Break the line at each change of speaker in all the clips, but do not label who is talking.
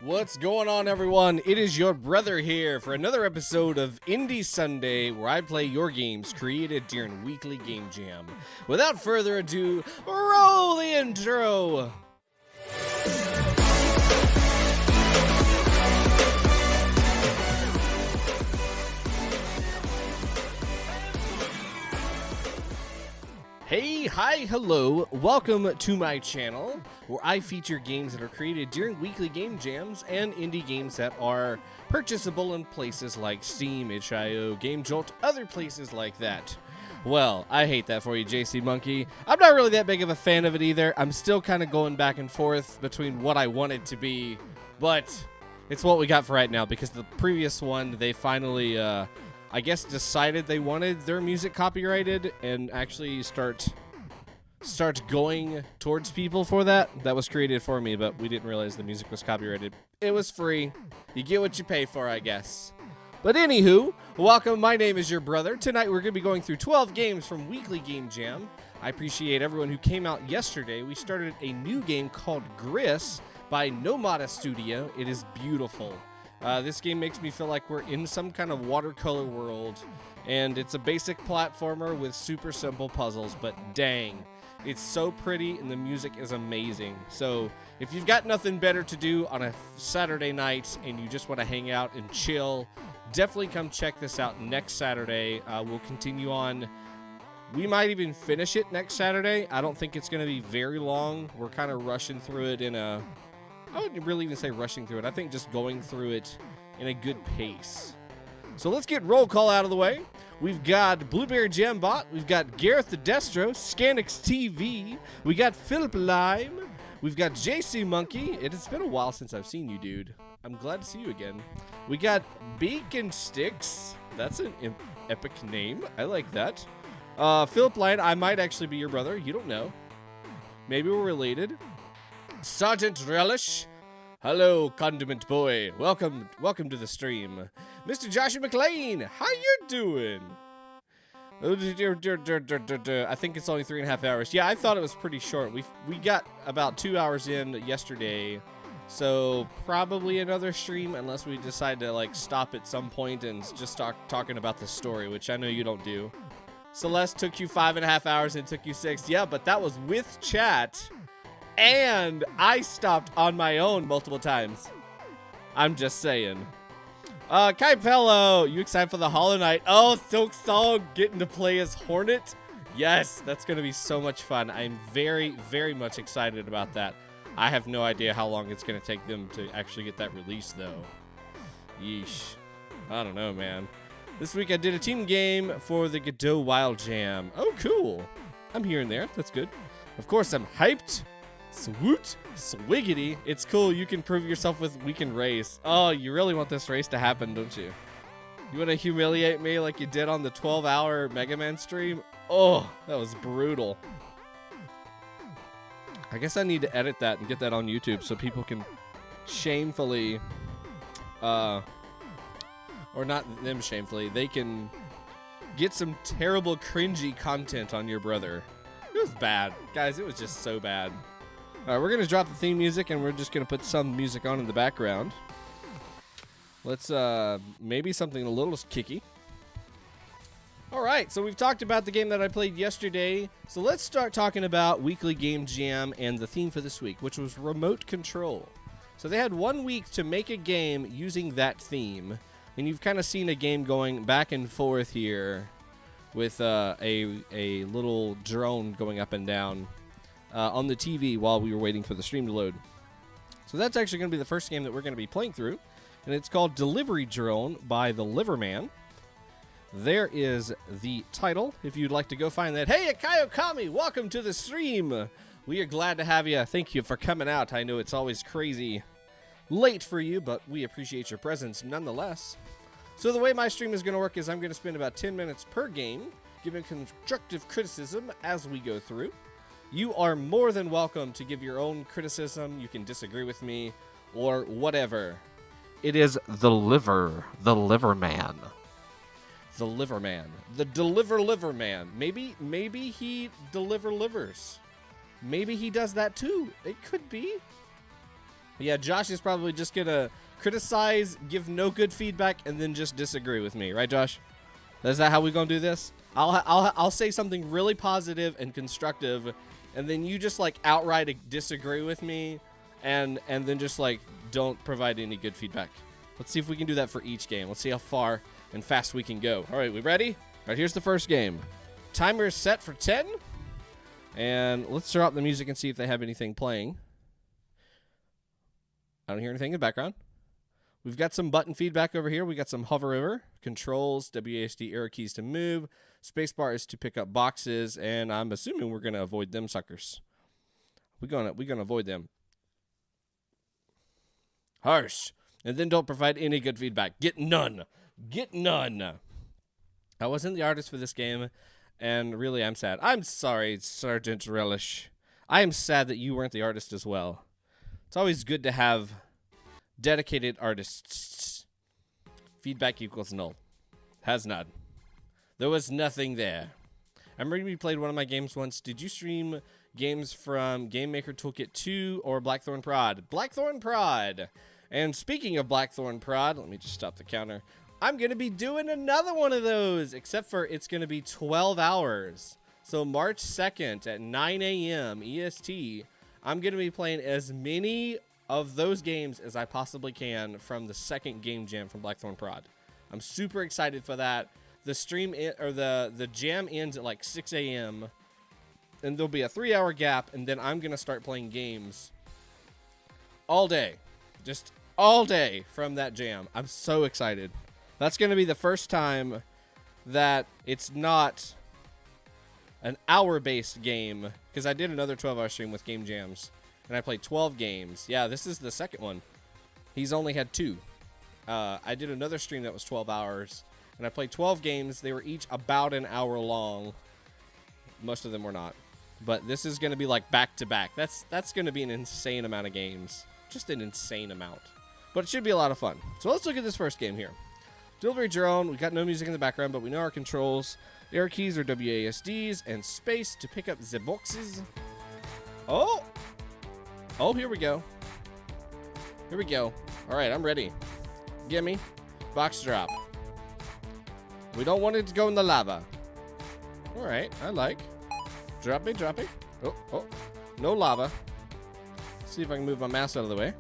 What's going on, everyone? It is your brother here for another episode of Indie Sunday, where I play your games created during weekly game jam. Without further ado, roll the intro! Hey, hi, hello, welcome to my channel, where I feature games that are created during weekly game jams and indie games that are purchasable in places like Steam, itch.io, GameJolt, other places like that. Well, I hate that for you, JC Monkey. I'm not really that big of a fan of it either. I'm still kind of going back and forth between what I want it to be, but it's what we got for right now, because the previous one, they finally, I guess, decided they wanted their music copyrighted and actually start going towards people for that. That was created for me, but we didn't realize the music was copyrighted. It was free. You get what you pay for, I guess. But anywho, welcome. My name is your brother. Tonight we're going to be going through 12 games from Weekly Game Jam. I appreciate everyone who came out yesterday. We started a new game called Gris by Nomada Studio. It is beautiful. This game makes me feel like we're in some kind of watercolor world, and it's a basic platformer with super simple puzzles, but dang, it's so pretty and the music is amazing. So if you've got nothing better to do on a Saturday night and you just want to hang out and chill, definitely come check this out next Saturday. We'll continue on. We might even finish it next Saturday. I don't think it's going to be very long. We're kind of rushing through it I wouldn't really even say rushing through it. I think just going through it in a good pace. So let's get roll call out of the way. We've got Blueberry Jambot. We've got GarethTheDestro, Scanix TV. We got Philip Lime. We've got JC Monkey. It's been a while since I've seen you, dude. I'm glad to see you again. We got Beacon Sticks. That's an epic name. I like that. Philip Lime, I might actually be your brother. You don't know. Maybe we're related. Sergeant Relish. Hello, Condiment Boy. Welcome to the stream. Mr. Joshua McLean, how you doing? I think it's only 3.5 hours. Yeah, I thought it was pretty short. We got about 2 hours in yesterday, so probably another stream unless we decide to like stop at some point and just start talking about the story, which I know you don't do. Celeste took you 5.5 hours and it took you 6. Yeah, but that was with chat. And I stopped on my own multiple times. I'm just saying. Kai Pello, you excited for the Hollow Knight? Oh, Silk Song getting to play as Hornet? Yes, that's going to be so much fun. I'm very, very much excited about that. I have no idea how long it's going to take them to actually get that released, though. Yeesh. I don't know, man. This week I did a team game for the Godot Wild Jam. Oh, cool. I'm here and there. That's good. Of course, I'm hyped. Swoot, swiggity. It's cool. You can prove yourself with Weekend Race. Oh, you really want this race to happen, don't you? You want to humiliate me like you did on the 12-hour Mega Man stream? Oh, that was brutal. I guess I need to edit that and get that on YouTube so people can shamefully, or not them shamefully, they can get some terrible cringy content on your brother. It was bad. Guys, it was just so bad. All right, we're going to drop the theme music, and we're just going to put some music on in the background. Let's, maybe something a little kicky. All right, so we've talked about the game that I played yesterday. So let's start talking about Weekly Game Jam and the theme for this week, which was remote control. So they had 1 week to make a game using that theme. And you've kind of seen a game going back and forth here with a little drone going up and down on the TV while we were waiting for the stream to load. So that's actually going to be the first game that we're going to be playing through, and it's called Delivery Drone by TheLiverMan. There is the title, if you'd like to go find that. Hey, Akayo Kami, welcome to the stream. We are glad to have you. Thank you for coming out. I know it's always crazy late for you, but we appreciate your presence nonetheless. So the way my stream is going to work is I'm going to spend about 10 minutes per game giving constructive criticism as we go through. You are more than welcome to give your own criticism. You can disagree with me or whatever. It is TheLiverMan. TheLiverMan. The Liverman. Maybe he deliver livers. Maybe he does that too. It could be. Yeah, Josh is probably just gonna criticize, give no good feedback, and then just disagree with me, right, Josh? Is that how we gonna do this? I'll say something really positive and constructive, and then you just like outright disagree with me, and then just like don't provide any good feedback. Let's see if we can do that for each game. Let's see how far and fast we can go. All right, we ready? All right, here's the first game. Timer is set for 10, and let's drop the music and see if they have anything playing. I don't hear anything in the background. We've got some button feedback over here. We got some hover over, controls, WASD arrow keys to move, spacebar is to pick up boxes, and I'm assuming we're gonna avoid them suckers. We're gonna avoid them. Harsh. And then don't provide any good feedback. Get none. Get none. I wasn't the artist for this game, and really I'm sad. I'm sorry, Sergeant Relish. I am sad that you weren't the artist as well. It's always good to have dedicated artists. Feedback equals null. Has none. There was nothing there. I remember you played one of my games once. Did you stream games from Game Maker Toolkit 2 or Blackthorn Prod? Blackthorn Prod. And speaking of Blackthorn Prod, let me just stop the counter. I'm going to be doing another one of those, except for it's going to be 12 hours. So March 2nd at 9 a.m. EST, I'm going to be playing as many of those games as I possibly can from the second game jam from Blackthorn Prod. I'm super excited for that. The stream or the jam ends at like 6 a.m. and there'll be a 3-hour gap, and then I'm going to start playing games all day. Just all day from that jam. I'm so excited. That's going to be the first time that it's not an hour-based game, because I did another 12-hour stream with game jams, and I played 12 games. Yeah, this is the second one. He's only had 2. I did another stream that was 12 hours, and I played 12 games. They were each about an hour long. Most of them were not. But this is going to be like back-to-back. That's going to be an insane amount of games. Just an insane amount. But it should be a lot of fun. So let's look at this first game here. Delivery drone. We got no music in the background, but we know our controls. The arrow keys are WASDs and space to pick up the boxes. Oh! Oh, here we go. Here we go. All right, I'm ready. Gimme. Box drop. We don't want it to go in the lava. All right, I like. Drop it, drop it. Oh, oh. No lava. See if I can move my mouse out of the way.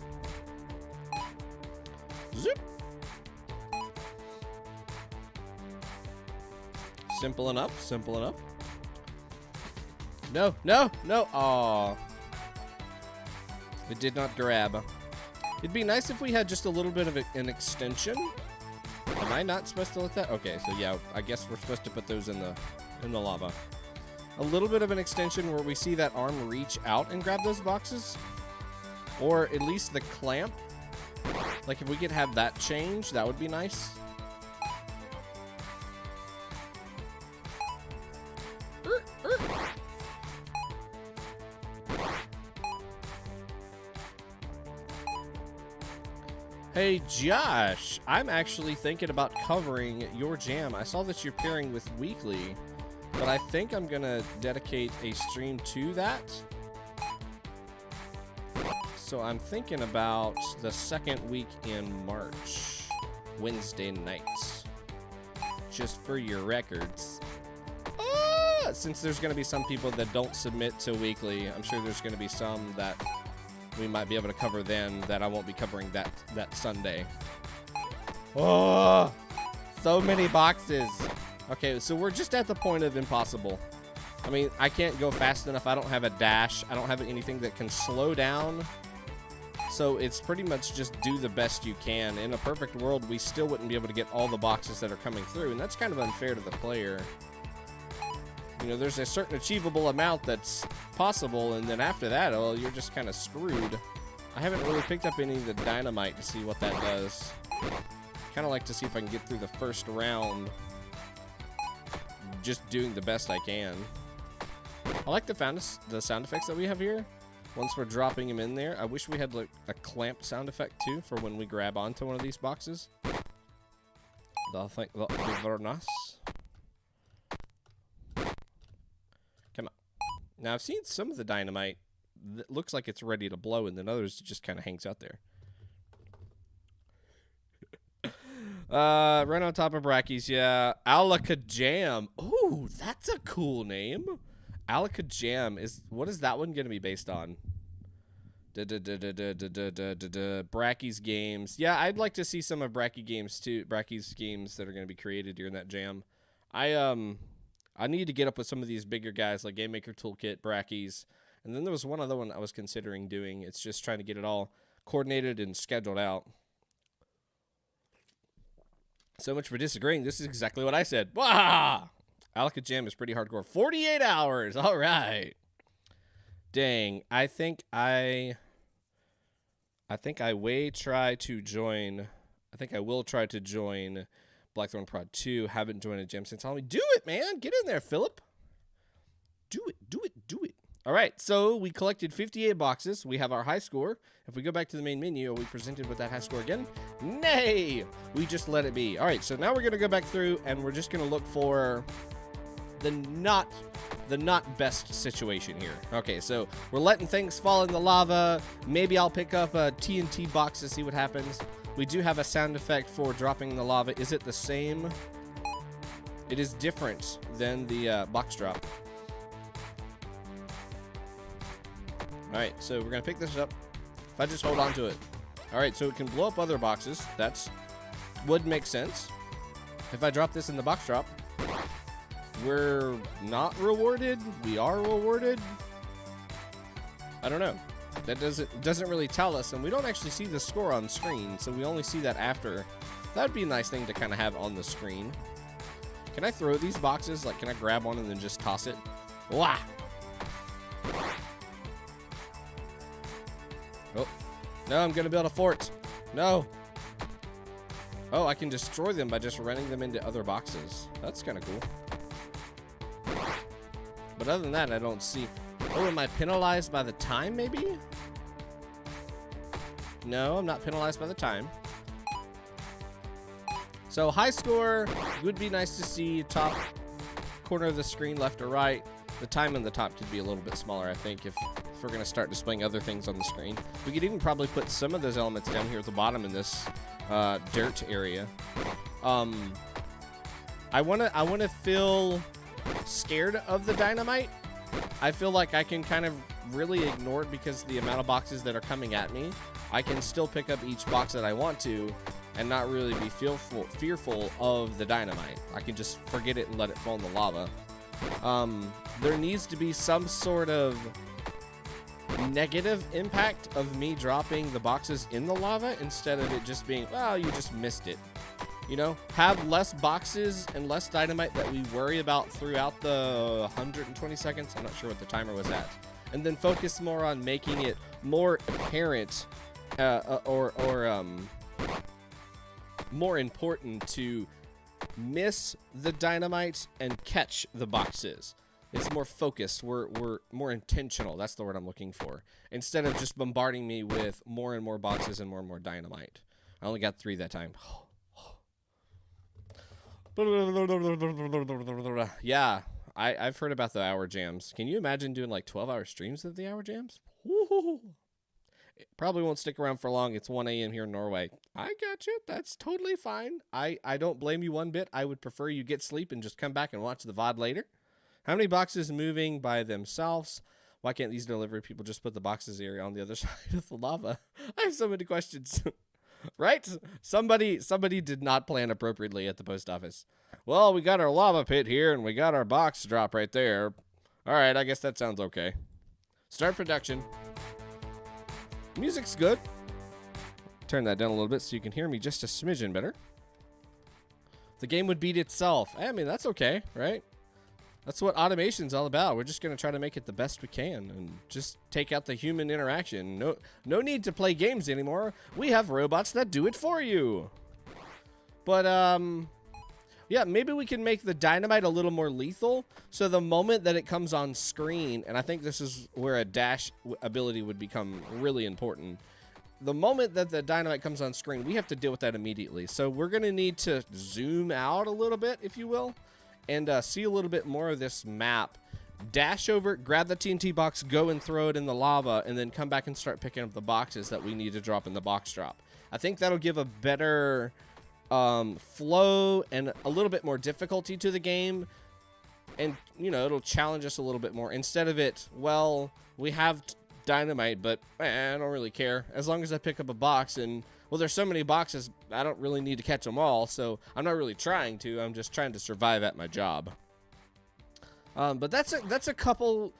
Zip. Simple enough, simple enough. No, no, no. Aw. It did not grab. It'd be nice if we had just a little bit of an extension. Am I not supposed to let that? Okay, so yeah, I guess we're supposed to put those in the lava. A little bit of an extension where we see that arm reach out and grab those boxes. Or at least the clamp. Like if we could have that change, that would be nice. Hey Josh, I'm actually thinking about covering your jam. I saw that you're pairing with Weekly, but I think I'm gonna dedicate a stream to that. So I'm thinking about the second week in March, Wednesday nights, just for your records. Since there's gonna be some people that don't submit to Weekly, I'm sure there's gonna be some that we might be able to cover then that I won't be covering that Sunday. Oh, so many boxes. Okay, so we're just at the point of impossible. I mean, I can't go fast enough. I don't have a dash. I don't have anything that can slow down. So it's pretty much just do the best you can. In a perfect world, we still wouldn't be able to get all the boxes that are coming through, and that's kind of unfair to the player. You know, there's a certain achievable amount that's possible, and then after that, oh, you're just kind of screwed. I haven't really picked up any of the dynamite to see what that does. Kind of like to see if I can get through the first round just doing the best I can. I like the sound effects that we have here. Once we're dropping them in there, I wish we had like a clamp sound effect too for when we grab onto one of these boxes. I think that would be very nice. Come on. Now I've seen some of the dynamite looks like it's ready to blow, and then others just kind of hangs out there. Right on top of Brackies, yeah. Alakajam. Ooh, that's a cool name. Alakajam is, what is that one going to be based on? Brackies games. Yeah, I'd like to see some of Brackies games too. Brackies games that are going to be created during that jam. I need to get up with some of these bigger guys like Game Maker Toolkit, Brackies, and then there was one other one I was considering doing. It's just trying to get it all coordinated and scheduled out. So much for disagreeing. This is exactly what I said. Wah! Alakajam is pretty hardcore. 48 hours. All right. Dang. I think I will try to join Blackthorn Prod 2. Haven't joined a jam since Halloween. Do it, man. Get in there, Philip. Do it. All right, so we collected 58 boxes. We have our high score. If we go back to the main menu, are we presented with that high score again? Nay! We just let it be. All right, so now we're going to go back through, and we're just going to look for the not best situation here. Okay, so we're letting things fall in the lava. Maybe I'll pick up a TNT box to see what happens. We do have a sound effect for dropping the lava. Is it the same? It is different than the box drop. All right, so we're going to pick this up. If I just hold on to it. All right, so it can blow up other boxes. That's would make sense. If I drop this in the box drop, we're not rewarded. We are rewarded. I don't know. That doesn't really tell us, and we don't actually see the score on screen, so we only see that after. That'd be a nice thing to kind of have on the screen. Can I throw these boxes? Like, can I grab one and then just toss it? Wah! Oh, no, I'm going to build a fort. No. Oh, I can destroy them by just running them into other boxes. That's kind of cool. But other than that, I don't see... Oh, am I penalized by the time, maybe? No, I'm not penalized by the time. So, high score would be nice to see. Top corner of the screen, left or right. The time on the top could be a little bit smaller, I think, if we're going to start displaying other things on the screen. We could even probably put some of those elements down here at the bottom in this dirt area. I wanna feel scared of the dynamite. I feel like I can kind of really ignore it because the amount of boxes that are coming at me. I can still pick up each box that I want to and not really be fearful of the dynamite. I can just forget it and let it fall in the lava. There needs to be some sort of negative impact of me dropping the boxes in the lava instead of it just being, well, you just missed it. You know, have less boxes and less dynamite that we worry about throughout the 120 seconds. I'm not sure what the timer was at. And then focus more on making it more apparent more important to miss the dynamite and catch the boxes. It's more focused. We're more intentional. That's the word I'm looking for. Instead of just bombarding me with more and more boxes and more dynamite. I only got 3 that time. Yeah, I've heard about the hour jams. Can you imagine doing like 12-hour streams of the hour jams? Woo-hoo. It probably won't stick around for long. It's 1 a.m. here in Norway. I got you. That's totally fine. I don't blame you one bit. I would prefer you get sleep and just come back and watch the VOD later. How many boxes moving by themselves? Why can't these delivery people just put the boxes area on the other side of the lava? I have so many questions. Right? Somebody did not plan appropriately at the post office. Well, we got our lava pit here, and we got our box drop right there. All right, I guess that sounds okay. Start production. Music's good. Turn that down a little bit so you can hear me just a smidgen better. The game would beat itself. I mean, that's okay, right? That's what automation's all about. We're just going to try to make it the best we can and just take out the human interaction. No need to play games anymore. We have robots that do it for you. But, yeah, maybe we can make the dynamite a little more lethal. So the moment that it comes on screen, and I think this is where a dash ability would become really important. The moment that the dynamite comes on screen, we have to deal with that immediately. So we're going to need to zoom out a little bit, if you will. And see a little bit more of this map dash over, grab the TNT box, go and throw it in the lava, and then come back and start picking up the boxes that we need to drop in the box drop. I think that'll give a better flow and a little bit more difficulty to the game. And, you know, it'll challenge us a little bit more. Instead of it, well, we have dynamite, but I don't really care. As long as I pick up a box and, well, there's so many boxes, I don't really need to catch them all. So I'm not really trying to. I'm just trying to survive at my job. But that's a couple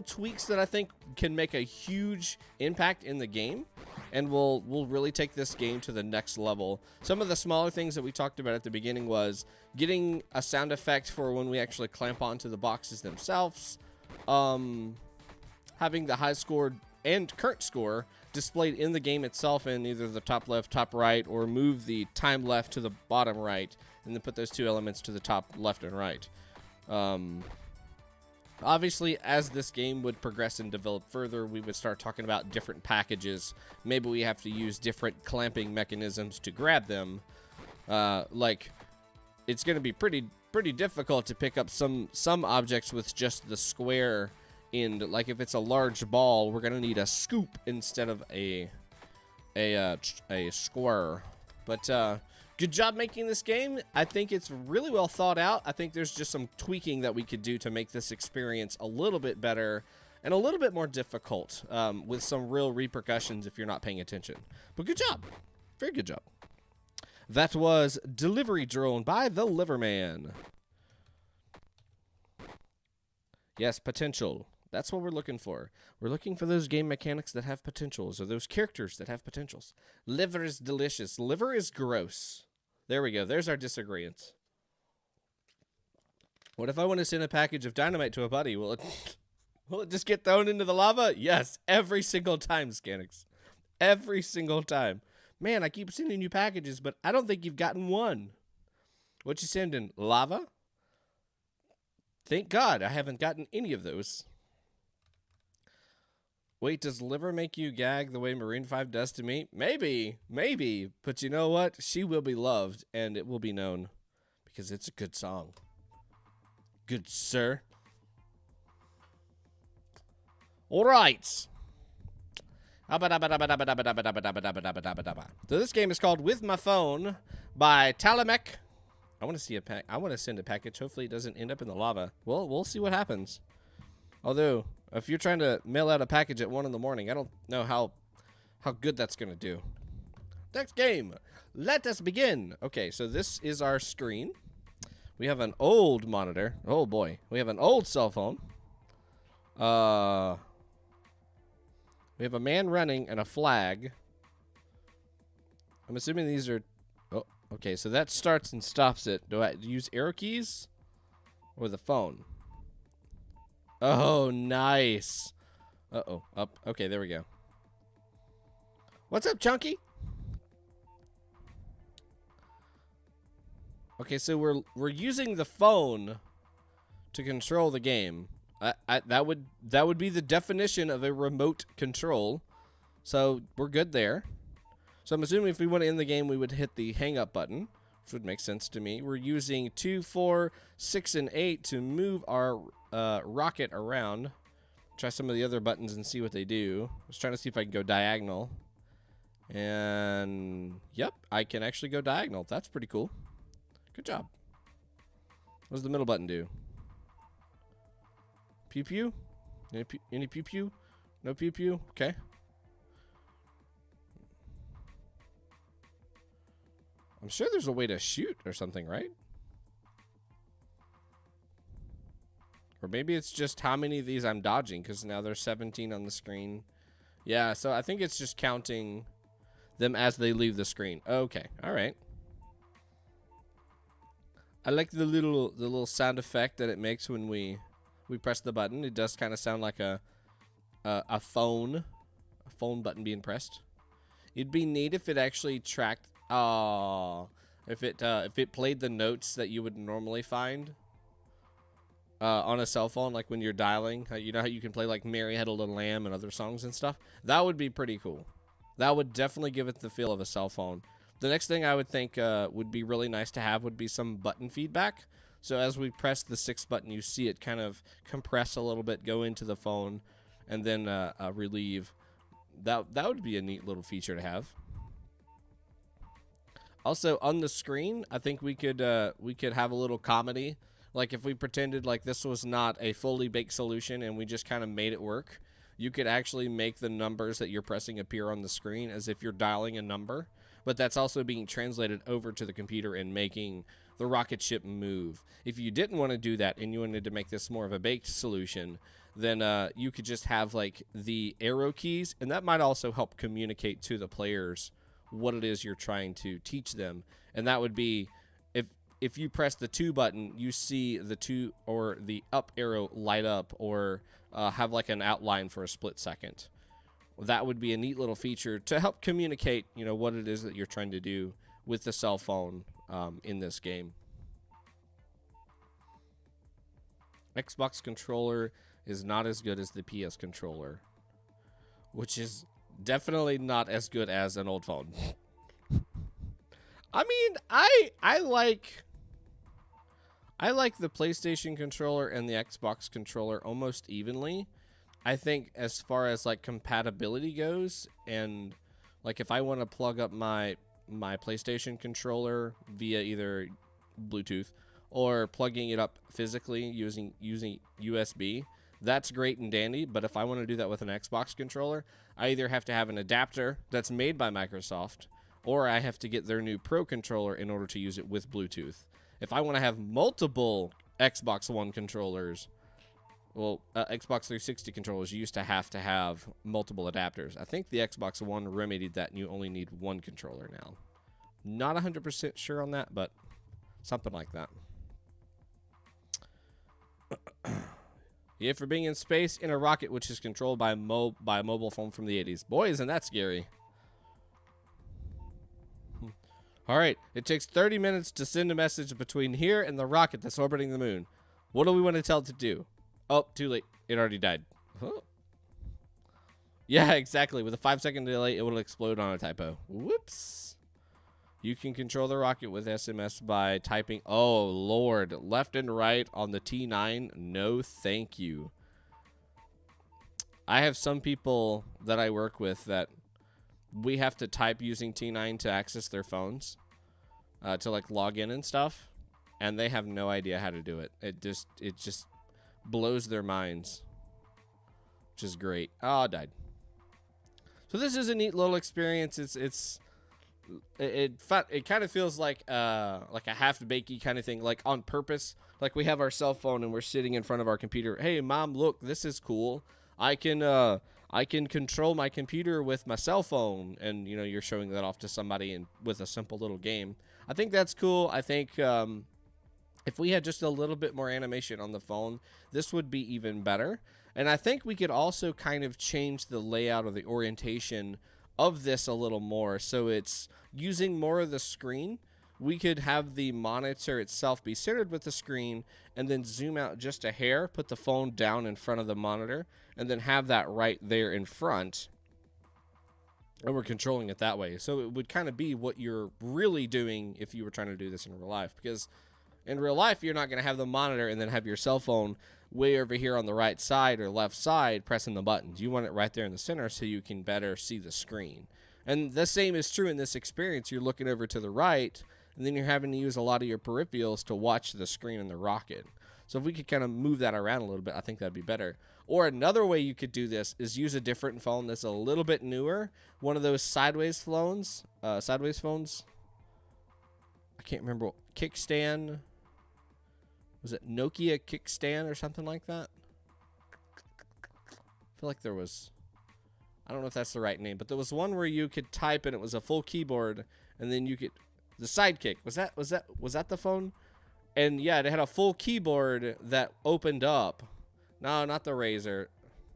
tweaks that I think can make a huge impact in the game. And will really take this game to the next level. Some of the smaller things that we talked about at the beginning was getting a sound effect for when we actually clamp onto the boxes themselves. Having the high score and current score displayed in the game itself in either the top left, top right, or move the time left to the bottom right, and then put those two elements to the top left and right. Obviously, as this game would progress and develop further, we would start talking about different packages. Maybe we have to use different clamping mechanisms to grab them. Like, it's going to be pretty difficult to pick up some objects with just the square end. Like, if it's a large ball, we're going to need a scoop instead of a square. But good job making this game. I think it's really well thought out. I think there's just some tweaking that we could do to make this experience a little bit better and a little bit more difficult, with some real repercussions if you're not paying attention. But good job. Very good job. That was Delivery Drone by TheLiverMan. Yes, potential. That's what we're looking for. We're looking for those game mechanics that have potentials, or those characters that have potentials. Liver is delicious. Liver is gross. There we go. There's our disagreement. What if I want to send a package of dynamite to a buddy? Will it just get thrown into the lava? Yes, every single time, Scanix. Every single time. Man, I keep sending you packages, but I don't think you've gotten one. What you sending? Lava? Thank God I haven't gotten any of those. Wait, does liver make you gag the way Marine 5 does to me? Maybe, maybe. But you know what? She will be loved, and it will be known. Because it's a good song. Good sir. All right. So this game is called With My Phone by Talimeq. I want to see a pack. I want to send a package. Hopefully it doesn't end up in the lava. Well, we'll see what happens. Although, if you're trying to mail out a package at 1 in the morning, I don't know how good that's going to do. Next game. Let us begin. Okay, so this is our screen. We have an old monitor. Oh, boy. We have an old cell phone. We have a man running and a flag. I'm assuming these are... Oh, okay, so that starts and stops it. Do I use arrow keys or the phone? Oh, nice. Uh-oh. Up. Okay, there we go. What's up, Chunky? Okay, so we're using the phone to control the game. That would be the definition of a remote control. So we're good there. So I'm assuming if we want to end the game, we would hit the hang up button, which would make sense to me. We're using 2, 4, 6, and 8 to move our rocket around. Try some of the other buttons and see what they do. I was trying to see if I can go diagonal. And yep, I can actually go diagonal. That's pretty cool. Good job. What does the middle button do? Pew pew? Any pew pew? No pew pew? Okay. I'm sure there's a way to shoot or something, right? Or maybe it's just how many of these I'm dodging, because now there's 17 on the screen. Yeah, so I think it's just counting them as they leave the screen. Okay, all right. I like the little sound effect that it makes when we press the button. It does kind of sound like a phone button being pressed. It'd be neat if it actually tracked. If it played the notes that you would normally find on a cell phone, like when you're dialing. You know how you can play like "Mary Had a Little Lamb" and other songs and stuff. That would be pretty cool. That would definitely give it the feel of a cell phone. The next thing I would think would be really nice to have would be some button feedback. So as we press the 6 button, you see it kind of compress a little bit, go into the phone, and then relieve. That would be a neat little feature to have. Also, on the screen, I think we could have a little comedy. Like if we pretended like this was not a fully baked solution and we just kind of made it work, you could actually make the numbers that you're pressing appear on the screen as if you're dialing a number. But that's also being translated over to the computer and making the rocket ship move. If you didn't want to do that and you wanted to make this more of a baked solution, then you could just have like the arrow keys, and that might also help communicate to the players what it is you're trying to teach them. And that would be, if you press the 2 button, you see the 2 or the up arrow light up or have like an outline for a split second. That would be a neat little feature to help communicate, you know, what it is that you're trying to do with the cell phone in this game. Xbox controller is not as good as the PS controller, which is definitely not as good as an old phone. I mean, I like the PlayStation controller and the Xbox controller almost evenly. I think as far as like compatibility goes, and like if I want to plug up my PlayStation controller via either Bluetooth or plugging it up physically using USB, that's great and dandy. But if I want to do that with an Xbox controller, I either have to have an adapter that's made by Microsoft, or I have to get their new Pro controller in order to use it with Bluetooth. If I want to have multiple Xbox One controllers, well, Xbox 360 controllers used to have multiple adapters. I think the Xbox One remedied that, and you only need one controller now. Not 100% sure on that, but something like that. Yeah, for being in space in a rocket which is controlled by a mobile phone from the 80s. Boy, isn't that scary. All right, it takes 30 minutes to send a message between here and the rocket that's orbiting the moon. What do we want to tell it to do? Oh, too late. It already died. Huh? Yeah, exactly. With a 5-second delay, it will explode on a typo. Whoops. You can control the rocket with SMS by typing, oh, Lord, left and right on the T9. No, thank you. I have some people that I work with that we have to type using T9 to access their phones, to like log in and stuff, and they have no idea how to do it. It just blows their minds, which is great. Oh, I died. So this is a neat little experience. It kind of feels like a half-bakey kind of thing, like on purpose. Like we have our cell phone and we're sitting in front of our computer. Hey, Mom, look, this is cool. I can control my computer with my cell phone, and you know, you're showing that off to somebody and with a simple little game. I think that's cool. I think if we had just a little bit more animation on the phone, this would be even better. And I think we could also kind of change the layout or the orientation of this a little more, so it's using more of the screen. We could have the monitor itself be centered with the screen and then zoom out just a hair, put the phone down in front of the monitor, and then have that right there in front, and we're controlling it that way. So it would kind of be what you're really doing if you were trying to do this in real life, because in real life you're not going to have the monitor and then have your cell phone way over here on the right side or left side pressing the buttons. You want it right there in the center so you can better see the screen. And the same is true in this experience. You're looking over to the right, and then you're having to use a lot of your peripherals to watch the screen in the rocket. So if we could kind of move that around a little bit, I think that'd be better. Or another way you could do this is use a different phone that's a little bit newer. One of those sideways phones. I can't remember. Kickstand. Was it Nokia Kickstand or something like that? I feel like there was, I don't know if that's the right name, but there was one where you could type and it was a full keyboard, and then you could, the Sidekick, was that the phone? And yeah, it had a full keyboard that opened up. No, not the Razer.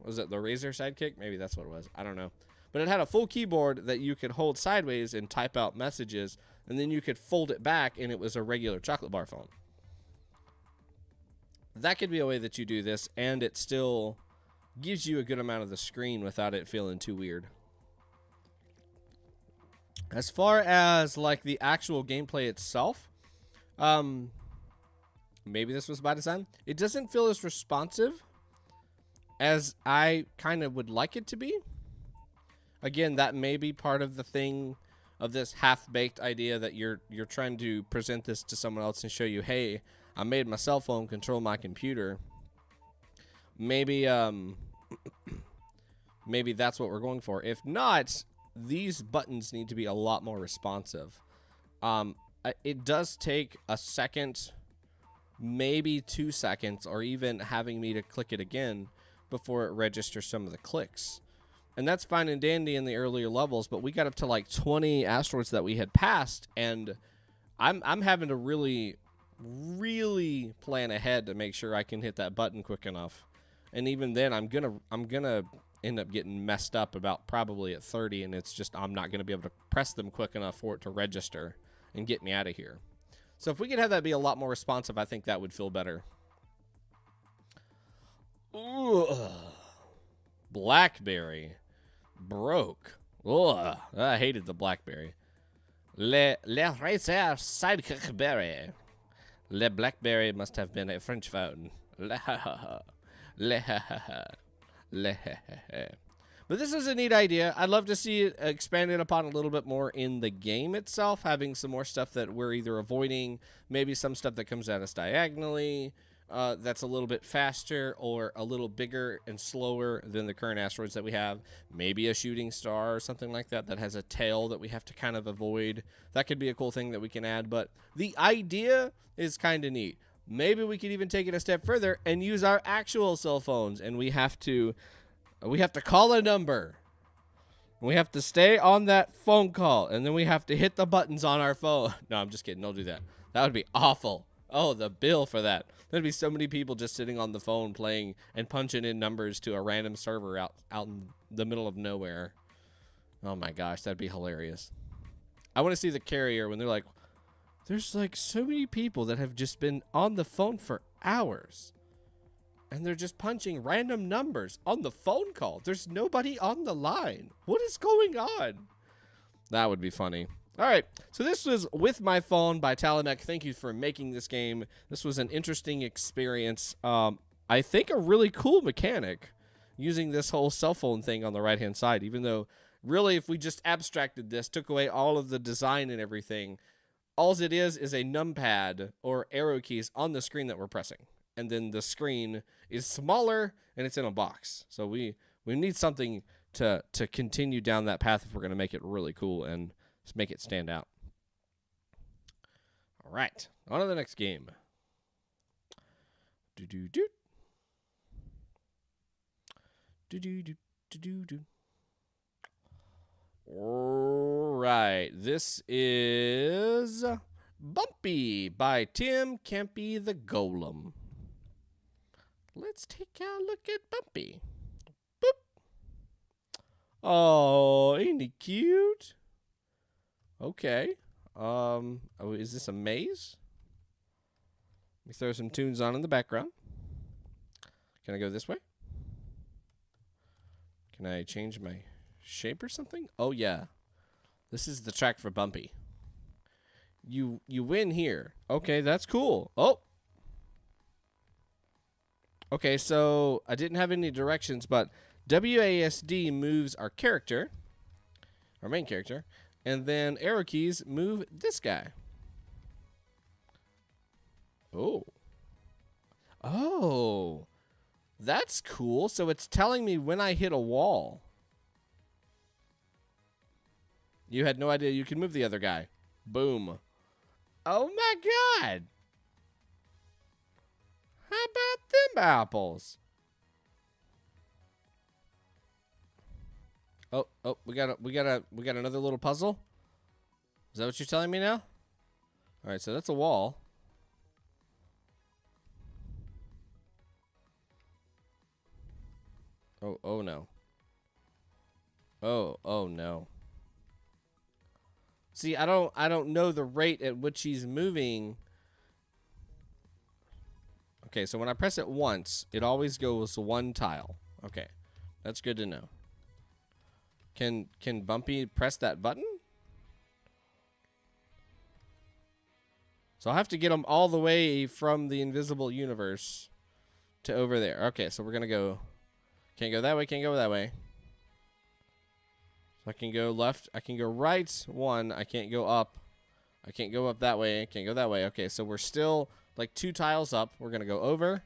Was it the Razer Sidekick? Maybe that's what it was. I don't know. But it had a full keyboard that you could hold sideways and type out messages, and then you could fold it back, and it was a regular chocolate bar phone. That could be a way that you do this, and it still gives you a good amount of the screen without it feeling too weird. As far as like the actual gameplay itself, Maybe this was by design. It doesn't feel as responsive as I kind of would like it to be. Again, that may be part of the thing of this half-baked idea that you're trying to present this to someone else and show you, hey, I made my cell phone control my computer. Maybe maybe that's what we're going for. If not, these buttons need to be a lot more responsive. It does take a second, maybe 2 seconds, or even having me to click it again before it registers some of the clicks. And that's fine and dandy in the earlier levels, but we got up to like 20 asteroids that we had passed, and I'm having to really plan ahead to make sure I can hit that button quick enough. And even then, I'm gonna end up getting messed up about probably at 30, and it's just I'm not gonna be able to press them quick enough for it to register and get me out of here. So if we could have that be a lot more responsive, I think that would feel better. Ooh, Blackberry broke. Ugh, I hated the Blackberry. Le racer sidekick berry. Le Blackberry must have been a French phone. But this is a neat idea. I'd love to see it expanded upon a little bit more in the game itself, having some more stuff that we're either avoiding, maybe some stuff that comes at us diagonally, that's a little bit faster or a little bigger and slower than the current asteroids that we have. Maybe a shooting star or something like that that has a tail that we have to kind of avoid. That could be a cool thing that we can add, but the idea is kind of neat. Maybe we could even take it a step further and use our actual cell phones, and we have to call a number. We have to stay on that phone call, and then we have to hit the buttons on our phone. No, I'm just kidding. Don't do that. That would be awful. Oh, the bill for that. There'd be so many people just sitting on the phone playing and punching in numbers to a random server out in the middle of nowhere. Oh my gosh, that'd be hilarious. I want to see the carrier when they're like, there's like so many people that have just been on the phone for hours. And they're just punching random numbers on the phone call. There's nobody on the line. What is going on? That would be funny. All right, so this was With My Phone by Talimeq. Thank you for making this game. This was an interesting experience. I think a really cool mechanic using this whole cell phone thing on the right-hand side, even though really if we just abstracted this, took away all of the design and everything, all it is a numpad or arrow keys on the screen that we're pressing. And then the screen is smaller and it's in a box. So we need something to continue down that path if we're going to make it really cool and just make it stand out. All right, on to the next game. All right, this is Bumpy by TimcampyTheGolem. Let's take a look at Bumpy. Boop. Oh, ain't he cute? Okay. Oh, is this a maze? Let me throw some tunes on in the background. Can I go this way? Can I change my shape or something? Oh, yeah. This is the track for Bumpy. You win here. Okay, that's cool. Oh. Okay, so I didn't have any directions, but WASD moves our character, our main character, and then arrow keys move this guy. Oh. Oh. That's cool. So it's telling me when I hit a wall. You had no idea you could move the other guy. Boom. Oh my God. How about them apples? Oh, we got another little puzzle. Is that what you're telling me now? All right, so that's a wall. Oh no. Oh no. See, I don't know the rate at which he's moving. Okay, so when I press it once, it always goes one tile. Okay, that's good to know. Can Bumpy press that button? So I'll have to get them all the way from the invisible universe to over there. Okay, so we're going to go. Can't go that way, can't go that way. So I can go left, I can go right, one. I can't go up. I can't go up that way, I can't go that way. Okay, so we're still like 2 tiles up. We're going to go over,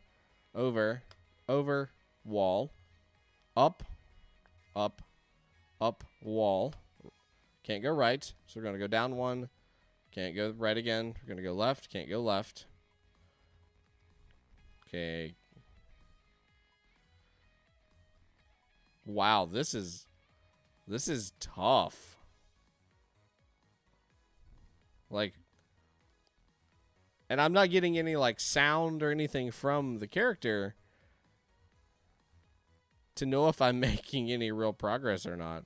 over, over, wall, up, up, up, wall. Can't go right, so we're going to go down 1. Can't go right again. We're going to go left. Can't go left. Okay. Wow, this is tough. Like, and I'm not getting any like sound or anything from the character to know if I'm making any real progress or not.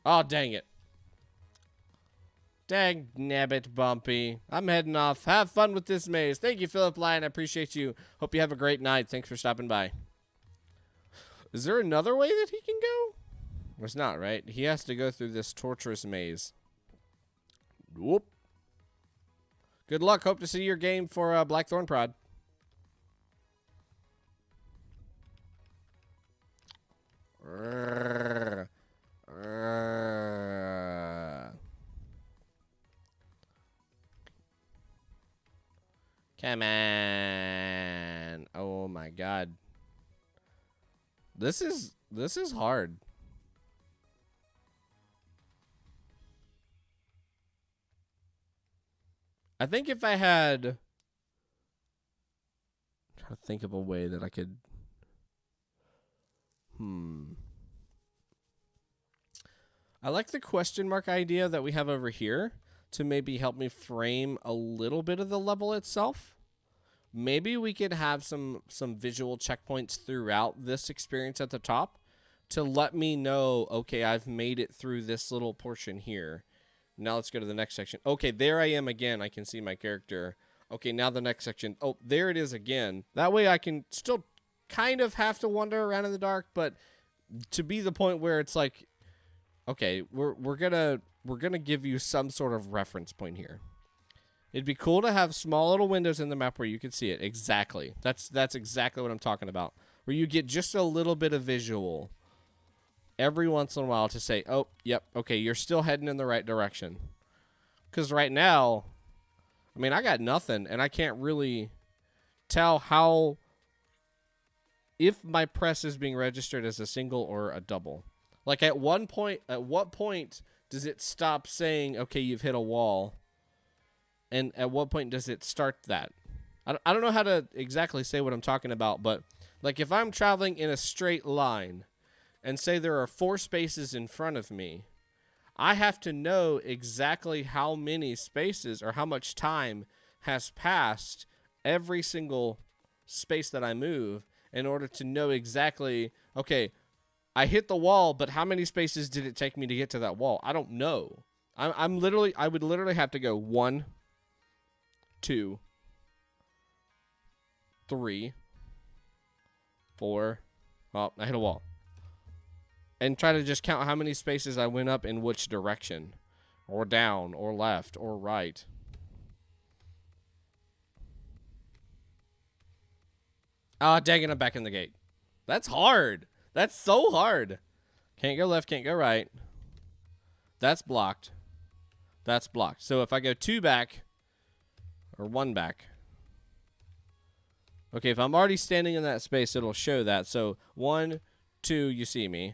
Oh, dang it. Dang nabbit, Bumpy. I'm heading off. Have fun with this maze. Thank you, Philip Lyon. I appreciate you. Hope you have a great night. Thanks for stopping by. Is there another way that he can go? There's not, right? He has to go through this torturous maze. Whoop. Good luck. Hope to see your game for Blackthorn Prod. Come on. Oh my god. This is hard. I think if I had, I'm trying to think of a way that I could I like the question mark idea that we have over here to maybe help me frame a little bit of the level itself. Maybe we could have some visual checkpoints throughout this experience at the top to let me know, okay, I've made it through this little portion here. Now let's go to the next section. Okay, there I am again. I can see my character. Okay, now the next section. Oh, there it is again. That way I can still kind of have to wander around in the dark, but to be the point where it's like, okay, we're gonna give you some sort of reference point here. It'd be cool to have small little windows in the map where you can see it. Exactly. That's exactly what I'm talking about. Where you get just a little bit of visual every once in a while to say, oh, yep, okay, you're still heading in the right direction. Because right now, I mean, I got nothing, and I can't really tell how, if my press is being registered as a single or a double. Like, at what point does it stop saying, okay, you've hit a wall? And at what point does it start that? I don't know how to exactly say what I'm talking about, but like if I'm traveling in a straight line and say there are 4 spaces in front of me, I have to know exactly how many spaces or how much time has passed every single space that I move in order to know exactly, okay, I hit the wall, but how many spaces did it take me to get to that wall? I don't know. I would literally have to go 1, 2, 3, 4. Oh, I hit a wall. And try to just count how many spaces I went up in which direction. Or down, or left, or right. Ah, dang it, I'm back in the gate. That's hard. That's so hard. Can't go left, can't go right. That's blocked. That's blocked. So if I go 2 back, or 1 back. Okay, if I'm already standing in that space, it'll show that. So 1, 2, you see me.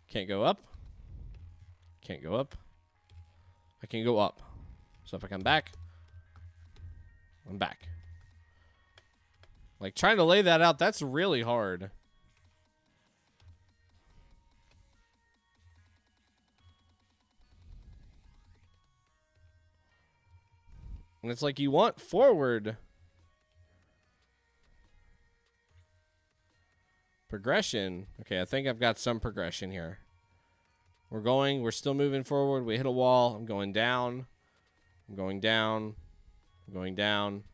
Can't go up. Can't go up. I can go up. So if I come back, I'm back. Like, trying to lay that out, that's really hard. And it's like you want forward progression. Okay, I think I've got some progression here. We're still moving forward. We hit a wall. I'm going down. I'm going down. I'm going down.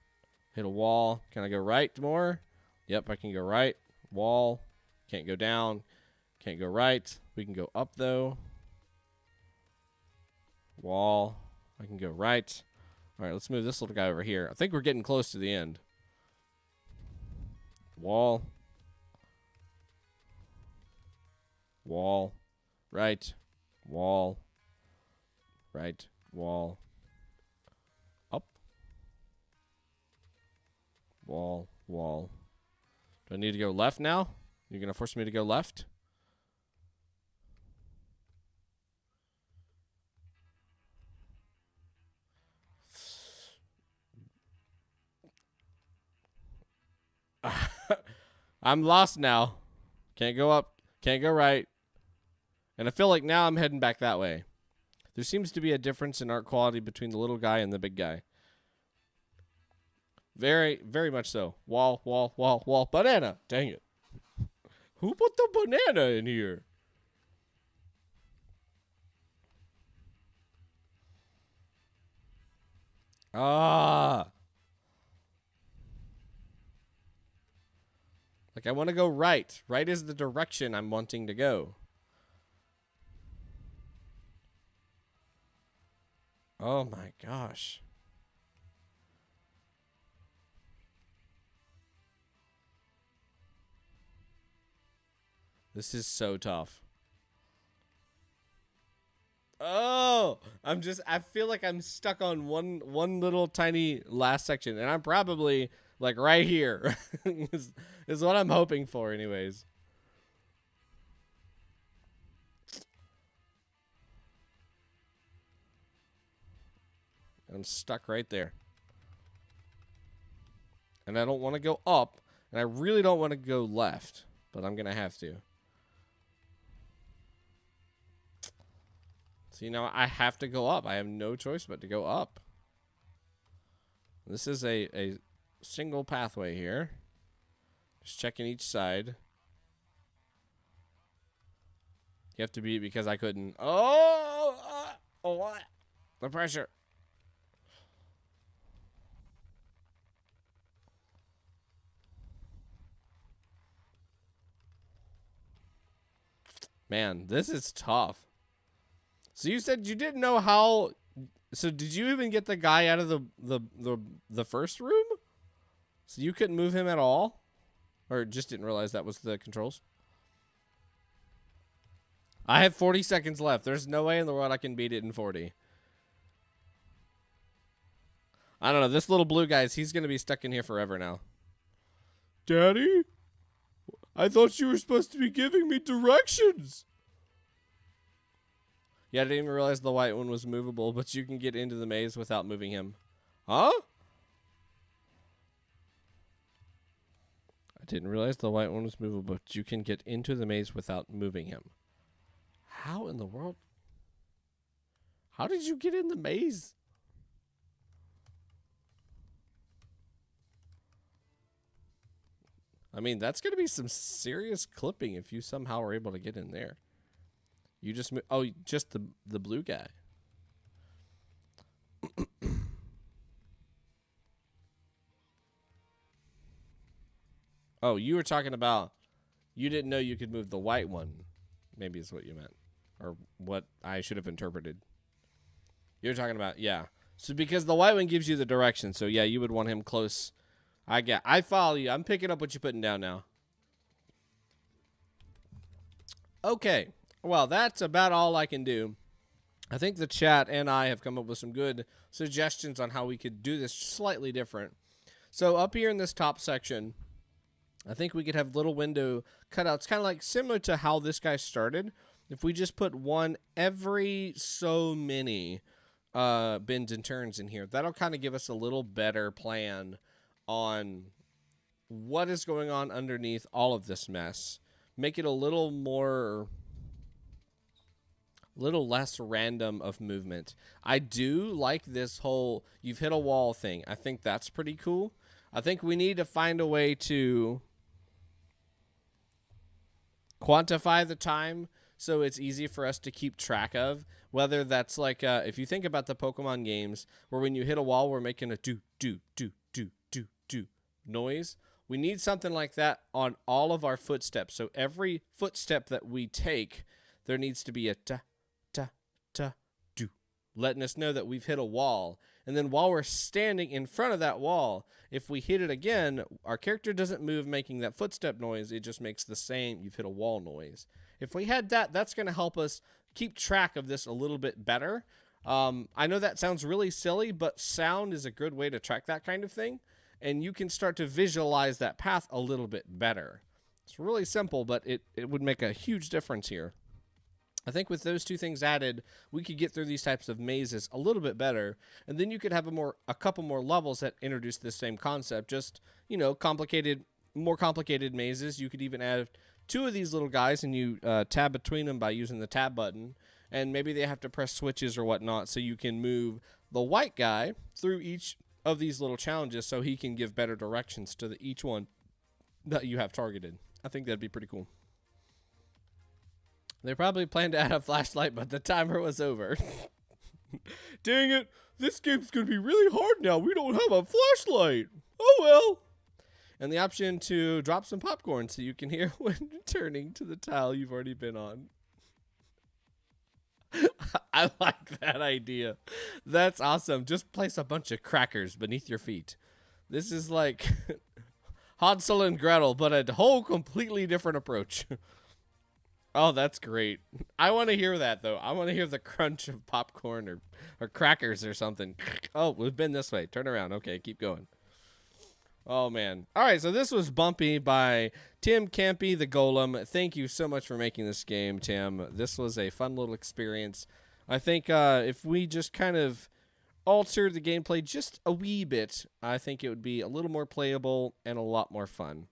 Hit a wall. Can I go right more? Yep, I can go right. Wall. Can't go down. Can't go right. We can go up, though. Wall. I can go right. All right, let's move this little guy over here. I think we're getting close to the end. Wall. Wall. Right. Wall. Right. Wall. Up. Wall. Wall. Do I need to go left now? You're going to force me to go left? I'm lost now. Can't go up. Can't go right. And I feel like now I'm heading back that way. There seems to be a difference in art quality between the little guy and the big guy. Very, very much so. Wall, wall, wall, wall. Banana. Dang it. Who put the banana in here? Ah. Like, I want to go right. Right is the direction I'm wanting to go. Oh my gosh. This is so tough. Oh, I feel like I'm stuck on one little tiny last section, and I'm probably like right here is what I'm hoping for anyways. I'm stuck right there. And I don't want to go up, and I really don't want to go left, but I'm going to have to. So, you know, I have to go up. I have no choice but to go up. This is a single pathway here. Just checking each side. You have to be because I couldn't. Oh, what? The pressure. Man, this is tough. So you said you didn't know how. So did you even get the guy out of the first room? So you couldn't move him at all? Or just didn't realize that was the controls? I have 40 seconds left. There's no way in the world I can beat it in 40. I don't know. This little blue guy, he's going to be stuck in here forever now. Daddy? I thought you were supposed to be giving me directions. Yeah, I didn't even realize the white one was movable, but you can get into the maze without moving him. Huh? I didn't realize the white one was movable, but you can get into the maze without moving him. How in the world? How did you get in the maze? I mean, that's going to be some serious clipping if you somehow are able to get in there. You just just the blue guy. Oh, you were talking about you didn't know you could move the white one. Maybe is what you meant, or what I should have interpreted. You're talking about, yeah. So because the white one gives you the direction, so yeah, you would want him close. I follow you. I'm picking up what you're putting down now. Okay. Well, that's about all I can do. I think the chat and I have come up with some good suggestions on how we could do this slightly different. So up here in this top section, I think we could have little window cutouts, kind of like similar to how this guy started. If we just put one every so many bends and turns in here, that'll kind of give us a little better plan on what is going on underneath all of this mess. Make it a little less random of movement. I do like this whole you've hit a wall thing. I think that's pretty cool. I think we need to find a way to quantify the time so it's easy for us to keep track of. Whether that's like, if you think about the Pokemon games where when you hit a wall, we're making a do noise. We need something like that on all of our footsteps. So every footstep that we take, there needs to be a ta, ta, ta, do, letting us know that we've hit a wall. And then while we're standing in front of that wall, if we hit it again, our character doesn't move making that footstep noise. It just makes the same you've hit a wall noise. If we had that, that's going to help us keep track of this a little bit better. I know that sounds really silly, but sound is a good way to track that kind of thing. And you can start to visualize that path a little bit better. It's really simple, but it would make a huge difference here. I think with those two things added, we could get through these types of mazes a little bit better. And then you could have a couple more levels that introduce this same concept. Just, you know, more complicated mazes. You could even add 2 of these little guys and you tab between them by using the tab button. And maybe they have to press switches or whatnot so you can move the white guy through each of these little challenges so he can give better directions to each one that you have targeted. I think that'd be pretty cool. They probably planned to add a flashlight, but the timer was over. Dang it. This game's going to be really hard now. We don't have a flashlight. Oh, well. And the option to drop some popcorn so you can hear when turning to the tile you've already been on. I like that idea. That's awesome. Just place a bunch of crackers beneath your feet. This is like Hansel and Gretel, but a whole completely different approach. Oh, that's great. I want to hear that, though. I want to hear the crunch of popcorn or crackers or something. Oh, we've been this way. Turn around. Okay, keep going. Oh, man. All right, so this was Bumpy by TimcampyTheGolem. Thank you so much for making this game, Tim. This was a fun little experience. I think if we just kind of altered the gameplay just a wee bit, I think it would be a little more playable and a lot more fun.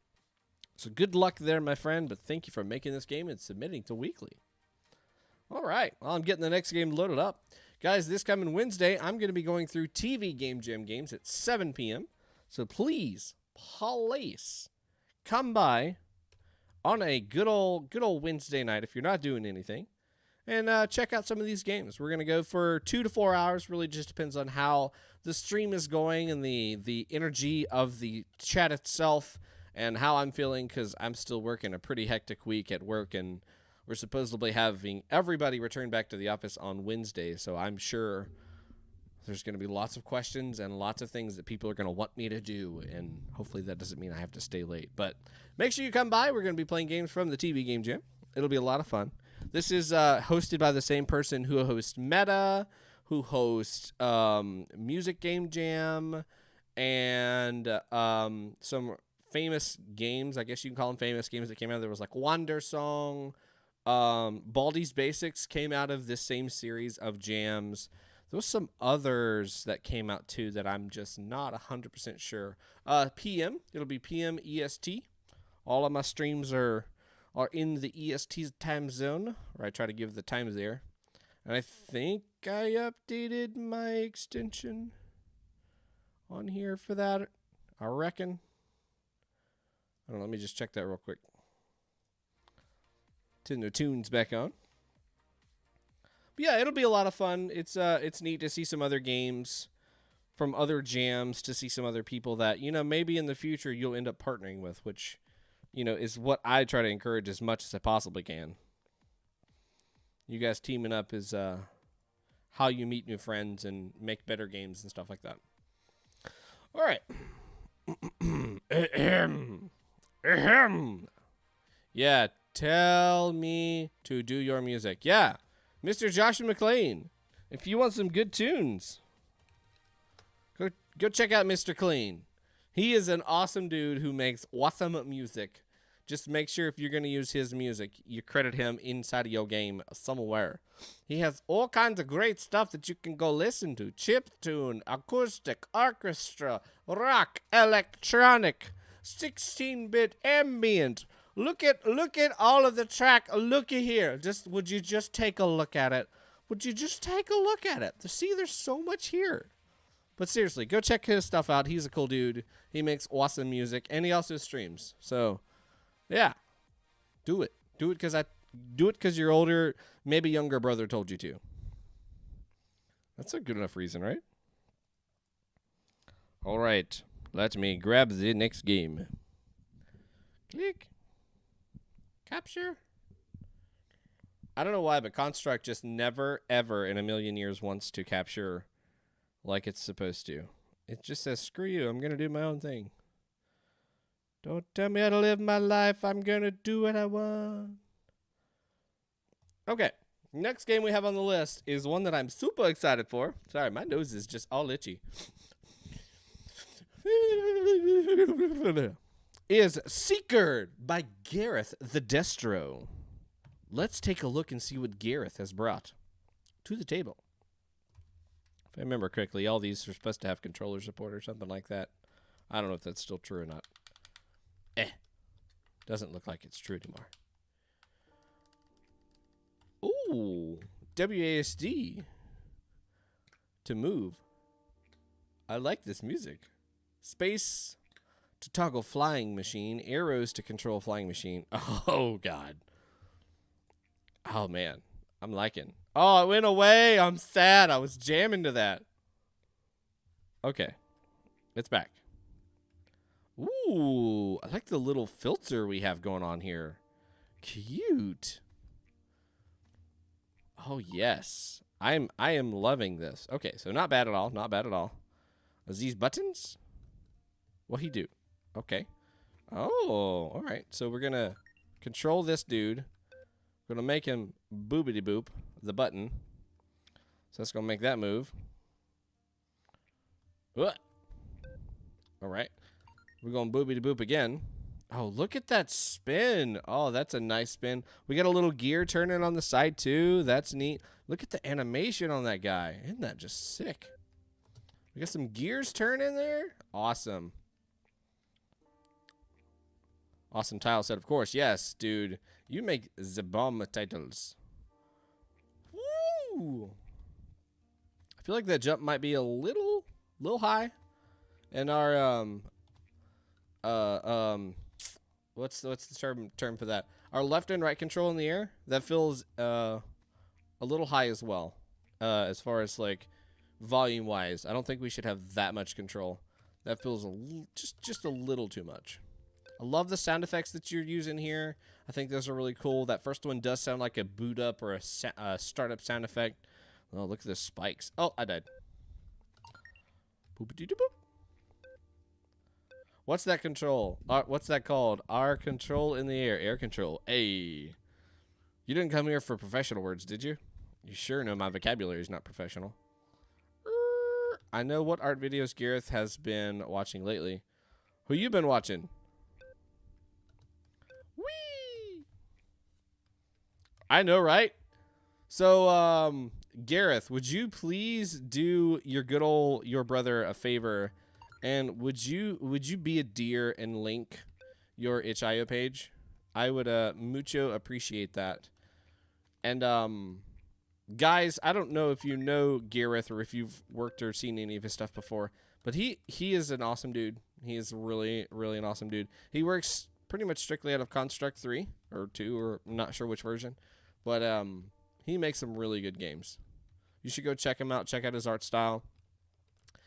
So good luck there, my friend, but thank you for making this game and submitting to Weekly. All right, well, I'm getting the next game loaded up. Guys, this coming Wednesday, I'm going to be going through TV Game Jam games at 7 p.m., so please, come by on a good old Wednesday night if you're not doing anything, and check out some of these games. We're going to go for 2 to 4 hours. Really just depends on how the stream is going and the energy of the chat itself and how I'm feeling, because I'm still working a pretty hectic week at work, and we're supposedly having everybody return back to the office on Wednesday, so I'm sure there's going to be lots of questions and lots of things that people are going to want me to do, and hopefully that doesn't mean I have to stay late. But make sure you come by. We're going to be playing games from the TV Game Jam. It'll be a lot of fun. This is hosted by the same person who hosts Meta, who hosts Music Game Jam, and some famous games. I guess you can call them famous games that came out. There was like Wander Song. Baldi's Basics came out of this same series of jams. There was some others that came out too that I'm just not 100% sure. PM, it'll be PM EST. All of my streams are in the EST time zone, or I try to give the times there. And I think I updated my extension on here for that, I reckon. I don't know, let me just check that real quick. Turn the tunes back on. But yeah, it'll be a lot of fun. It's neat to see some other games from other jams, to see some other people that, you know, maybe in the future you'll end up partnering with, which, you know, is what I try to encourage as much as I possibly can. You guys teaming up is how you meet new friends and make better games and stuff like that. All right. Yeah, tell me to do your music. Yeah. Mr. Joshua McLean, if you want some good tunes, go check out Mr. Clean. He is an awesome dude who makes awesome music. Just make sure if you're going to use his music, you credit him inside of your game somewhere. He has all kinds of great stuff that you can go listen to. Chiptune, acoustic, orchestra, rock, electronic, 16-bit ambient. Look at all of the track. Looky here. Would you just take a look at it? Would you just take a look at it? See, there's so much here. But seriously, go check his stuff out. He's a cool dude. He makes awesome music, and he also streams. So, yeah, do it. Do it because your older, maybe younger brother told you to. That's a good enough reason, right? All right, let me grab the next game. Click. Capture. I don't know why, but Construct just never, ever in a million years wants to capture like it's supposed to. It just says, screw you, I'm going to do my own thing. Don't tell me how to live my life. I'm going to do what I want. Okay. Next game we have on the list is one that I'm super excited for. Sorry, my nose is just all itchy. Is Seeker by GarethTheDestro. Let's take a look and see what Gareth has brought to the table. If I remember correctly, all these are supposed to have controller support or something like that. I don't know if that's still true or not. Doesn't look like it's true anymore. Ooh, WASD to move. I like this music. Space to toggle flying machine. Arrows to control flying machine. Oh, God. Oh, man. I'm liking. Oh, it went away. I'm sad. I was jamming to that. Okay. It's back. Ooh, I like the little filter we have going on here. Cute. Oh, yes. I am loving this. Okay, so not bad at all. Not bad at all. Is these buttons? What he do? Okay. Oh, all right. So we're going to control this dude. We're going to make him boobity boop the button. So that's going to make that move. All right. We're going boobity boop again. Oh, look at that spin. Oh, that's a nice spin. We got a little gear turning on the side too. That's neat. Look at the animation on that guy. Isn't that just sick? We got some gears turning there. Awesome. Awesome tile set, of course. Yes, dude. You make the bomb titles. Woo! I feel like that jump might be a little high. And our what's the term for that? Our left and right control in the air, that feels a little high as well. As far as like volume wise, I don't think we should have that much control. That feels just a little too much. I love the sound effects that you're using here. I think those are really cool. That first one does sound like a boot up or a startup sound effect. Oh, look at the spikes. Oh, I died. Boop-a-dee-doo-boop. What's that control? What's that called? Our control in the air. Air control. Hey. You didn't come here for professional words, did you? You sure know my vocabulary is not professional. I know what art videos Gareth has been watching lately. Who you been watching? Whee! I know, right? So, Gareth, would you please do your brother a favor? And would you be a dear and link your itch.io page? I would mucho appreciate that. And guys, I don't know if you know Gareth or if you've worked or seen any of his stuff before, but he is an awesome dude. He is really an awesome dude. He works pretty much strictly out of Construct 3 or 2, or I'm not sure which version, but he makes some really good games. You should go check him out. Check out his art style.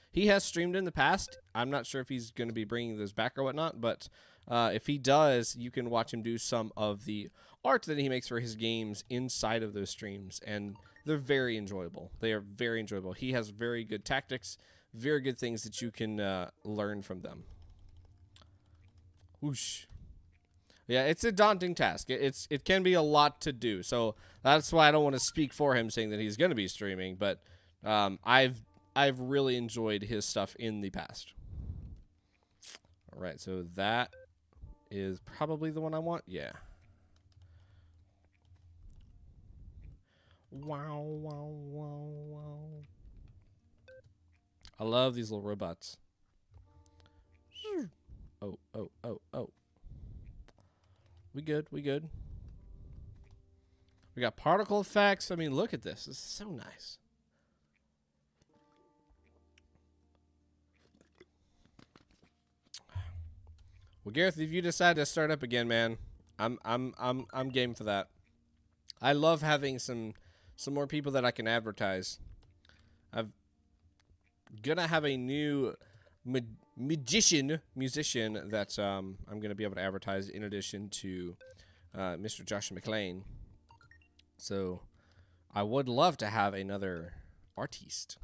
He has streamed in the past. I'm not sure if he's going to be bringing those back or whatnot, but if he does, you can watch him do some of the art that he makes for his games inside of those streams, and they're very enjoyable. They are very enjoyable. He has very good tactics, very good things that you can learn from them. Whoosh. Yeah, it's a daunting task. It can be a lot to do, so that's why I don't want to speak for him saying that he's going to be streaming, but I've really enjoyed his stuff in the past. All right, so that is probably the one I want. Yeah. Wow, wow, wow, wow. I love these little robots. Oh, oh, oh, oh. We good, we good. We got particle effects. I mean, look at this. This is so nice. Well, Gareth, if you decide to start up again, man, I'm game for that. I love having some more people that I can advertise. I'm gonna have a new musician that I'm gonna be able to advertise in addition to Mr. Josh McLean. So I would love to have another artiste.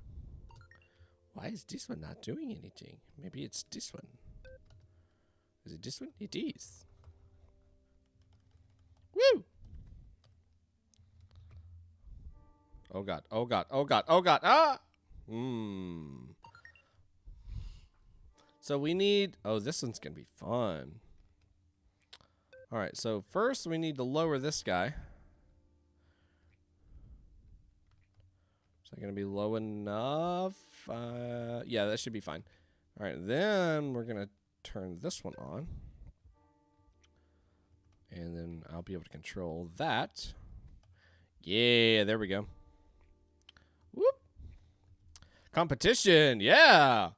Why is this one not doing anything? Maybe it's this one. Is it this one? It is. Woo! Oh god, oh god, oh god, oh god, ah! So we need, oh, this one's gonna be fun. Alright, so first we need to lower this guy. Is that gonna be low enough? Yeah, that should be fine. Alright, then we're gonna turn this one on. And then I'll be able to control that. Yeah, there we go. Whoop. Competition, yeah.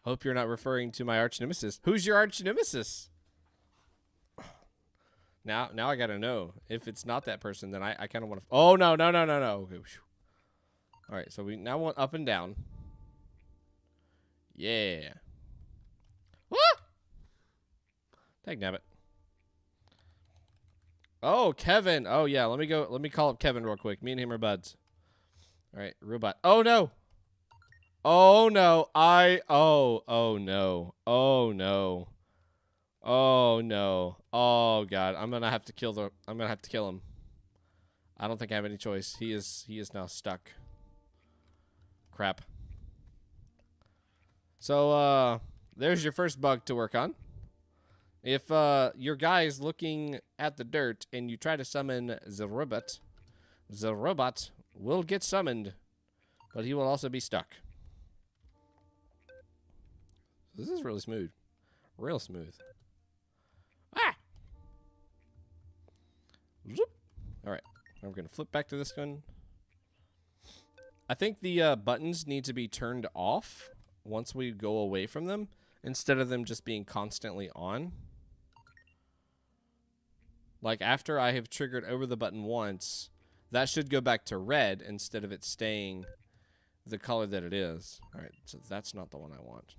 Hope you're not referring to my arch nemesis. Who's your arch nemesis? Now I gotta know. If it's not that person, then I kind of want to. Oh no. Okay. All right, so we now want up and down. Yeah. What? Dagnabbit. Oh, Kevin. Oh yeah. Let me call up Kevin real quick. Me and him are buds. All right, robot. Oh no. Oh no. Oh no. Oh no. Oh no. Oh god. I'm gonna have to kill him. I don't think I have any choice. He is now stuck. Crap. So there's your first bug to work on. If your guy is looking at the dirt and you try to summon the robot will get summoned, but he will also be stuck. This is really smooth. Real smooth. Ah! Zoop. All right. Now we're going to flip back to this one. I think the buttons need to be turned off once we go away from them, instead of them just being constantly on. Like, after I have triggered over the button once, that should go back to red instead of it staying the color that it is. All right, so that's not the one I want.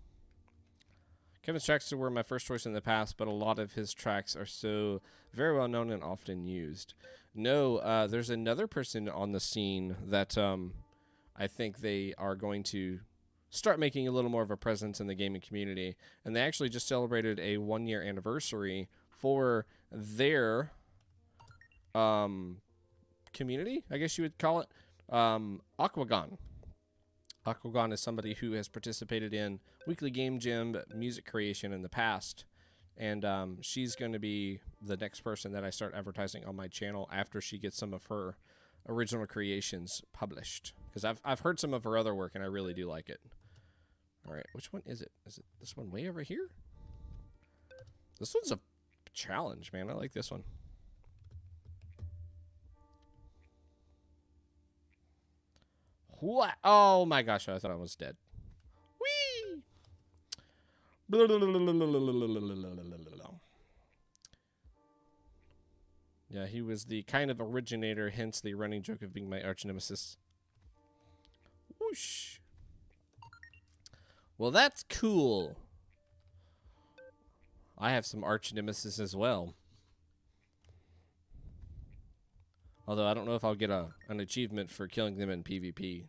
Kevin's tracks were my first choice in the past, but a lot of his tracks are so very well known and often used. No, there's another person on the scene that I think they are going to start making a little more of a presence in the gaming community. And they actually just celebrated a 1-year anniversary for their community, I guess you would call it. Aquagon. Aquagon is somebody who has participated in Weekly Game Jam music creation in the past. And she's going to be the next person that I start advertising on my channel after she gets some of her original creations published. Because I've heard some of her other work and I really do like it. All right, which one is it? Is it this one way over here? This one's a challenge, man. I like this one. What? Oh my gosh, I thought I was dead. Whee! Yeah, he was the kind of originator, hence the running joke of being my arch nemesis. Whoosh. Well, that's cool. I have some arch nemesis as well. Although I don't know if I'll get an achievement for killing them in PvP.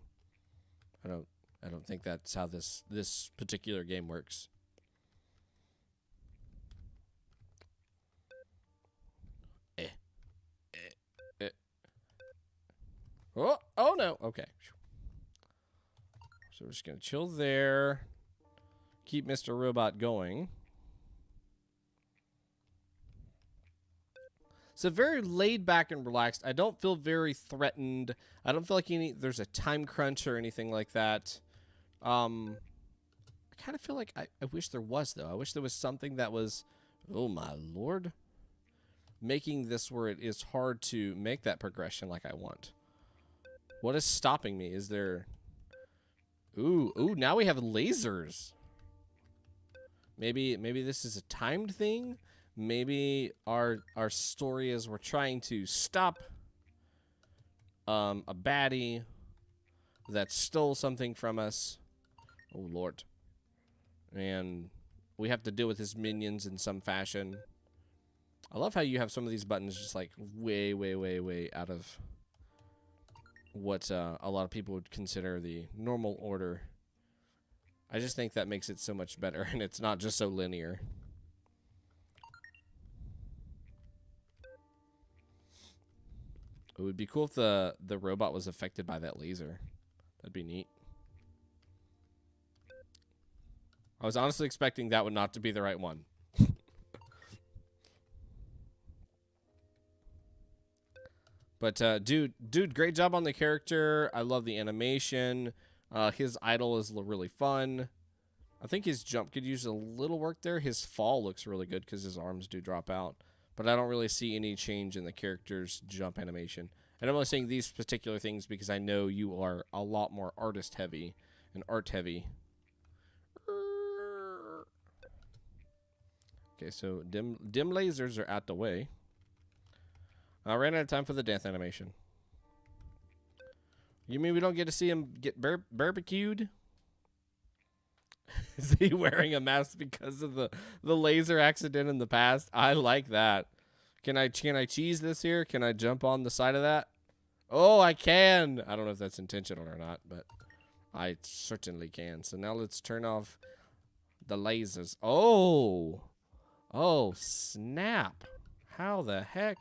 I don't think that's how this particular game works. Oh no. Okay. So we're just gonna chill there. Keep Mr. Robot going. So very laid back and relaxed. I don't feel very threatened. I don't feel like there's a time crunch or anything like that. I kind of feel like I wish there was, though. I wish there was something that was, oh my lord, making this where it is hard to make that progression like I want. What is stopping me? Is there... Ooh, now we have lasers. Maybe this is a timed thing. Maybe our story is we're trying to stop a baddie that stole something from us. Oh lord. And we have to deal with his minions in some fashion. I love how you have some of these buttons just like way out of what a lot of people would consider the normal order. I just think that makes it so much better, and it's not just so linear. It would be cool if the robot was affected by that laser. That'd be neat. I was honestly expecting that one not to be the right one. But dude, great job on the character. I love the animation. His idol is really fun. I think his jump could use a little work there. His fall looks really good because his arms do drop out. But I don't really see any change in the character's jump animation. And I'm only saying these particular things because I know you are a lot more artist heavy and art heavy. Okay, so dim lasers are out the way. I ran out of time for the death animation. You mean we don't get to see him get barbecued? Is he wearing a mask because of the laser accident in the past? I like that. Can I cheese this here? Can I jump on the side of that? Oh, I can. I don't know if that's intentional or not, but I certainly can. So now let's turn off the lasers. Oh. Oh, snap. How the heck?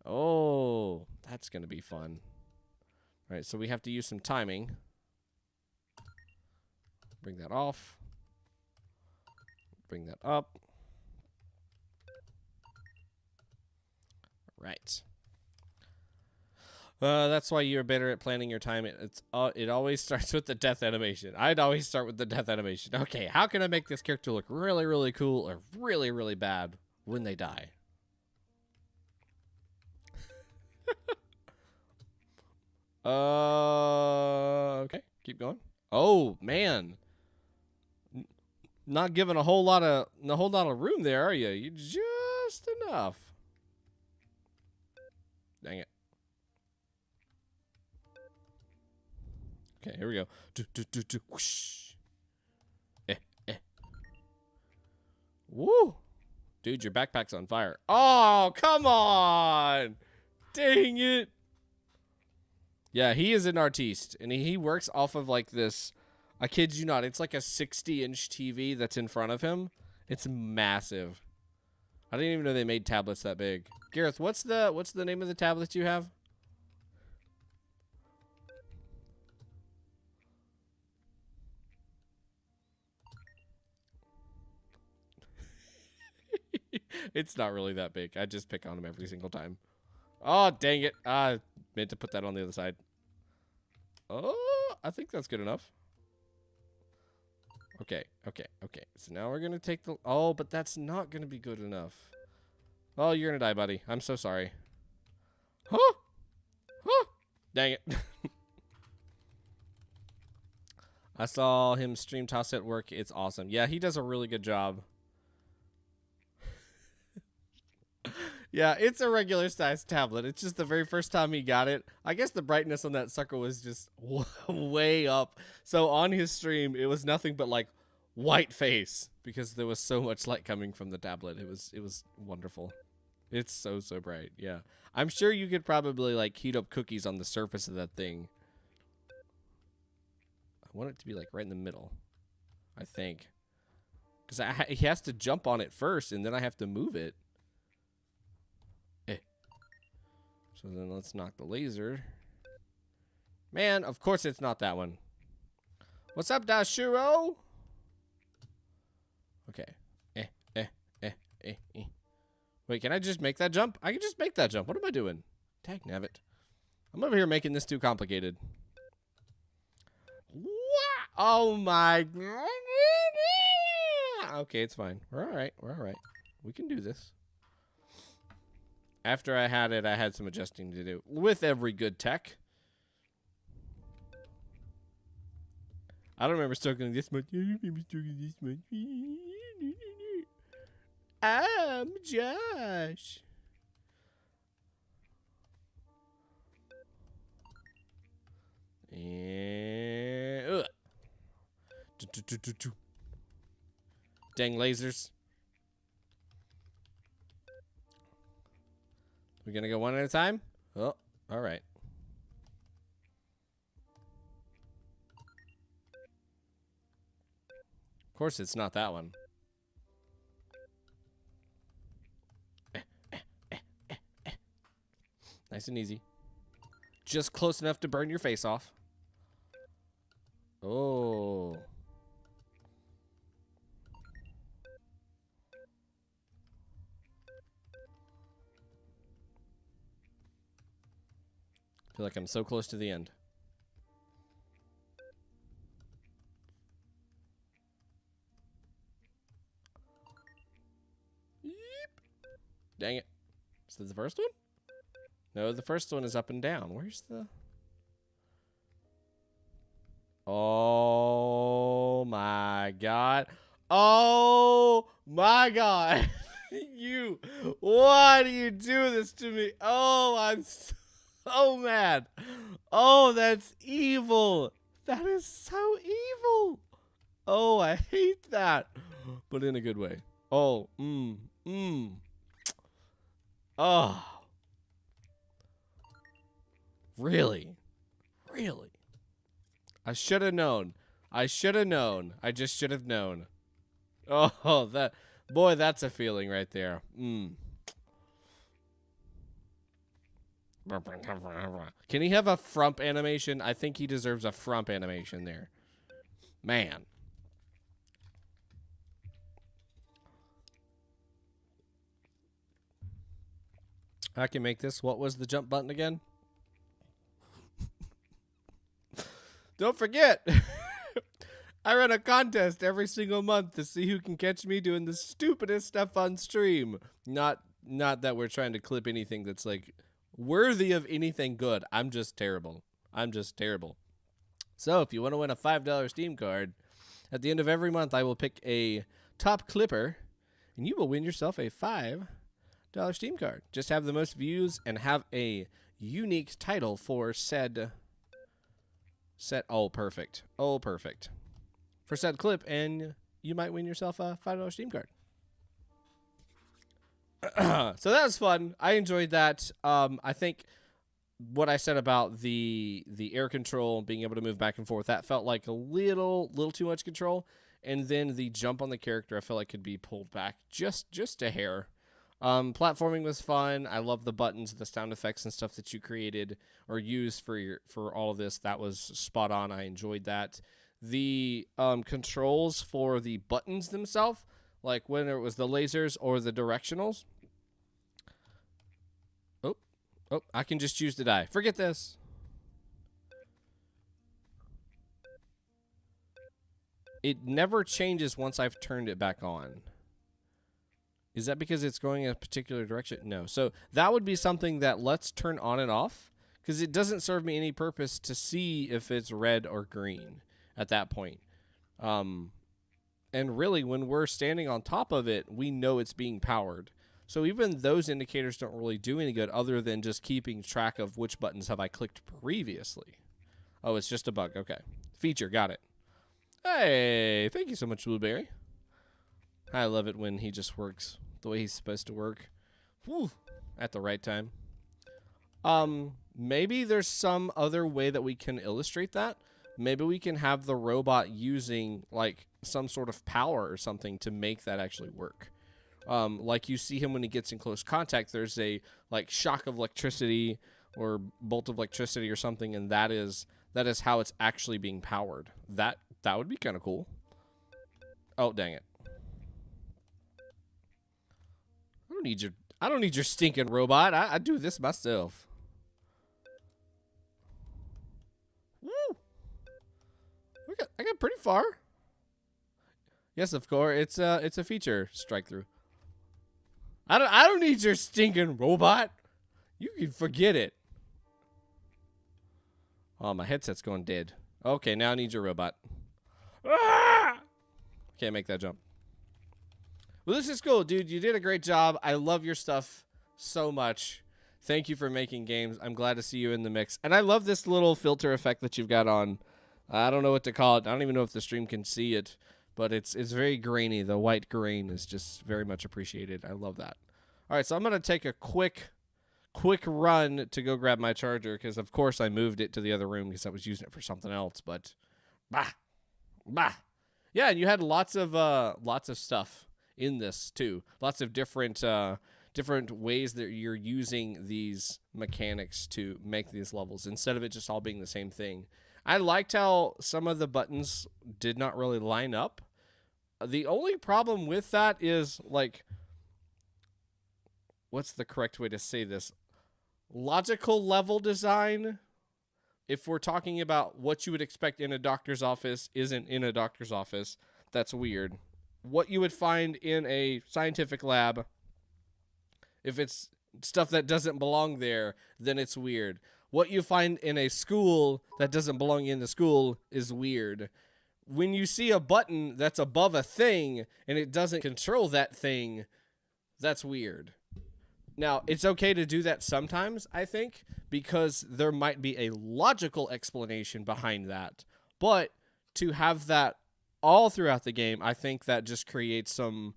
Oh, that's going to be fun. All right, so we have to use some timing. Bring that off. Bring that up. Right. That's why you're better at planning your time. It always starts with the death animation. I'd always start with the death animation. Okay, how can I make this character look really, really cool or really, really bad when they die? Okay, keep going. Oh man, not giving a whole lot of room there, are you? You just enough. Dang it. Okay, here we go. Whoosh. Woo! Dude, your backpack's on fire. Oh, come on! Dang it! Yeah, he is an artiste, and he works off of like this. I kid you not, it's like a 60-inch TV that's in front of him. It's massive. I didn't even know they made tablets that big. Gareth, what's the name of the tablet you have? It's not really that big. I just pick on him every single time. Oh, dang it. I meant to put that on the other side. Oh, I think that's good enough. Okay. So now we're going to take the... Oh, but that's not going to be good enough. Oh, you're going to die, buddy. I'm so sorry. Huh? Dang it. I saw him stream toss at work. It's awesome. Yeah, he does a really good job. Yeah, it's a regular size tablet. It's just the very first time he got it. I guess the brightness on that sucker was just way up. So on his stream, it was nothing but like white face because there was so much light coming from the tablet. It was wonderful. It's so bright. Yeah. I'm sure you could probably like heat up cookies on the surface of that thing. I want it to be like right in the middle, I think. Because he has to jump on it first, and then I have to move it. So then let's knock the laser. Man, of course it's not that one. What's up, Dashuro? Okay. Wait, can I just make that jump? I can just make that jump. What am I doing? Tag nabbit. I'm over here making this too complicated. Oh my god. Okay, it's fine. We're all right. We can do this. After I had it, I had some adjusting to do. With every good tech. I don't remember struggling this much. I'm Josh. And... Dang lasers. We're gonna go one at a time? Oh, all right. course, it's not that one. Nice and easy. Just close enough to burn your face off. Oh. I feel like I'm so close to the end. Yeep. Dang it. Is this the first one? No, the first one is up and down. Where's the... Oh my god. Oh my god. You, why do you do this to me? Oh, I'm so mad. Oh, that's evil. That is so evil. Oh, I hate that. But in a good way. Oh, Oh. Really? Really? I should have known. I should have known. I just should have known. Oh, that... Boy, that's a feeling right there. Can he have a frump animation? I think he deserves a frump animation there. Man. I can make this. What was the jump button again? Don't forget, I run a contest every single month to see who can catch me doing the stupidest stuff on stream. Not that we're trying to clip anything that's like worthy of anything good. I'm just terrible. I'm just terrible. So if you want to win a $5 Steam card, at the end of every month I will pick a top clipper, and you will win yourself a $5 Steam card. Just have the most views and have a unique title for said set. Oh, perfect. Oh, perfect. For said clip, and you might win yourself a $5 Steam card. So that was fun. I enjoyed that. I think what I said about the air control, being able to move back and forth, that felt like a little too much control. And then the jump on the character, I felt like could be pulled back just a hair. Platforming was fun. I love the buttons, the sound effects and stuff that you created or used for all of this. That was spot on. I enjoyed that. The controls for the buttons themselves, like when it was the lasers or the directionals. Oh, I can just choose to die. Forget this. It never changes once I've turned it back on. Is that because it's going in a particular direction? No. So that would be something that let's turn on and off, because it doesn't serve me any purpose to see if it's red or green at that point. And really, when we're standing on top of it, we know it's being powered. So even those indicators don't really do any good other than just keeping track of which buttons have I clicked previously. Oh, it's just a bug. Okay. Feature. Got it. Hey, thank you so much, Blueberry. I love it when he just works the way he's supposed to work. Whew, at the right time. Maybe there's some other way that we can illustrate that. Maybe we can have the robot using like some sort of power or something to make that actually work. Like you see him when he gets in close contact, there's a like shock of electricity or bolt of electricity or something, and that is how it's actually being powered. That would be kind of cool. Oh, dang it. I don't need your stinking robot. I do this myself. Woo! I got pretty far. Yes, of course. It's a feature strike through. I don't need your stinking robot. You can forget it. Oh, my headset's going dead. Okay, now I need your robot. Ah! Can't make that jump. Well, this is cool, dude. You did a great job. I love your stuff so much. Thank you for making games. I'm glad to see you in the mix. And I love this little filter effect that you've got on. I don't know what to call it. I don't even know if the stream can see it, but it's very grainy. The white grain is just very much appreciated. I love that. All right, so I'm going to take a quick run to go grab my charger because, of course, I moved it to the other room because I was using it for something else. But, bah. Yeah, and you had lots of stuff in this too. Lots of different ways that you're using these mechanics to make these levels instead of it just all being the same thing. I liked how some of the buttons did not really line up. The only problem with that is, like, what's the correct way to say this? Logical level design. If we're talking about what you would expect in a doctor's office isn't in a doctor's office, that's weird. What you would find in a scientific lab, if it's stuff that doesn't belong there, then it's weird. What you find in a school that doesn't belong in the school is weird. When you see a button that's above a thing and it doesn't control that thing, that's weird. Now, it's okay to do that sometimes, I think, because there might be a logical explanation behind that. But to have that all throughout the game, I think that just creates some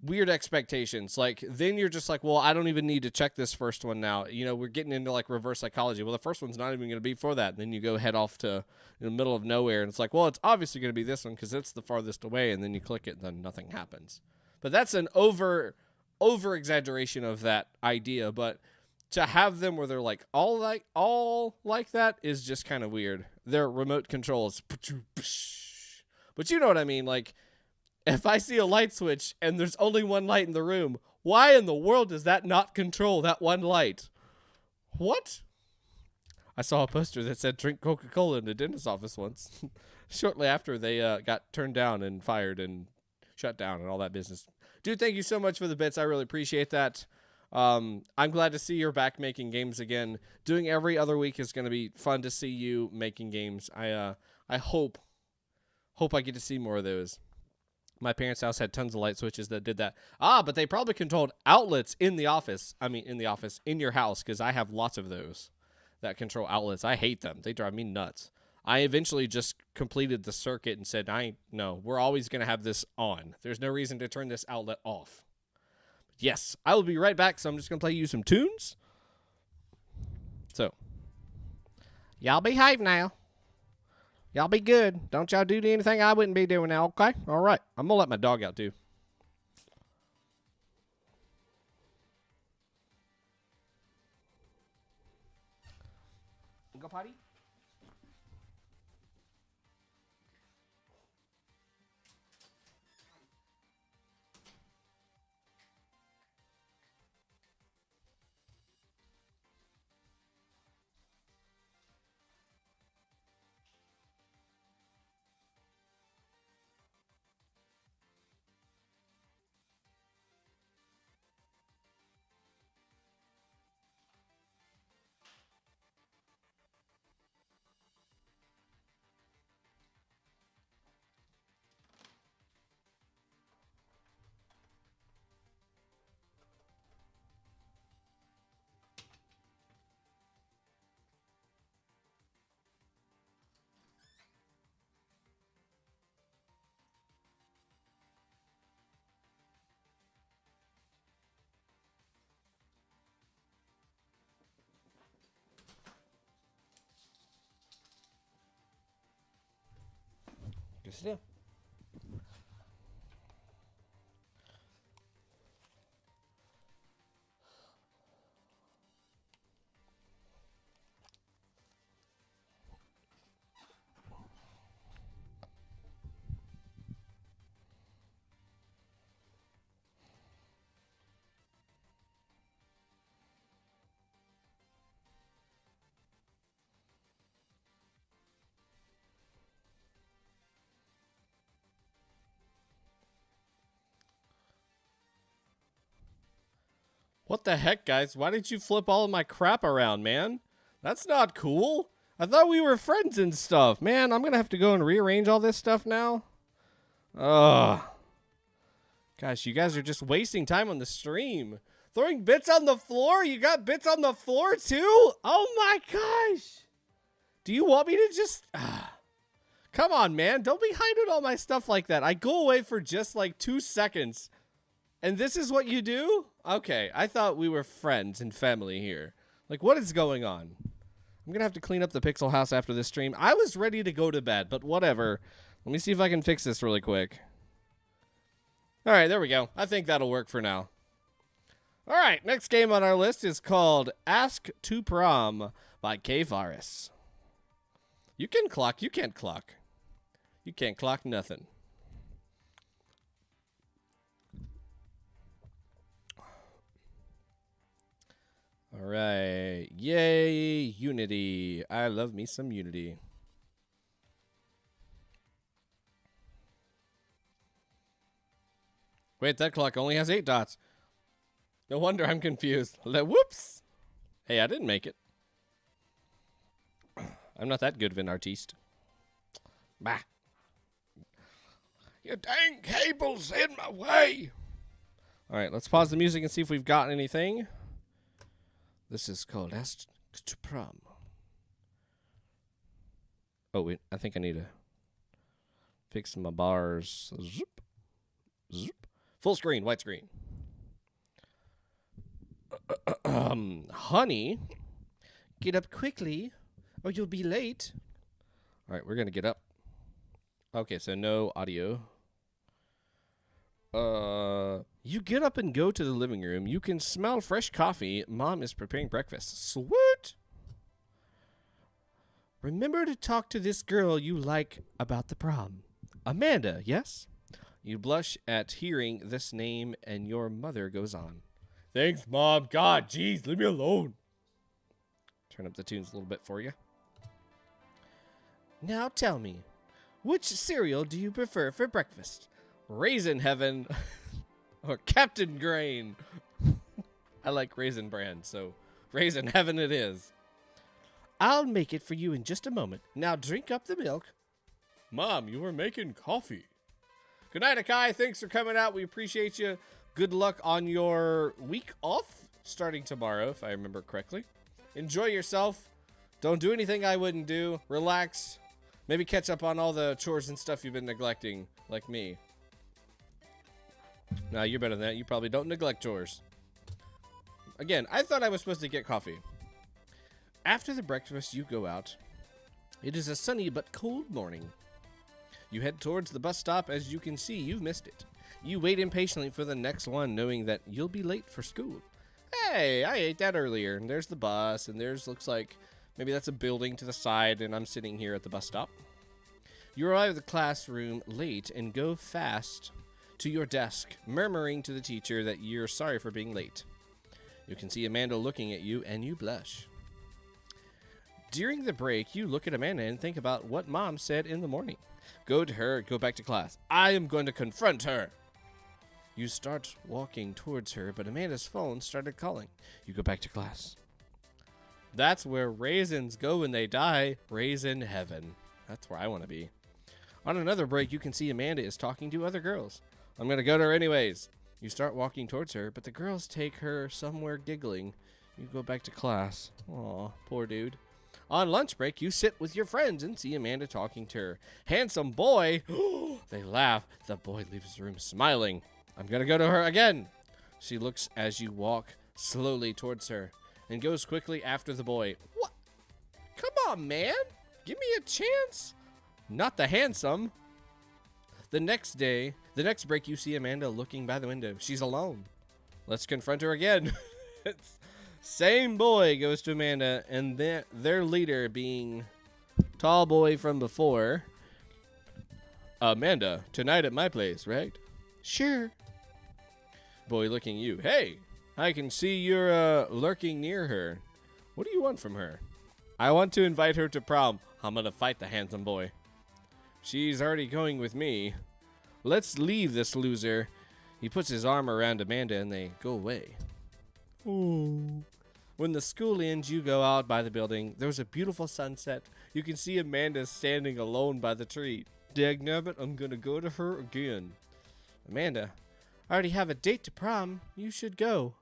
weird expectations. Like, then you're just like, well, I don't even need to check this first one now. You know, we're getting into like reverse psychology. Well, the first one's not even going to be for that. And then you go head off to the middle of nowhere, and it's like, well, it's obviously going to be this one because it's the farthest away. And then you click it, and then nothing happens. But that's an over exaggeration of that idea. But to have them where they're like all like that is just kind of weird. Their remote controls, but you know what I mean, like. If I see a light switch and there's only one light in the room, why in the world does that not control that one light? What? I saw a poster that said drink Coca-Cola in the dentist's office once. Shortly after they got turned down and fired and shut down and all that business. Dude, thank you so much for the bits. I really appreciate that. I'm glad to see you're back making games again. Doing every other week is going to be fun to see you making games. I hope I get to see more of those. My parents' house had tons of light switches that did that. But they probably controlled outlets in the office. I mean, in your house, because I have lots of those that control outlets. I hate them. They drive me nuts. I eventually just completed the circuit and said, no, we're always going to have this on. There's no reason to turn this outlet off. But yes, I will be right back, so I'm just going to play you some tunes. So, y'all behave now. Y'all be good. Don't y'all do anything I wouldn't be doing now, okay? All right. I'm going to let my dog out, too. Go potty? Yes, it is. What the heck, guys? Why did you flip all of my crap around, man? That's not cool. I thought we were friends and stuff. Man, I'm going to have to go and rearrange all this stuff now. Ugh. Gosh, you guys are just wasting time on the stream. Throwing bits on the floor? You got bits on the floor, too? Oh, my gosh. Do you want me to just... Come on, man. Don't be hiding all my stuff like that. I go away for just like 2 seconds. And this is what you do? Okay, I thought we were friends and family here. Like, what is going on? I'm going to have to clean up the Pixel house after this stream. I was ready to go to bed, but whatever. Let me see if I can fix this really quick. All right, there we go. I think that'll work for now. All right, next game on our list is called Ask To Prom by kaeveris. You can clock, you can't clock. You can't clock nothing. All right, yay, Unity. I love me some Unity. Wait, that clock only has 8 dots. No wonder I'm confused. Whoops. Hey, I didn't make it. I'm not that good of an artiste. Bah. Your dang cable's in my way. All right, let's pause the music and see if we've got anything. This is called Ask To Prom. Oh, wait, I think I need to fix my bars. Zoop. Zoop. Full screen, white screen. Honey, get up quickly or you'll be late. All right, we're going to get up. Okay, so no audio. You get up and go to the living room. You can smell fresh coffee. Mom is preparing breakfast. Sweet. Remember to talk to this girl you like about the prom. Amanda, yes? You blush at hearing this name and your mother goes on. Thanks, Mom. God, jeez, leave me alone. Turn up the tunes a little bit for you. Now tell me, which cereal do you prefer for breakfast? Raisin Heaven or Captain Grain? I like Raisin Bran, so Raisin Heaven it is. I'll make it for you in just a moment. Now drink up the milk. Mom, you were making coffee. Good night, Akai. Thanks for coming out. We appreciate you. Good luck on your week off starting tomorrow, if I remember correctly. Enjoy yourself. Don't do anything I wouldn't do. Relax. Maybe catch up on all the chores and stuff you've been neglecting, like me. Nah, you're better than that. You probably don't neglect chores. Again, I thought I was supposed to get coffee. After the breakfast, you go out. It is a sunny but cold morning. You head towards the bus stop. As you can see, you've missed it. You wait impatiently for the next one, knowing that you'll be late for school. Hey, I ate that earlier. And there's the bus, and there's looks like maybe that's a building to the side, and I'm sitting here at the bus stop. You arrive at the classroom late and go fast to your desk, murmuring to the teacher that you're sorry for being late. You can see Amanda looking at you, and you blush. During the break, you look at Amanda and think about what Mom said in the morning. Go to her, go back to class. I am going to confront her. You start walking towards her, but Amanda's phone started calling. You go back to class. That's where raisins go when they die. Raisin Heaven. That's where I want to be. On another break, you can see Amanda is talking to other girls. I'm going to go to her anyways. You start walking towards her, but the girls take her somewhere giggling. You go back to class. Aw, poor dude. On lunch break, you sit with your friends and see Amanda talking to her. Handsome boy. They laugh. The boy leaves the room smiling. I'm going to go to her again. She looks as you walk slowly towards her and goes quickly after the boy. What? Come on, man. Give me a chance. Not the handsome. The next break, you see Amanda looking by the window. She's alone. Let's confront her again. Same boy goes to Amanda, and their leader being tall boy from before. Amanda, tonight at my place, right? Sure. Boy looking at you. Hey, I can see you're lurking near her. What do you want from her? I want to invite her to prom. I'm going to fight the handsome boy. She's already going with me. Let's leave this loser. He puts his arm around Amanda and they go away. Ooh. When the school ends, you go out by the building. There's a beautiful sunset. You can see Amanda standing alone by the tree. Dagnabbit, I'm going to go to her again. Amanda, I already have a date to prom. You should go.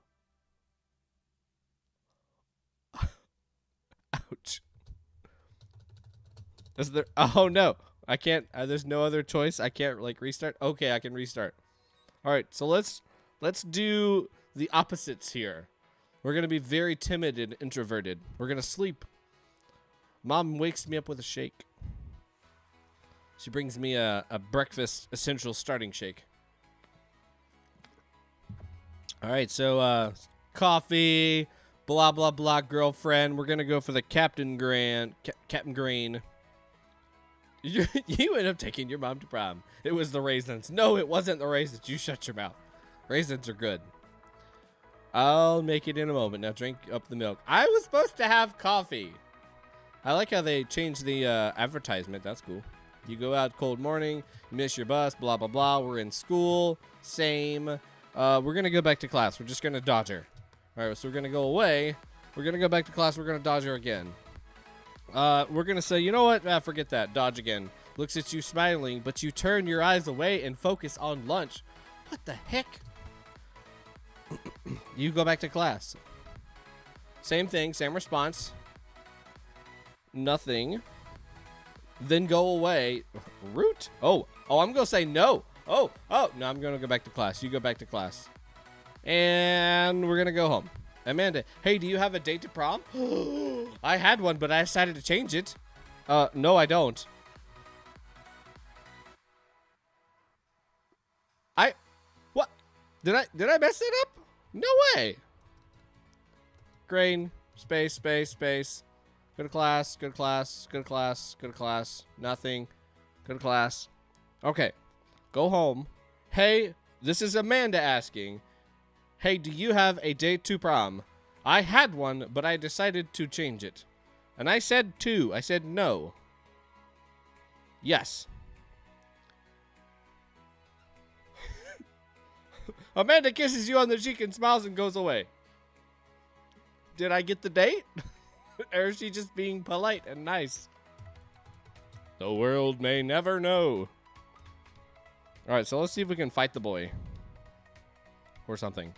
Ouch. Is there? Oh no, I can't. There's no other choice. I can't like restart. Okay, I can restart. All right, so let's do the opposites here. We're gonna be very timid and introverted. We're gonna sleep. Mom wakes me up with a shake. She brings me a breakfast essential starting shake. All right, so coffee, blah, blah, blah, girlfriend. We're going to go for the Captain Grain. You end up taking your mom to prom. It was the raisins. No, it wasn't the raisins. You shut your mouth. Raisins are good. I'll make it in a moment. Now drink up the milk. I was supposed to have coffee. I like how they changed the advertisement. That's cool. You go out cold morning, you miss your bus, blah, blah, blah. We're in school. Same. We're going to go back to class. We're just going to dodge her. All right, so we're going to go away. We're going to go back to class. We're going to dodge her again. We're going to say, you know what? Forget that. Dodge again. Looks at you smiling, but you turn your eyes away and focus on lunch. What the heck? You go back to class. Same thing, same response. Nothing. Then go away. Root? Oh, I'm going to say no. Oh, no, I'm going to go back to class. You go back to class. And we're going to go home. Amanda, hey, do you have a date to prom? I had one, but I decided to change it. No, I don't. What? Did I mess it up? No way. Grain, space. Go to class, go to class, go to class, go to class. Nothing. Go to class. Okay. Go home. Hey, this is Amanda asking. Hey, do you have a date to prom? I had one, but I decided to change it. And I said 2. I said no. Yes. Amanda kisses you on the cheek and smiles and goes away. Did I get the date? Or is she just being polite and nice? The world may never know. Alright, so let's see if we can fight the boy. Or something.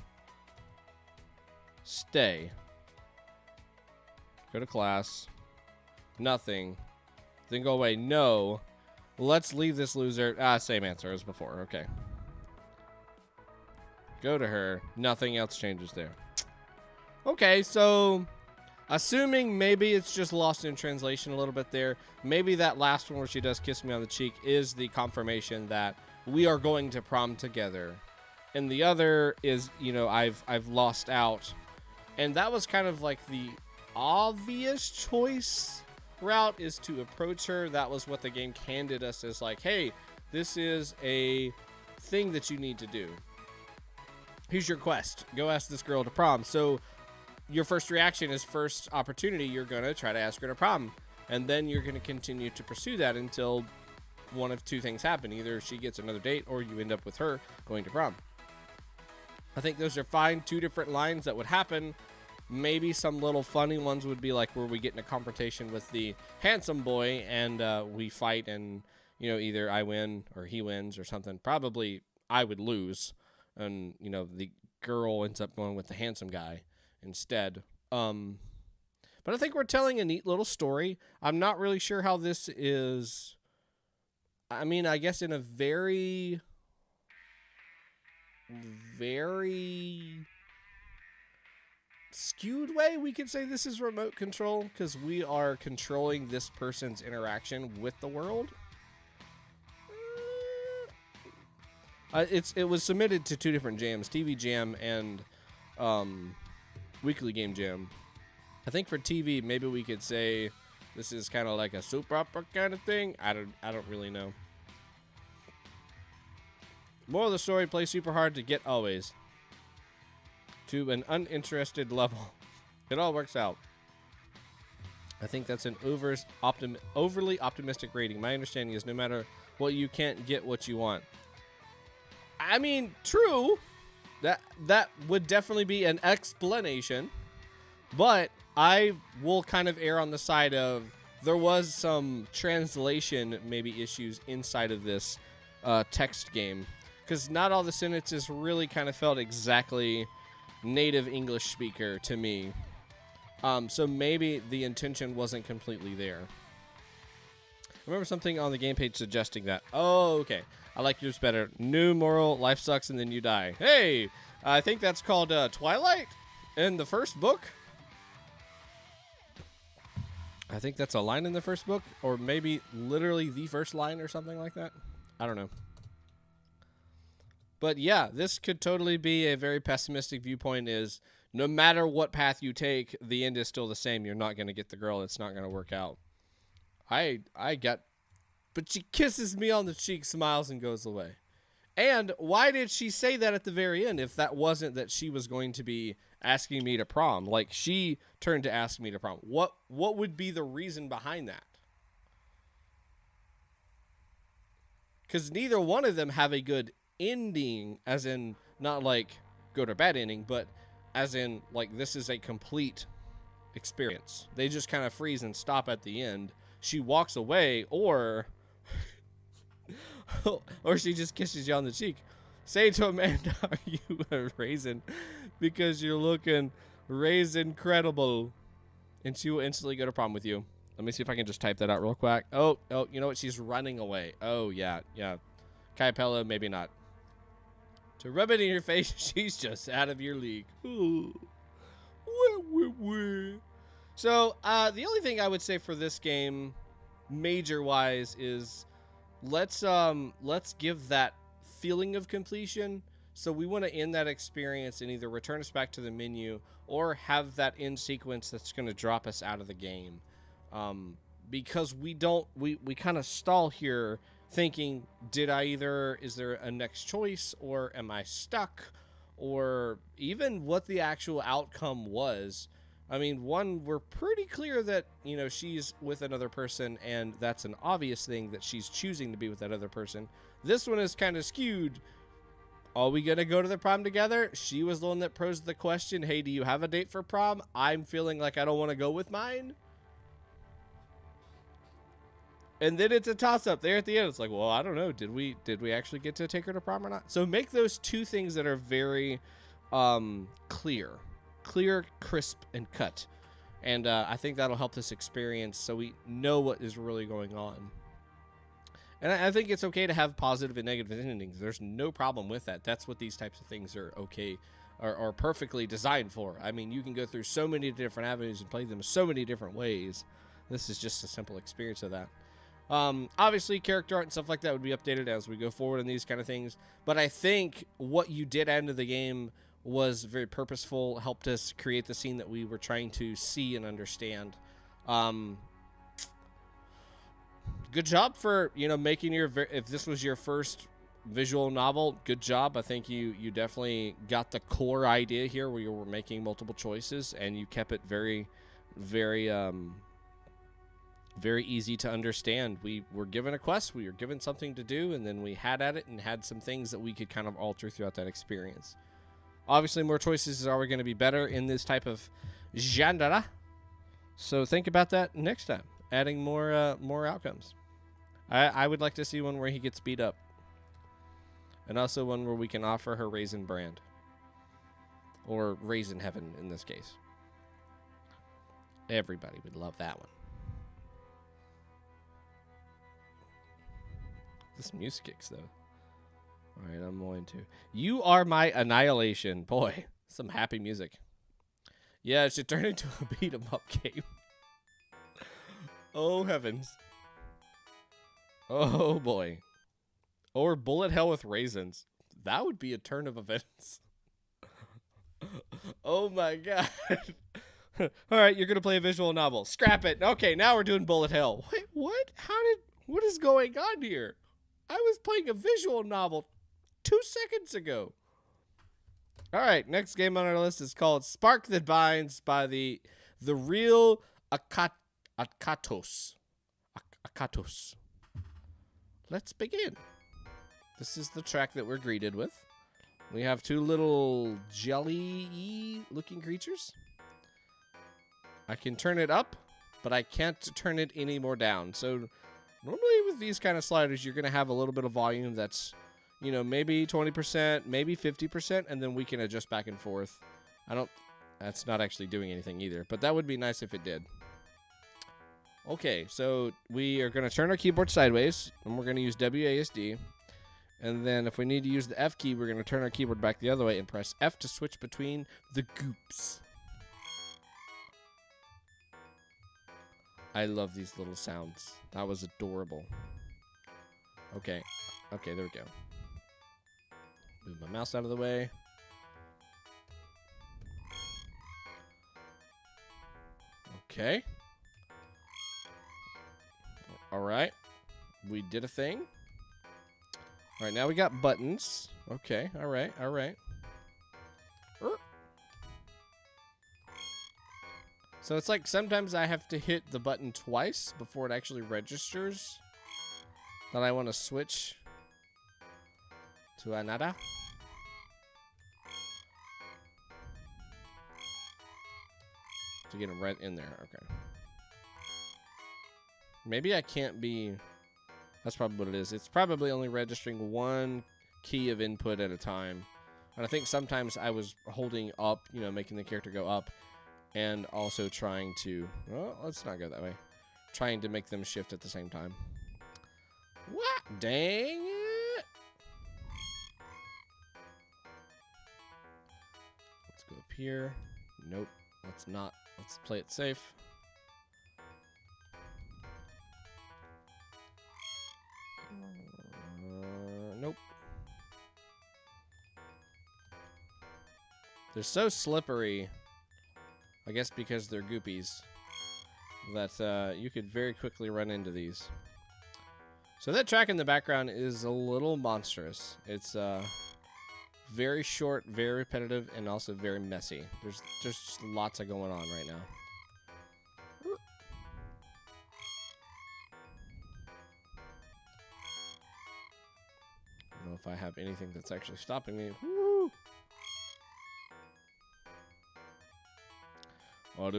Stay. Go to class. Nothing. Then go away. No. Let's leave this loser. Same answer as before. Okay. Go to her. Nothing else changes there. Okay, so assuming maybe it's just lost in translation a little bit there. Maybe that last one where she does kiss me on the cheek is the confirmation that we are going to prom together. And the other is, you know, I've lost out. And that was kind of like the obvious choice route, is to approach her. That was what the game handed us as like, hey, this is a thing that you need to do. Here's your quest. Go ask this girl to prom. So your first reaction is first opportunity, you're going to try to ask her to prom. And then you're going to continue to pursue that until one of two things happen. Either she gets another date or you end up with her going to prom. I think those are fine. 2 different lines that would happen. Maybe some little funny ones would be like where we get in a confrontation with the handsome boy and we fight and, you know, either I win or he wins or something. Probably I would lose. And, you know, the girl ends up going with the handsome guy instead. But I think we're telling a neat little story. I'm not really sure how this is. I mean, I guess in a very skewed way, we could say this is remote control because we are controlling this person's interaction with the world. It was submitted to 2 different jams, TV Jam and Weekly Game Jam. I think for TV, maybe we could say this is kind of like a soap opera kind of thing. I don't really know. Moral of the story: play super hard to get always to an uninterested level. It all works out. I think that's an overly optimistic rating. My understanding is no matter what, you can't get what you want. I mean, true. That would definitely be an explanation. But I will kind of err on the side of there was some translation maybe issues inside of this text game. Because not all the sentences really kind of felt exactly native English speaker to me. So maybe the intention wasn't completely there. I remember something on the game page suggesting that. Oh, okay. I like yours better. New moral: life sucks and then you die. Hey, I think that's called Twilight in the first book. I think that's a line in the first book, or maybe literally the first line or something like that. I don't know. But yeah, this could totally be a very pessimistic viewpoint, is no matter what path you take, the end is still the same. You're not going to get the girl. It's not going to work out. But she kisses me on the cheek, smiles, and goes away. And why did she say that at the very end if that wasn't that she was going to be asking me to prom? Like, she turned to ask me to prom. What would be the reason behind that? Because neither one of them have a good ending, as in not like good or bad ending, but as in like this is a complete experience. They just kind of freeze and stop at the end. She walks away, or she just kisses you on the cheek. Say to Amanda, are you a raisin? Because you're looking raisin credible. And she will instantly go to prom with you. Let me see if I can just type that out real quick. Oh, you know what? She's running away. Oh, yeah. Kaipella, maybe not. To rub it in your face, she's just out of your league. Ooh. So, the only thing I would say for this game, major-wise, is let's give that feeling of completion. So we want to end that experience and either return us back to the menu or have that end sequence that's going to drop us out of the game. Because we kind of stall here thinking, is there a next choice, or am I stuck, or even what the actual outcome was. I mean, one, we're pretty clear that, she's with another person, and that's an obvious thing that she's choosing to be with that other person. This one is kind of skewed. Are we going to go to the prom together? She was the one that posed the question, hey, do you have a date for prom? I'm feeling like I don't want to go with mine. And then it's a toss-up there at the end. It's like, well, I don't know. Did we actually get to take her to prom or not? So make those two things that are very clear, crisp, and cut. And I think that'll help this experience so we know what is really going on. And I think it's okay to have positive and negative endings. There's no problem with that. That's what these types of things are okay, are perfectly designed for. I mean, you can go through so many different avenues and play them so many different ways. This is just a simple experience of that. Obviously, character art and stuff like that would be updated as we go forward in these kind of things. But I think what you did add into the game was very purposeful, helped us create the scene that we were trying to see and understand. Good job for, making if this was your first visual novel, good job. I think you definitely got the core idea here where you were making multiple choices and you kept it very, very, very easy to understand. We were given a quest, we were given something to do, and then we had at it and had some things that we could kind of alter throughout that experience. Obviously, more choices is always going to be better in this type of genre. So think about that next time, adding more outcomes. I would like to see one where he gets beat up. And also one where we can offer her Raisin Brand. Or Raisin Heaven in this case. Everybody would love that one. This music kicks, though. All right, I'm going to. You are my annihilation. Boy, some happy music. Yeah, it should turn into a beat-em-up game. Oh, heavens. Oh, boy. Or bullet hell with raisins. That would be a turn of events. Oh, my God. All right, you're going to play a visual novel. Scrap it. Okay, now we're doing bullet hell. Wait, what? What is going on here? I was playing a visual novel 2 seconds ago. All right, next game on our list is called Spark That Binds by the RealAkatosh. Let's begin. This is the track that we're greeted with. We have two little jelly-y looking creatures. I can turn it up, but I can't turn it any more down. So normally with these kind of sliders, you're going to have a little bit of volume that's, maybe 20%, maybe 50%, and then we can adjust back and forth. That's not actually doing anything either, but that would be nice if it did. Okay, so we are going to turn our keyboard sideways, and we're going to use WASD. And then if we need to use the F key, we're going to turn our keyboard back the other way and press F to switch between the goops. I love these little sounds. That was adorable. Okay. Okay, there we go. Move my mouse out of the way. Okay. All right. We did a thing. All right, now we got buttons. Okay, all right, all right. So it's like sometimes I have to hit the button twice before it actually registers that I want to switch to another. To get them right in there. Okay. Maybe I can't be... That's probably what it is. It's probably only registering one key of input at a time. And I think sometimes I was holding up, you know, making the character go up, and also trying to... Well, let's not go that way. Trying to make them shift at the same time. What? Dang it! Let's go up here. Nope. Let's not. Let's play it safe. Nope. They're so slippery, I guess because they're goopies, that you could very quickly run into these. So that track in the background is a little monstrous. It's very short, very repetitive, and also very messy. There's just lots of going on right now. I don't know if I have anything that's actually stopping me. Woo! Oh,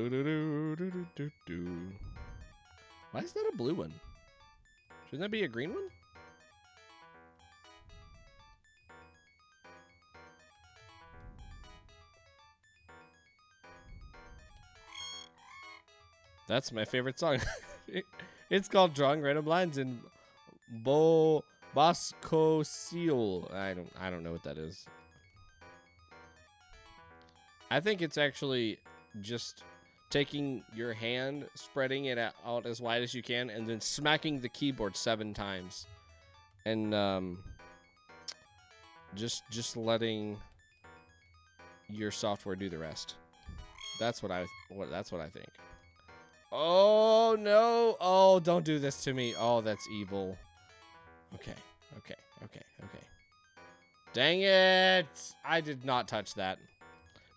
why is that a blue one? Shouldn't that be a green one? That's my favorite song. It's called Drawing Random Lines in Bosco Seal. I don't know what that is. I think it's actually just taking your hand, spreading it out as wide as you can, and then smacking the keyboard 7 times, and just letting your software do the rest. That's what I think. Oh no! Oh, don't do this to me. Oh, that's evil. Okay. Dang it! I did not touch that.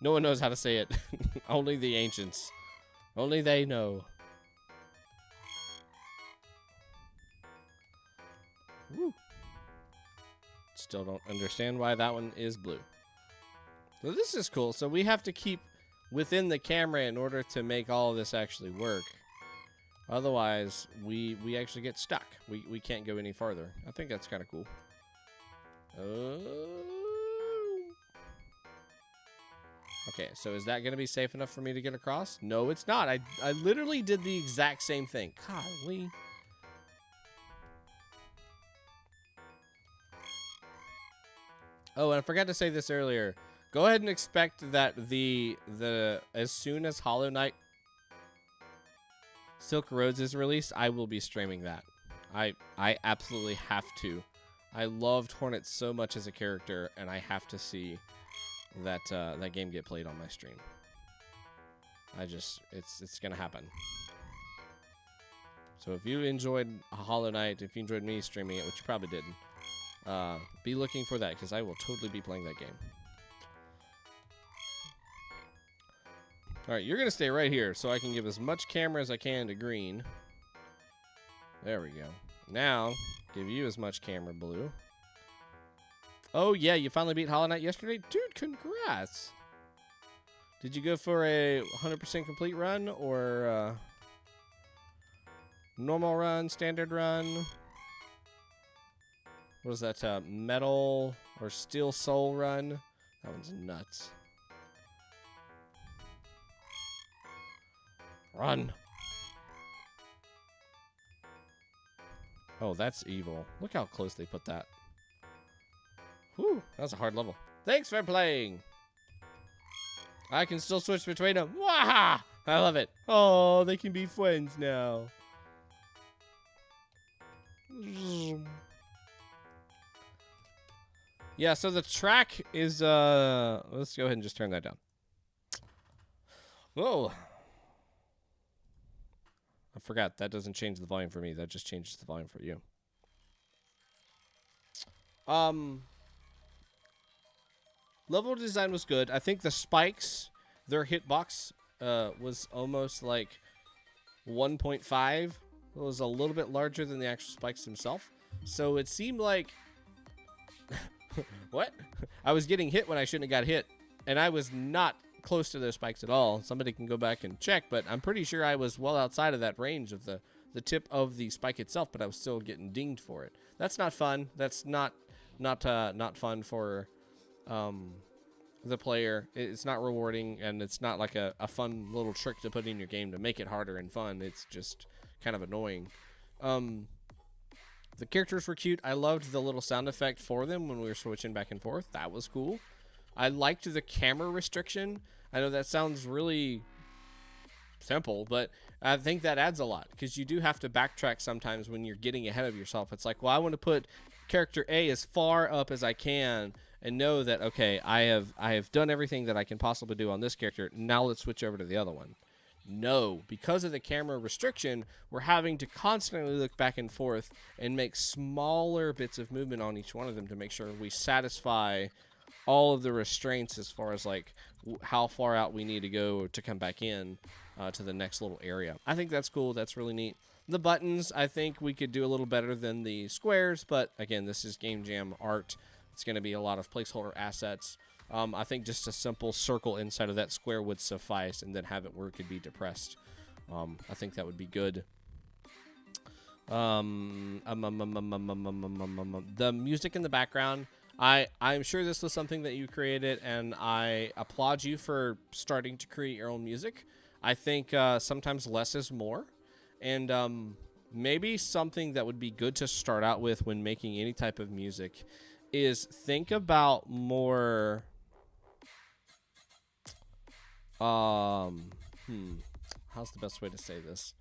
No one knows how to say it. Only the ancients. Only they know. Woo. Still don't understand why that one is blue. So this is cool. So we have to keep within the camera in order to make all of this actually work. Otherwise, we actually get stuck. We can't go any farther. I think that's kind of cool. Okay, so is that going to be safe enough for me to get across? No, it's not. I literally did the exact same thing. Golly. Oh, and I forgot to say this earlier. Go ahead and expect that as soon as Hollow Knight Silk Roads is released, I will be streaming that. I absolutely have to. I loved Hornet so much as a character, and I have to see that that game get played on my stream. It's gonna happen. So if you enjoyed Hollow Knight, if you enjoyed me streaming it, which you probably didn't, be looking for that, because I will totally be playing that game. Alright, you're going to stay right here so I can give as much camera as I can to green. There we go. Now, give you as much camera blue. Oh, yeah, you finally beat Hollow Knight yesterday? Dude, congrats! Did you go for a 100% complete run, or normal run, standard run? What is that, metal or steel soul run? That one's nuts. Run! Oh, that's evil. Look how close they put that. Whew, that was a hard level. Thanks for playing! I can still switch between them. Waha! I love it. Oh, they can be friends now. Yeah, so the track is, let's go ahead and just turn that down. Whoa. I forgot, that doesn't change the volume for me. That just changes the volume for you. Level design was good. I think the spikes, their hitbox was almost like 1.5. It was a little bit larger than the actual spikes themselves. So it seemed like... What? I was getting hit when I shouldn't have got hit. And I was not close to those spikes at all. Somebody can go back and check, but I'm pretty sure I was well outside of that range of the tip of the spike itself, but I was still getting dinged for it. That's not fun. That's not fun for the player. It's not rewarding, and it's not like a fun little trick to put in your game to make it harder and fun. It's just kind of annoying. The characters were cute. I loved the little sound effect for them when we were switching back and forth. That was cool. I liked the camera restriction. I know that sounds really simple, but I think that adds a lot because you do have to backtrack sometimes when you're getting ahead of yourself. It's like, well, I want to put character A as far up as I can and know that, okay, I have done everything that I can possibly do on this character. Now let's switch over to the other one. No, because of the camera restriction, we're having to constantly look back and forth and make smaller bits of movement on each one of them to make sure we satisfy all of the restraints as far as like how far out we need to go to come back in to the next little area. I think that's cool. That's really neat. The buttons, I think we could do a little better than the squares, but again, this is Game Jam art. It's going to be a lot of placeholder assets. I think just a simple circle inside of that square would suffice, and then have it where it could be depressed. I think that would be good. The music in the background, I'm sure this was something that you created, and I applaud you for starting to create your own music. I think sometimes less is more, and maybe something that would be good to start out with when making any type of music is think about more... how's the best way to say this?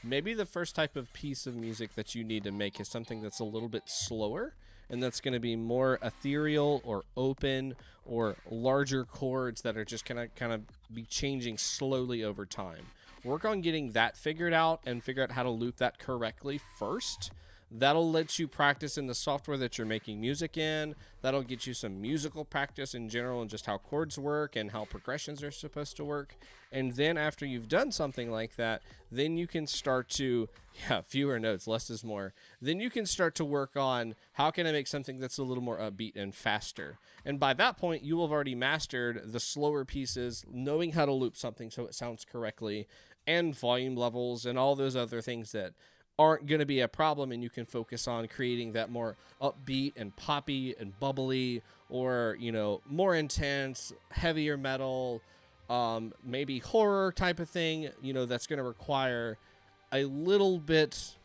Maybe the first type of piece of music that you need to make is something that's a little bit slower, and that's going to be more ethereal or open or larger chords that are just going to kind of be changing slowly over time. Work on getting that figured out and figure out how to loop that correctly first. That'll let you practice in the software that you're making music in. That'll get you some musical practice in general and just how chords work and how progressions are supposed to work. And then after you've done something like that, then you can start to, fewer notes, less is more. Then you can start to work on how can I make something that's a little more upbeat and faster. And by that point, you will have already mastered the slower pieces, knowing how to loop something so it sounds correctly, and volume levels and all those other things that aren't going to be a problem, and you can focus on creating that more upbeat and poppy and bubbly, or, you know, more intense, heavier metal, maybe horror type of thing, you know, that's going to require a little bit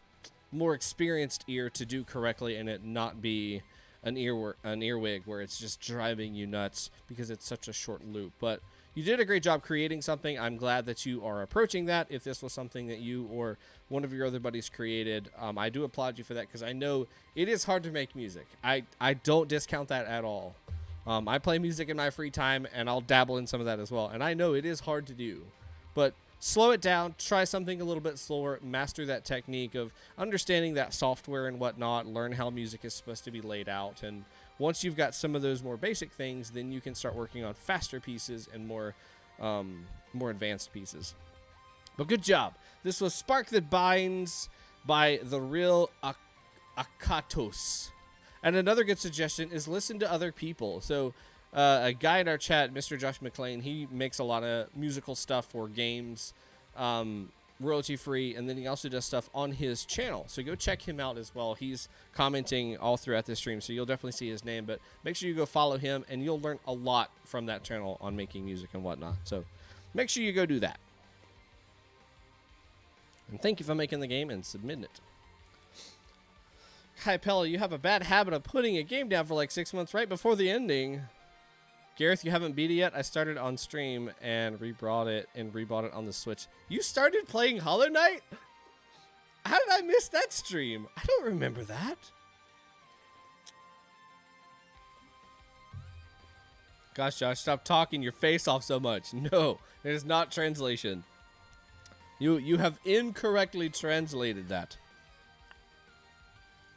more experienced ear to do correctly and it not be an earwig where it's just driving you nuts because it's such a short loop. But you did a great job creating something. I'm glad that you are approaching that. If this was something that you or one of your other buddies created, I do applaud you for that because I know it is hard to make music. I don't discount that at all. I play music in my free time, and I'll dabble in some of that as well. And I know it is hard to do. But slow it down. Try something a little bit slower. Master that technique of understanding that software and whatnot. Learn how music is supposed to be laid out. And once you've got some of those more basic things, then you can start working on faster pieces and more advanced pieces. But good job. This was Spark That Binds by TheRealAkatosh. And another good suggestion is listen to other people. So a guy in our chat, Mr. Josh McLean, he makes a lot of musical stuff for games, royalty free, and then he also does stuff on his channel. So go check him out as well. He's commenting all throughout the stream, so you'll definitely see his name. But make sure you go follow him, and you'll learn a lot from that channel on making music and whatnot. So make sure you go do that. And thank you for making the game and submitting it. Hi, Pella, you have a bad habit of putting a game down for like 6 months right before the ending. Gareth, you haven't beat it yet? I started on stream and rebought it on the Switch. You started playing Hollow Knight? How did I miss that stream? I don't remember that. Gosh, Josh, stop talking your face off so much. No, it is not translation. You have incorrectly translated that.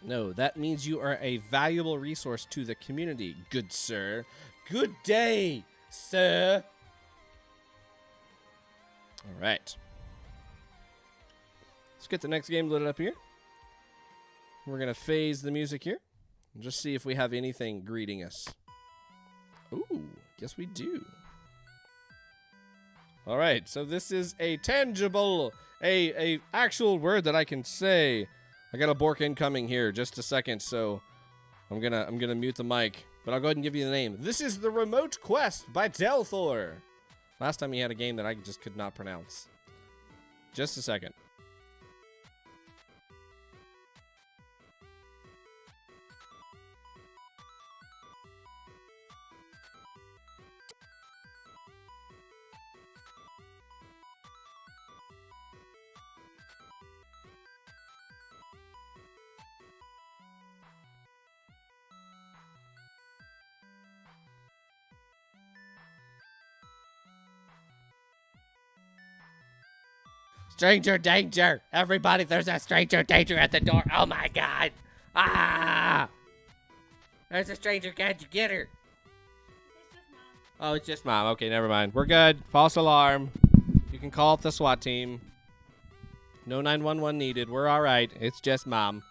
No, that means you are a valuable resource to the community, good sir. Good day, sir. All right. Let's get the next game loaded up here. We're going to phase the music here and just see if we have anything greeting us. Ooh, yes we do. All right, so this is a tangible, a actual word that I can say. I got a bork incoming here, just a second, so I'm gonna mute the mic, but I'll go ahead and give you the name. This is The Remote Quest by Delthor. Last time he had a game that I just could not pronounce. Just a second. Stranger danger! Everybody, there's a stranger danger at the door. Oh my god! Ah! There's a stranger. Can't you get her? Oh, it's just mom. Okay, never mind. We're good. False alarm. You can call up the SWAT team. No 911 needed. We're all right. It's just mom.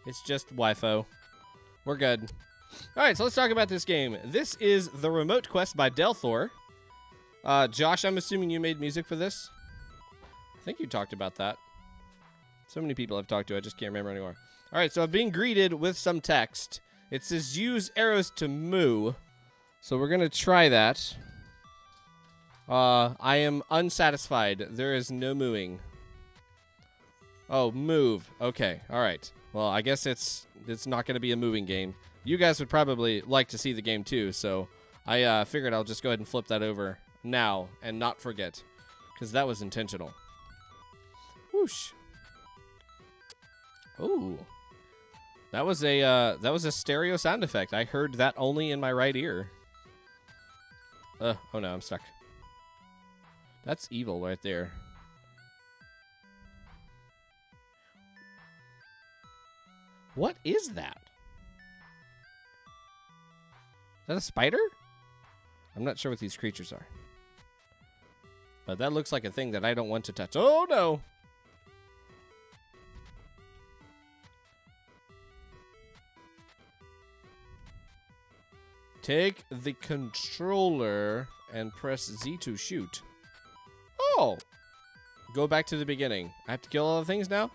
It's just wifo. We're good. All right, so let's talk about this game. This is The Remote Quest by Delthor. Josh, I'm assuming you made music for this? I think you talked about that. So many people I've talked to, I just can't remember anymore. All right, so I'm being greeted with some text. It says, use arrows to moo. So we're going to try that. I am unsatisfied. There is no mooing. Oh, move. Okay, all right. Well, I guess it's not going to be a moving game. You guys would probably like to see the game too, so I figured I'll just go ahead and flip that over now and not forget, because that was intentional. Whoosh. Ooh. That was a stereo sound effect. I heard that only in my right ear. Oh no, I'm stuck. That's evil right there. What is that? Is that a spider? I'm not sure what these creatures are. But that looks like a thing that I don't want to touch. Oh no! Take the controller and press Z to shoot. Oh! Go back to the beginning. I have to kill all the things now?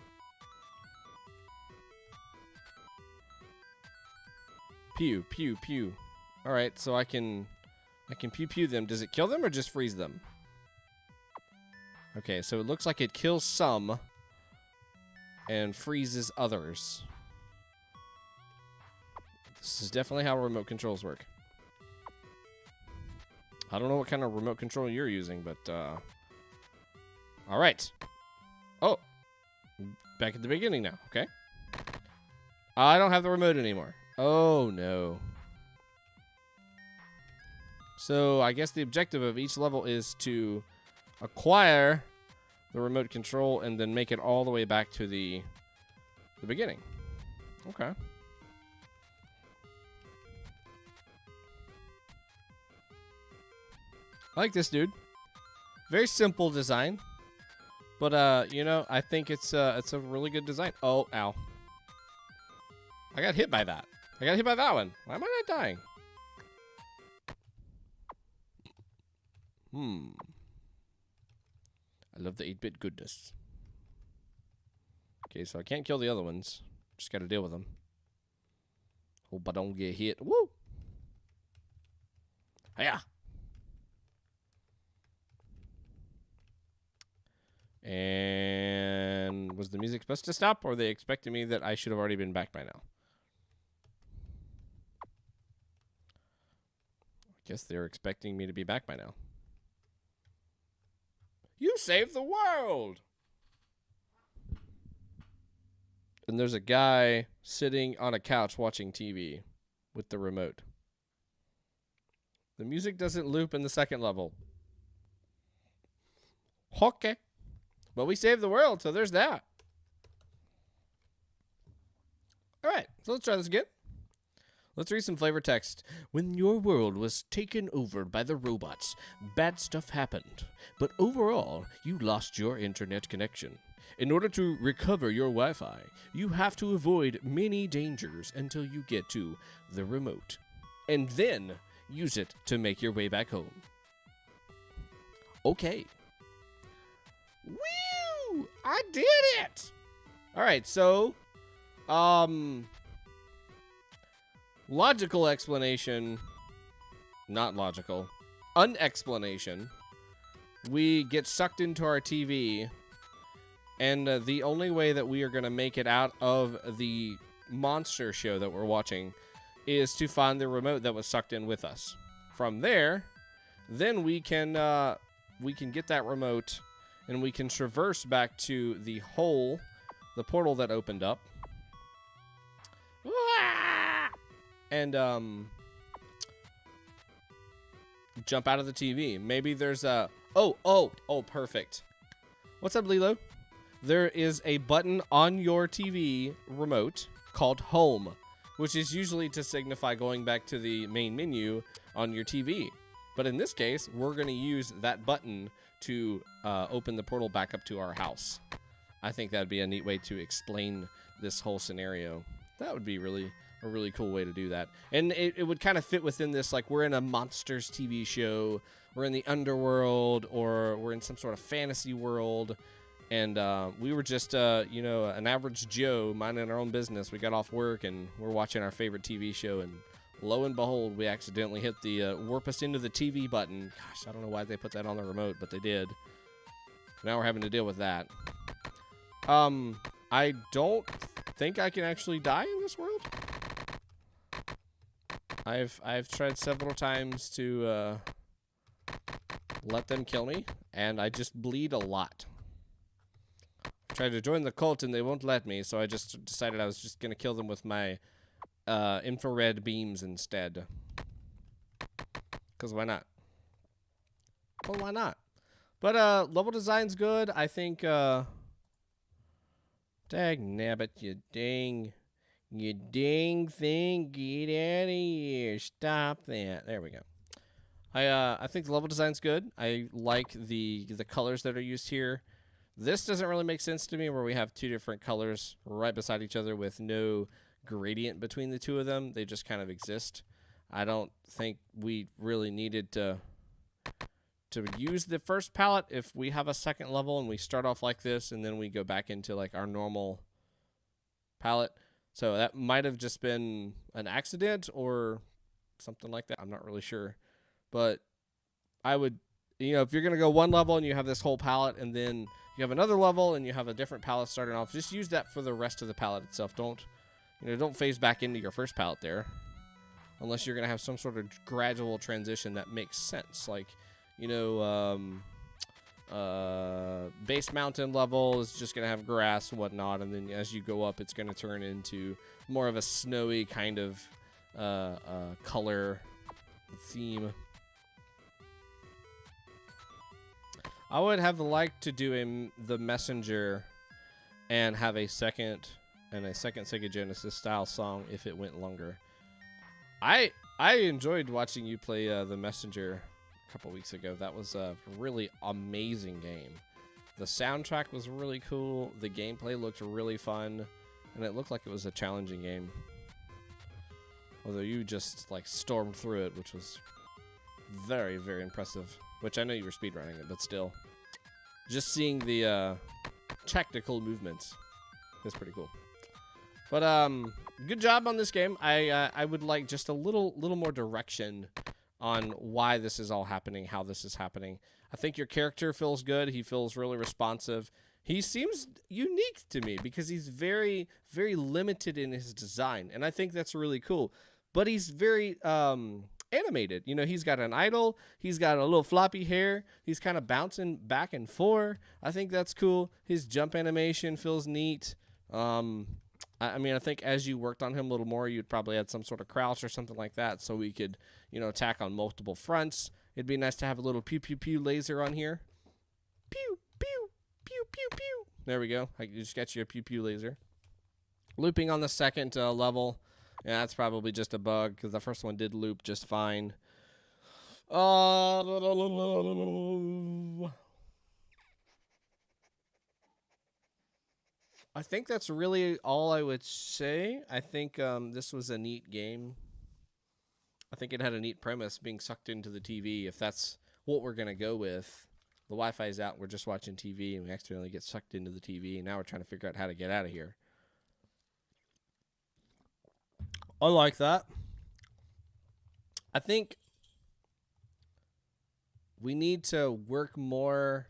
Pew, pew, pew. Alright, so I can pew pew them. Does it kill them or just freeze them? Okay, so it looks like it kills some and freezes others. This is definitely how remote controls work. I don't know what kind of remote control you're using, but, all right. Oh, back at the beginning now, okay. I don't have the remote anymore. Oh, no. So, I guess the objective of each level is to acquire the remote control and then make it all the way back to the beginning. Okay. I like this dude. Very simple design, but you know, I think it's a really good design. Oh, ow! I got hit by that. I got hit by that one. Why am I not dying? I love the 8-bit goodness. Okay, so I can't kill the other ones. Just got to deal with them. Hope I don't get hit. Woo! Hiya! And was the music supposed to stop, or are they expecting me that I should have already been back by now? Guess they're expecting me to be back by now. You saved the world! And there's a guy sitting on a couch watching TV with the remote. The music doesn't loop in the second level. Okay. But we saved the world, so there's that. All right, so let's try this again. Let's read some flavor text. When your world was taken over by the robots, bad stuff happened. But overall, you lost your internet connection. In order to recover your Wi-Fi, you have to avoid many dangers until you get to the remote. And then use it to make your way back home. Okay. Woo! I did it! Alright, so... logical explanation... Not logical. Unexplanation. We get sucked into our TV... And the only way that we are going to make it out of the monster show that we're watching is to find the remote that was sucked in with us. From there, then we can get that remote and we can traverse back to the hole, the portal that opened up. And jump out of the TV. Maybe there's a... Oh, perfect. What's up, Lilo? There is a button on your TV remote called Home, which is usually to signify going back to the main menu on your TV. But in this case, we're going to use that button to open the portal back up to our house. I think that'd be a neat way to explain this whole scenario. That would be a really cool way to do that. And it would kind of fit within this, like we're in a monsters TV show, we're in the underworld, or we're in some sort of fantasy world. And we were just, you know, an average Joe minding our own business. We got off work and we're watching our favorite TV show. And lo and behold, we accidentally hit the warp us into the TV button. Gosh, I don't know why they put that on the remote, but they did. Now we're having to deal with that. I don't think I can actually die in this world. I've tried several times to let them kill me, and I just bleed a lot. Tried to join the cult and they won't let me, so I just decided I was just gonna kill them with my infrared beams instead. Cause why not? Well, why not? But level design's good. I think dag nabbit, you dang thing, get out of here. Stop that. There we go. I think the level design's good. I like the colors that are used here. This doesn't really make sense to me where we have two different colors right beside each other with no gradient between the two of them. They just kind of exist. I don't think we really needed to use the first palette if we have a second level and we start off like this and then we go back into like our normal palette. So that might have just been an accident or something like that. I'm not really sure. But I would, you know, if you're going to go one level and you have this whole palette and then you have another level and you have a different palette starting off, just use that for the rest of the palette itself. Don't phase back into your first palette there unless you're going to have some sort of gradual transition that makes sense. Like, you know, base mountain level is just going to have grass and whatnot, and then as you go up, it's going to turn into more of a snowy kind of color theme. I would have liked to do the Messenger and have a second Sega Genesis style song if it went longer. I enjoyed watching you play the Messenger a couple weeks ago. That was a really amazing game. The soundtrack was really cool. The gameplay looked really fun, and it looked like it was a challenging game. Although you just like stormed through it, which was very, very impressive. Which I know you were speedrunning it, but still. Just seeing the technical movements is pretty cool. But good job on this game. I would like just a little more direction on why this is all happening, how this is happening. I think your character feels good. He feels really responsive. He seems unique to me because he's very, very limited in his design, and I think that's really cool. But he's very animated. You know, he's got an idol. He's got a little floppy hair. He's kind of bouncing back and forth. I think that's cool. His jump animation feels neat. I mean, I think as you worked on him a little more, you'd probably add some sort of crouch or something like that so we could, you know, attack on multiple fronts. It'd be nice to have a little pew, pew, pew laser on here. Pew, pew, pew, pew, pew. There we go. I just got you a pew, pew laser. Looping on the second level. Yeah, that's probably just a bug because the first one did loop just fine. I think that's really all I would say. I think this was a neat game. I think it had a neat premise, being sucked into the TV. If that's what we're going to go with, the Wi-Fi's out, we're just watching TV, and we accidentally get sucked into the TV, and now we're trying to figure out how to get out of here. I like that. I think we need to work more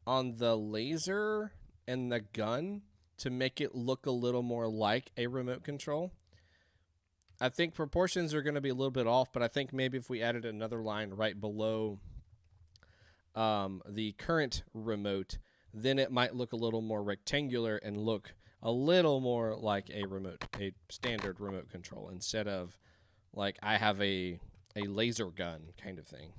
on the laser and the gun to make it look a little more like a remote control. I think proportions are going to be a little bit off, but I think maybe if we added another line right below the current remote, then it might look a little more rectangular and look a little more like a standard remote control instead of like I have a laser gun kind of thing.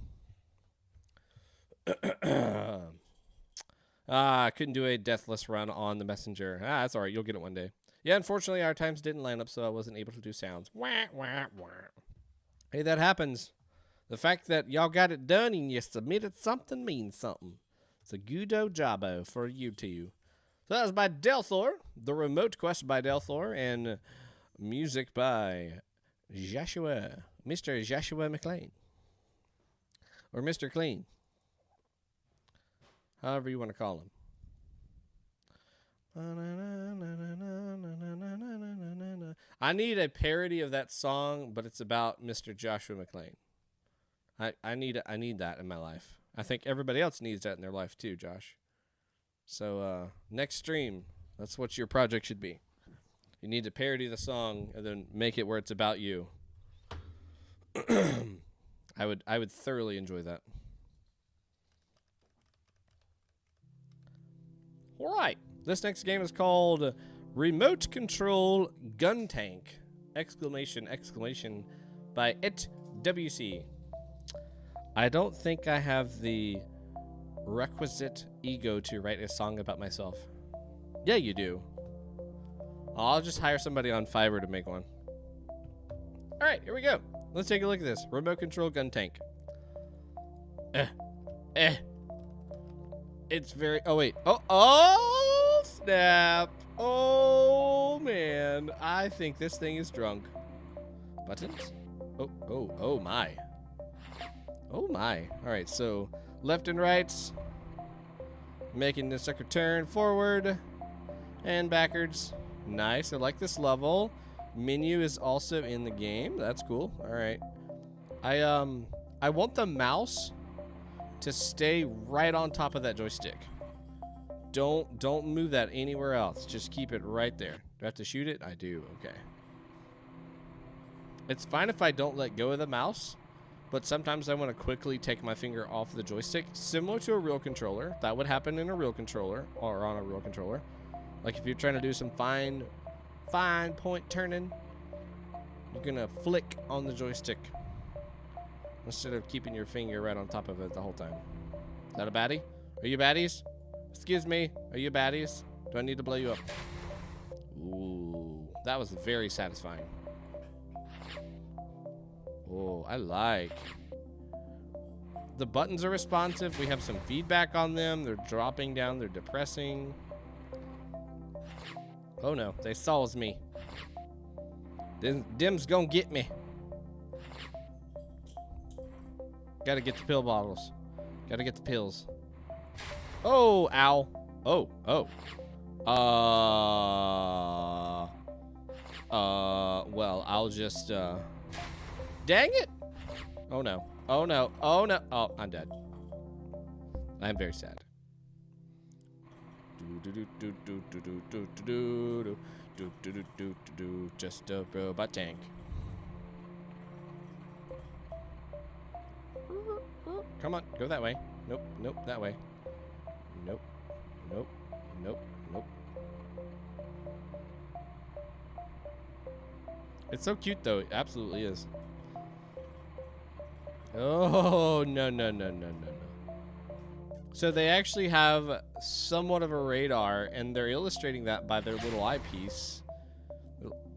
I couldn't do a deathless run on the messenger. That's all right. You'll get it one day. Yeah, unfortunately, our times didn't line up, so I wasn't able to do sounds. Wah, wah, wah. Hey, that happens. The fact that y'all got it done and you submitted something means something. It's a goodo jobbo for you two. So that was by Delthor, the remote quest by Delthor, and music by Mr. Joshua McLean. Or Mr. Clean. However you want to call him. I need a parody of that song, but it's about Mr. Joshua McLean. I need that in my life. I think everybody else needs that in their life too, Josh. So next stream, that's what your project should be. You need to parody the song and then make it where it's about you. I would thoroughly enjoy that. All right. This next game is called Remote Control Guntank! Exclamation, exclamation by WC. I don't think I have the requisite ego to write a song about myself. Yeah, you do. I'll just hire somebody on Fiverr to make one. All right, here we go. Let's take a look at this. Remote Control Guntank. It's very... Oh, wait. Oh, snap. Oh, man. I think this thing is drunk. Buttons? Oh, my. Oh, my. All right, so left and right. Making the sucker turn forward and backwards. Nice. I like this level. Menu is also in the game. That's cool. All right. I want the mouse to stay right on top of that joystick. Don't move that anywhere else. Just keep it right there. Do I have to shoot it? I do. Okay. It's fine if I don't let go of the mouse, but sometimes I want to quickly take my finger off the joystick, similar to a real controller. That would happen in a real controller or on a real controller. Like if you're trying to do some fine point turning, you're gonna flick on the joystick instead of keeping your finger right on top of it the whole time. Is that a baddie? Are you baddies? Excuse me, are you baddies? Do I need to blow you up? Ooh, that was very satisfying. Oh, I like. The buttons are responsive. We have some feedback on them. They're dropping down. They're depressing. Oh no, they saws me. Them's gonna get me. Gotta get the pill bottles. Gotta get the pills. Oh, ow. Oh. Well, I'll just, dang it. Oh no. Oh no. Oh no. Oh, I'm dead. I'm very sad. Just a robot tank. Come on, go that way. Nope, nope, that way. Nope, nope, nope, nope. It's so cute, though. It absolutely is. Oh, no, no, no, no, no, no. So they actually have somewhat of a radar, and they're illustrating that by their little eyepiece.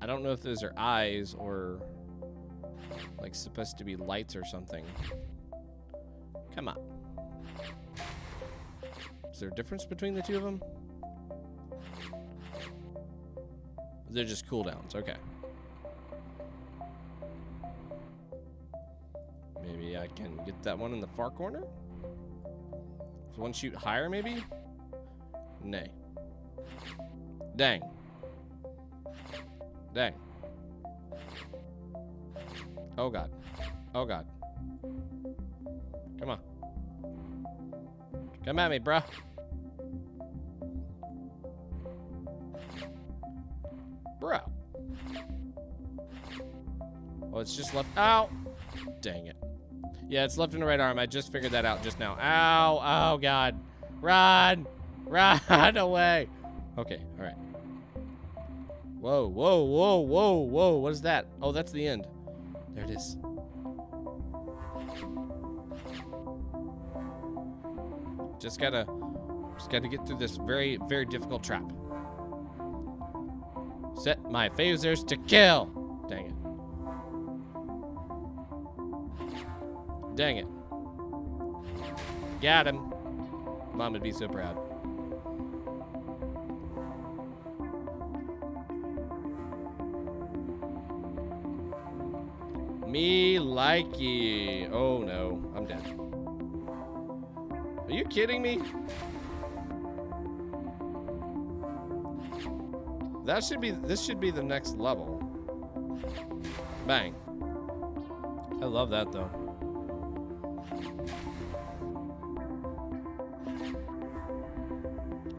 I don't know if those are eyes or, like, supposed to be lights or something. Come on. Is there a difference between the two of them? They're just cooldowns. Okay. Maybe I can get that one in the far corner? Does one shoot higher, maybe? Nay. Dang. Dang. Oh, God. Oh, God. Come on. Come at me, bruh. Bro. Oh, it's just left. Ow. Dang it. Yeah, it's left and right arm. I just figured that out just now. Ow. Oh, God. Run. Run away. Okay. All right. Whoa, whoa, whoa, whoa, whoa. What is that? Oh, that's the end. There it is. Just gotta get through this very, very difficult trap. Set my phasers to kill. Dang it. Dang it. Got him. Mom would be so proud. Me likey. Oh no, I'm dead. Are you kidding me? This should be the next level. Bang. I love that though.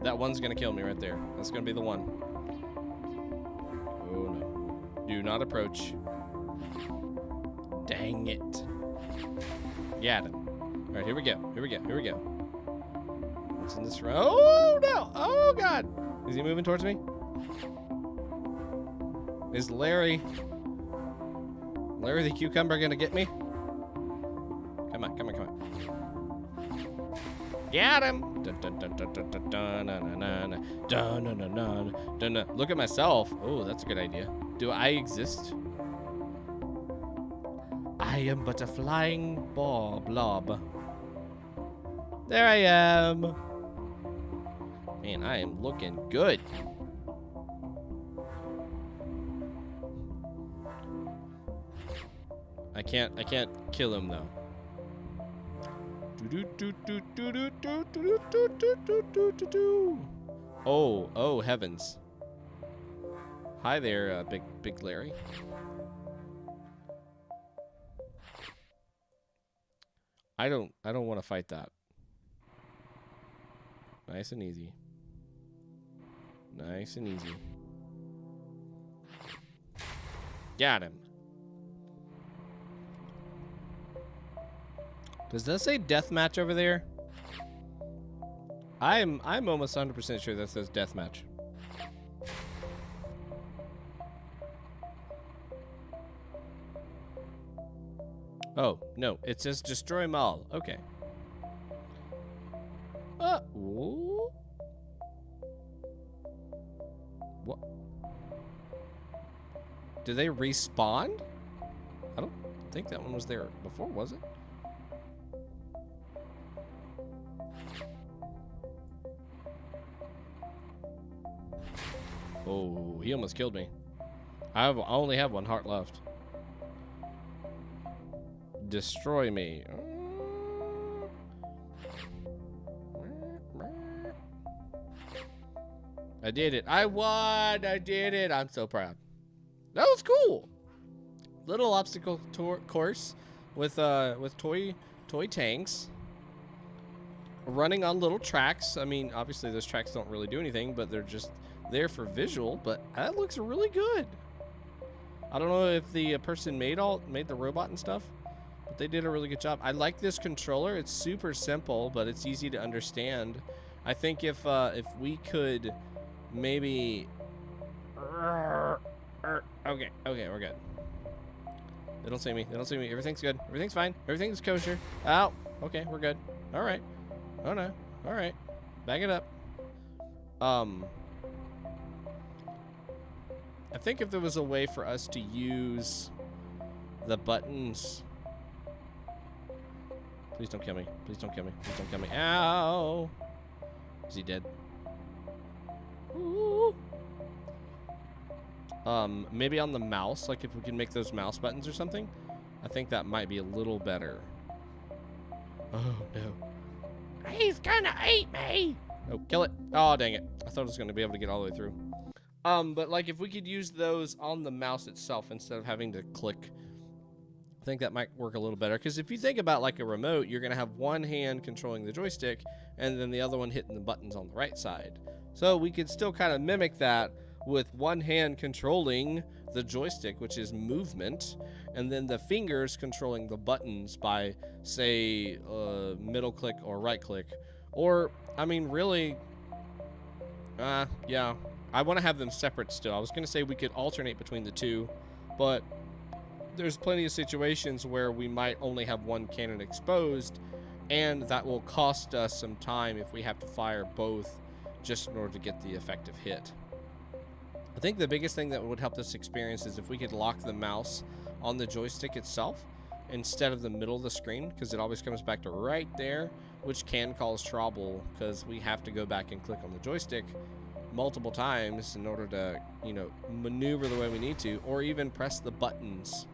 That one's gonna kill me right there. That's gonna be the one. Oh no. Do not approach. Dang it. Got him. Alright, here we go. Here we go. Here we go. What's in this room? Oh no! Oh god! Is he moving towards me? Is Larry the cucumber gonna get me? Come on, come on, come on. Got him! Look at myself. Oh, that's a good idea. Do I exist? I am but a flying blob. There I am. Man, I am looking good. I can't kill him though. Oh heavens. Hi there, big Larry. I don't want to fight that. Nice and easy. Nice and easy. Got him. Does that say deathmatch over there? I'm almost 100% sure that says deathmatch. Oh, no, it says destroy them all. Okay. Ooh. What? Do they respawn? I don't think that one was there before, was it? Oh, he almost killed me. I only have one heart left. Destroy me. I did it. I won. I did it. I'm so proud. That was cool. Little obstacle course with toy tanks running on little tracks. I mean, obviously those tracks don't really do anything, but they're just there for visual. But that looks really good. I don't know if the person made the robot and stuff. they did a really good job. I like this controller. It's super simple, but it's easy to understand. I think if we could maybe... Okay, we're good. They don't see me. They don't see me. Everything's good. Everything's fine. Everything's kosher. Ow. Okay, we're good. All right. Oh, no. All right. Back it up. I think if there was a way for us to use the buttons... Please don't kill me. Please don't kill me. Please don't kill me. Ow. Is he dead? Ooh. Maybe on the mouse, like if we can make those mouse buttons or something, I think that might be a little better. Oh, no. He's gonna eat me! Oh, kill it. Oh, dang it. I thought I was gonna be able to get all the way through. But like if we could use those on the mouse itself instead of having to click, I think that might work a little better. Because if you think about like a remote, you're gonna have one hand controlling the joystick and then the other one hitting the buttons on the right side. So we could still kind of mimic that with one hand controlling the joystick, which is movement, and then the fingers controlling the buttons by, say, middle click or right click. Or, I mean, really, yeah, I want to have them separate still. I was going to say we could alternate between the two, but there's plenty of situations where we might only have one cannon exposed, and that will cost us some time if we have to fire both just in order to get the effective hit. I think the biggest thing that would help this experience is if we could lock the mouse on the joystick itself instead of the middle of the screen, because it always comes back to right there, which can cause trouble because we have to go back and click on the joystick multiple times in order to, you know, maneuver the way we need to, or even press the buttons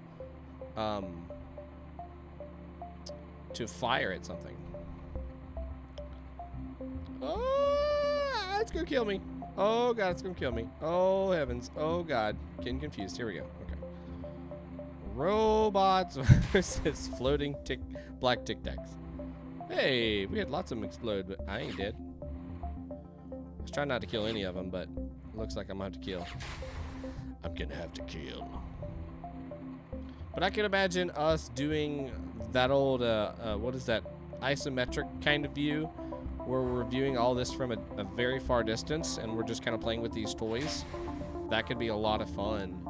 to fire at something. Oh, it's gonna kill me. Oh god, it's gonna kill me. Oh heavens. Oh god. Getting confused. Here we go. Okay. Robots versus floating black tic tacs. Hey, we had lots of them explode, but I ain't dead. I was trying not to kill any of them, but it looks like I'm gonna have to kill. I'm gonna have to kill. But I could imagine us doing that old, what is that, isometric kind of view, where we're viewing all this from a very far distance and we're just kind of playing with these toys. That could be a lot of fun.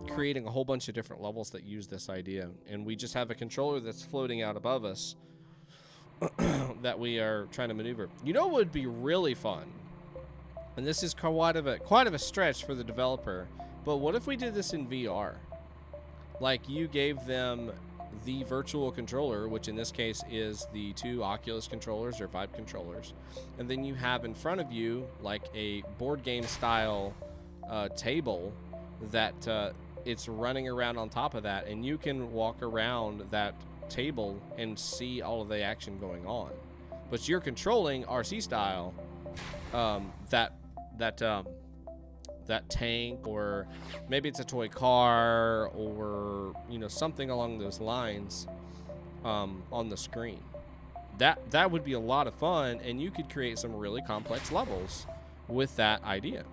Creating a whole bunch of different levels that use this idea. And we just have a controller that's floating out above us that we are trying to maneuver. You know what would be really fun? And this is quite of a stretch for the developer, but what if we did this in VR? Like you gave them the virtual controller, which in this case is the two Oculus controllers or Vive controllers, and then you have in front of you like a board game style table that it's running around on top of that, and you can walk around that table and see all of the action going on, but you're controlling RC style that tank, or maybe it's a toy car, or you know, something along those lines on the screen. That would be a lot of fun, and you could create some really complex levels with that idea.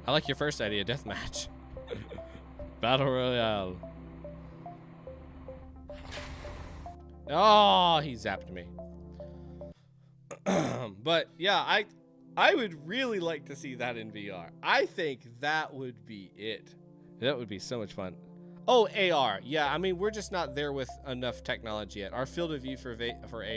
I like your first idea, deathmatch. Battle Royale. Oh, he zapped me. But yeah, I would really like to see that in VR. I think that would be it. That would be so much fun. Oh, AR. Yeah, I mean, we're just not there with enough technology yet. Our field of view for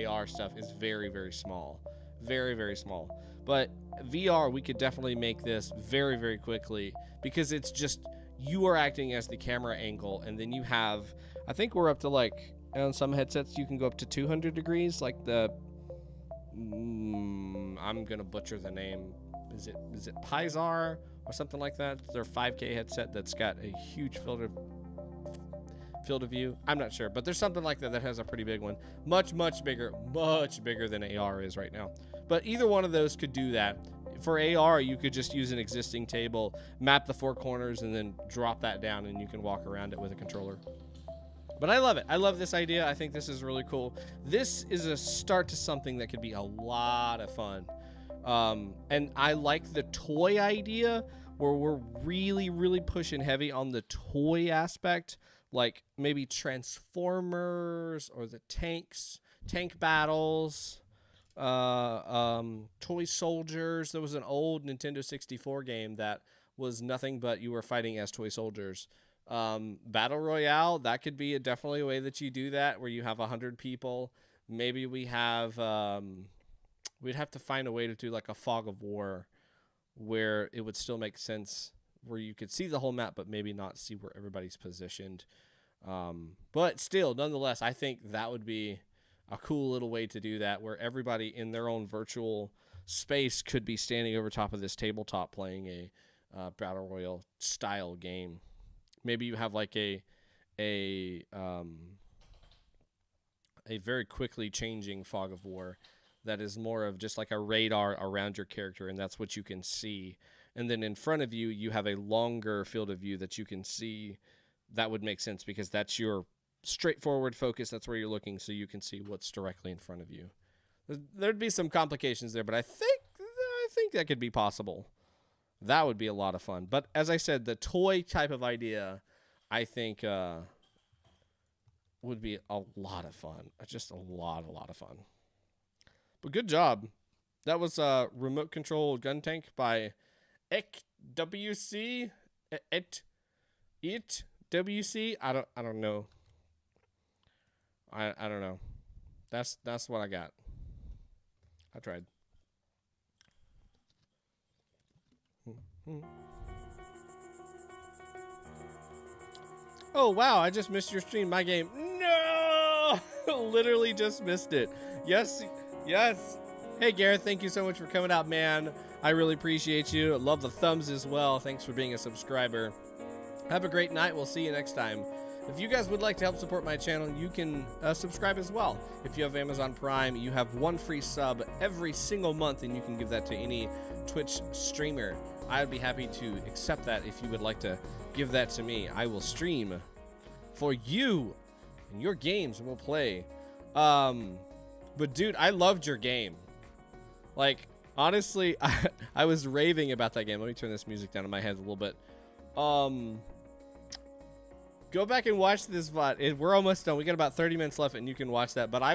AR stuff is very, very small. Very, very small. But VR, we could definitely make this very, very quickly, because it's just, you are acting as the camera angle, and then you have, I think we're up to like, on some headsets, you can go up to 200 degrees, like the, I'm gonna butcher the name. Is it Pizar or something like that? It's their 5K headset that's got a huge field of view. I'm not sure, but there's something like that that has a pretty big one. Much bigger than AR is right now. But either one of those could do that. For AR, you could just use an existing table, map the four corners, and then drop that down, and you can walk around it with a controller. But I love it. I love this idea. I think this is really cool. This is a start to something that could be a lot of fun. And I like the toy idea, where we're really pushing heavy on the toy aspect like maybe Transformers or the tank battles, Toy Soldiers. There was an old Nintendo 64 game that was nothing but you were fighting as toy soldiers. Battle Royale, that could be definitely a way that you do that, where you have 100 people. Maybe we have, we'd have to find a way to do like a fog of war where it would still make sense, where you could see the whole map, but maybe not see where everybody's positioned. But still, nonetheless, I think that would be a cool little way to do that, where everybody in their own virtual space could be standing over top of this tabletop playing a Battle Royale style game. Maybe you have like a very quickly changing fog of war that is more of just like a radar around your character, and that's what you can see. And then in front of you, you have a longer field of view that you can see. That would make sense because that's your straightforward focus. That's where you're looking, so you can see what's directly in front of you. There'd be some complications there, but I think that could be possible. That would be a lot of fun. But as I said, the toy type of idea, I think, would be a lot of fun. Just a lot of fun. But good job. That was remote control Guntank by WC. WC. I don't know. I don't know. That's what I got. I tried. Oh wow, I just missed your stream. My game. No! Literally just missed it. Yes. Hey Gareth, thank you so much for coming out, man. I really appreciate you. Love the thumbs as well. Thanks for being a subscriber. Have a great night. We'll see you next time. If you guys would like to help support my channel, you can subscribe as well. If you have Amazon Prime, you have one free sub every single month, and you can give that to any Twitch streamer. I would be happy to accept that if you would like to give that to me. I will stream for you and your games, and we'll play. But dude, I loved your game. Like, honestly, I was raving about that game. Let me turn this music down in my head a little bit. Go back and watch this VOD. We're almost done. We got about 30 minutes left, and you can watch that. But I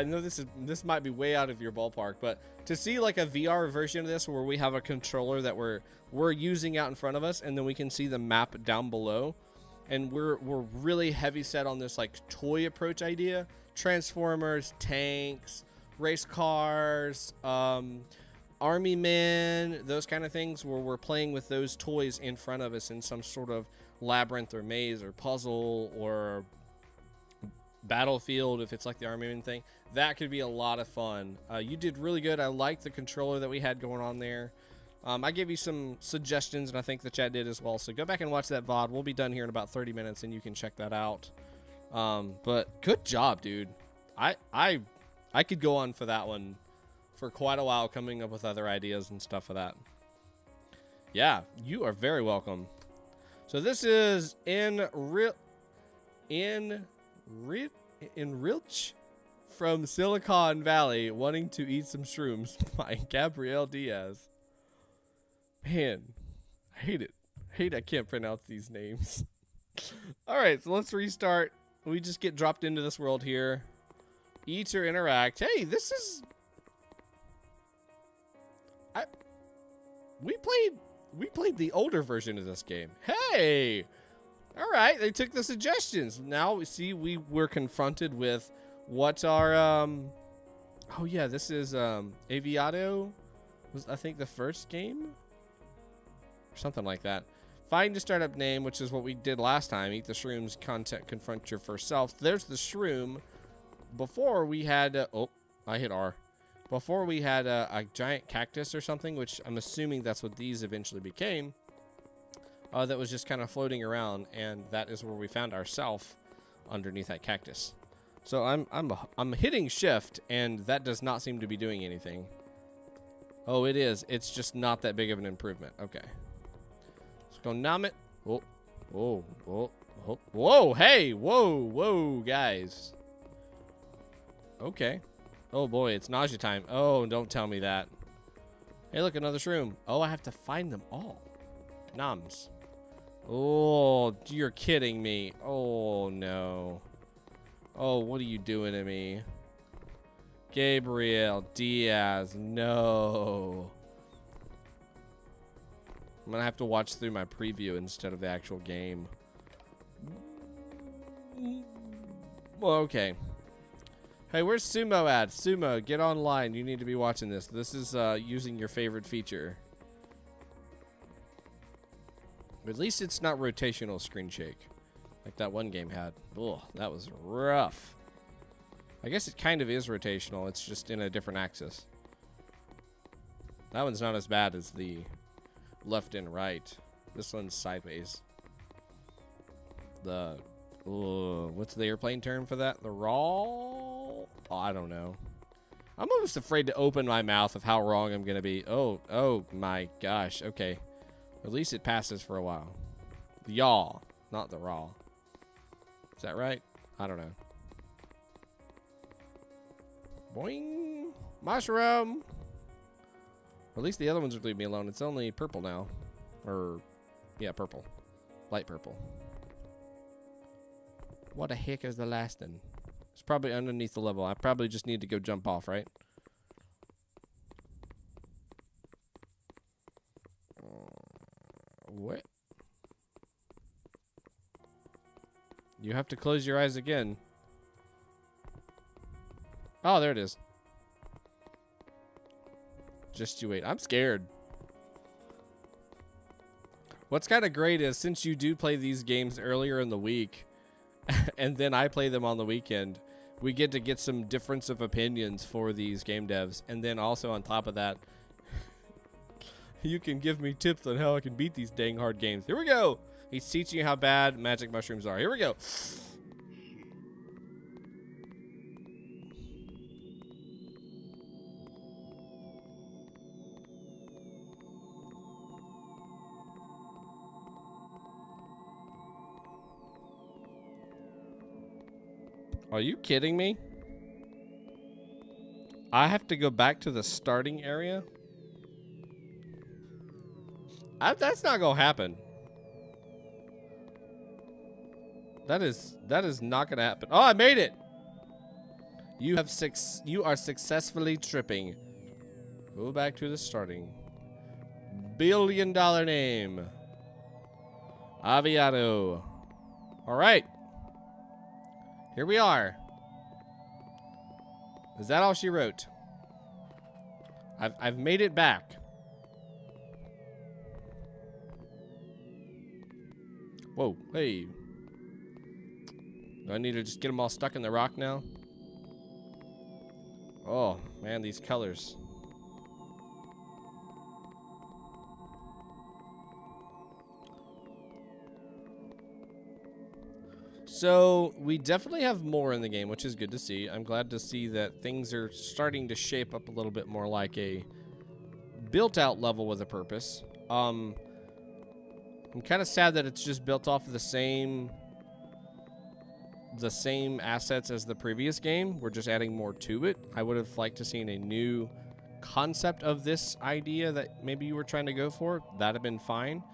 know this might be way out of your ballpark, but to see like a VR version of this where we have a controller that we're using out in front of us, and then we can see the map down below, and we're really heavy set on this like toy approach idea. Transformers, tanks, race cars, army men, those kind of things, where we're playing with those toys in front of us in some sort of labyrinth or maze or puzzle or battlefield, if it's like the army man thing. That could be a lot of fun. You did really good. I like the controller that we had going on there. I gave you some suggestions, and I think the chat did as well, so go back and watch that VOD. We'll be done here in about 30 minutes, and you can check that out. But good job, dude. I could go on for that one for quite a while, coming up with other ideas and stuff for that. Yeah, you are very welcome. So this is Ehrlich from Silicon Valley, wanting to eat some shrooms by Gabriel Diaz. Man, I hate it. I can't pronounce these names. All right, so let's restart. We just get dropped into this world here. Eat or interact. Hey, this is... We played the older version of this game. Hey! All right, they took the suggestions. Now we see we were confronted with what our... Oh, yeah, this is Aviato. Was, I think, the first game? Or something like that. Find a startup name, which is what we did last time. Eat the shrooms, content, confront your first self. There's the shroom. Before we had... oh, I hit R. Before we had a giant cactus or something, which I'm assuming that's what these eventually became. That was just kind of floating around, and that is where we found ourselves underneath that cactus. So I'm hitting shift, and that does not seem to be doing anything. Oh, it is. It's just not that big of an improvement. Okay. Let's go nom it. Whoa, whoa, whoa, whoa, whoa! Hey, whoa, guys. Okay. Oh boy, it's nausea time. Oh, don't tell me that. Hey, look, another shroom. Oh, I have to find them all. Noms. Oh, you're kidding me. Oh, no. Oh, what are you doing to me? Gabriel Diaz, no. I'm gonna have to watch through my preview instead of the actual game. Well, okay. Hey, where's Sumo at? Sumo, get online. You need to be watching this. This is using your favorite feature. But at least it's not rotational screen shake, like that one game had. Oh, that was rough. I guess it kind of is rotational. It's just in a different axis. That one's not as bad as the left and right. This one's sideways. The what's the airplane term for that? The raw? Oh, I don't know. I'm almost afraid to open my mouth of how wrong I'm gonna be. Oh my gosh. Okay, at least it passes for a while. The yaw, not the raw. Is that right? I don't know. Boing, mushroom. At least the other ones would leave me alone. It's only purple now. Or, yeah, purple. Light purple. What the heck is the last one? It's probably underneath the level. I probably just need to go jump off, right? What? You have to close your eyes again. Oh, there it is. Just you wait. I'm scared. What's kind of great is since you do play these games earlier in the week and then I play them on the weekend, we get some difference of opinions for these game devs. And then also on top of that, you can give me tips on how I can beat these dang hard games. Here we go. He's teaching you how bad magic mushrooms are. Here we go. Are you kidding me? I have to go back to the starting area? That's not gonna happen. That is not gonna happen. Oh, I made it! You are successfully tripping. Go back to the starting. $1 billion name. Aviado. Alright. Here we are. Is that all she wrote? I've made it back. Whoa, hey. Do I need to just get them all stuck in the rock now? Oh, man, these colors. So, we definitely have more in the game, which is good to see. I'm glad to see that things are starting to shape up a little bit more like a built-out level with a purpose. I'm kind of sad that it's just built off of the same assets as the previous game. We're just adding more to it. I would have liked to seen a new concept of this idea that maybe you were trying to go for. That'd have been fine.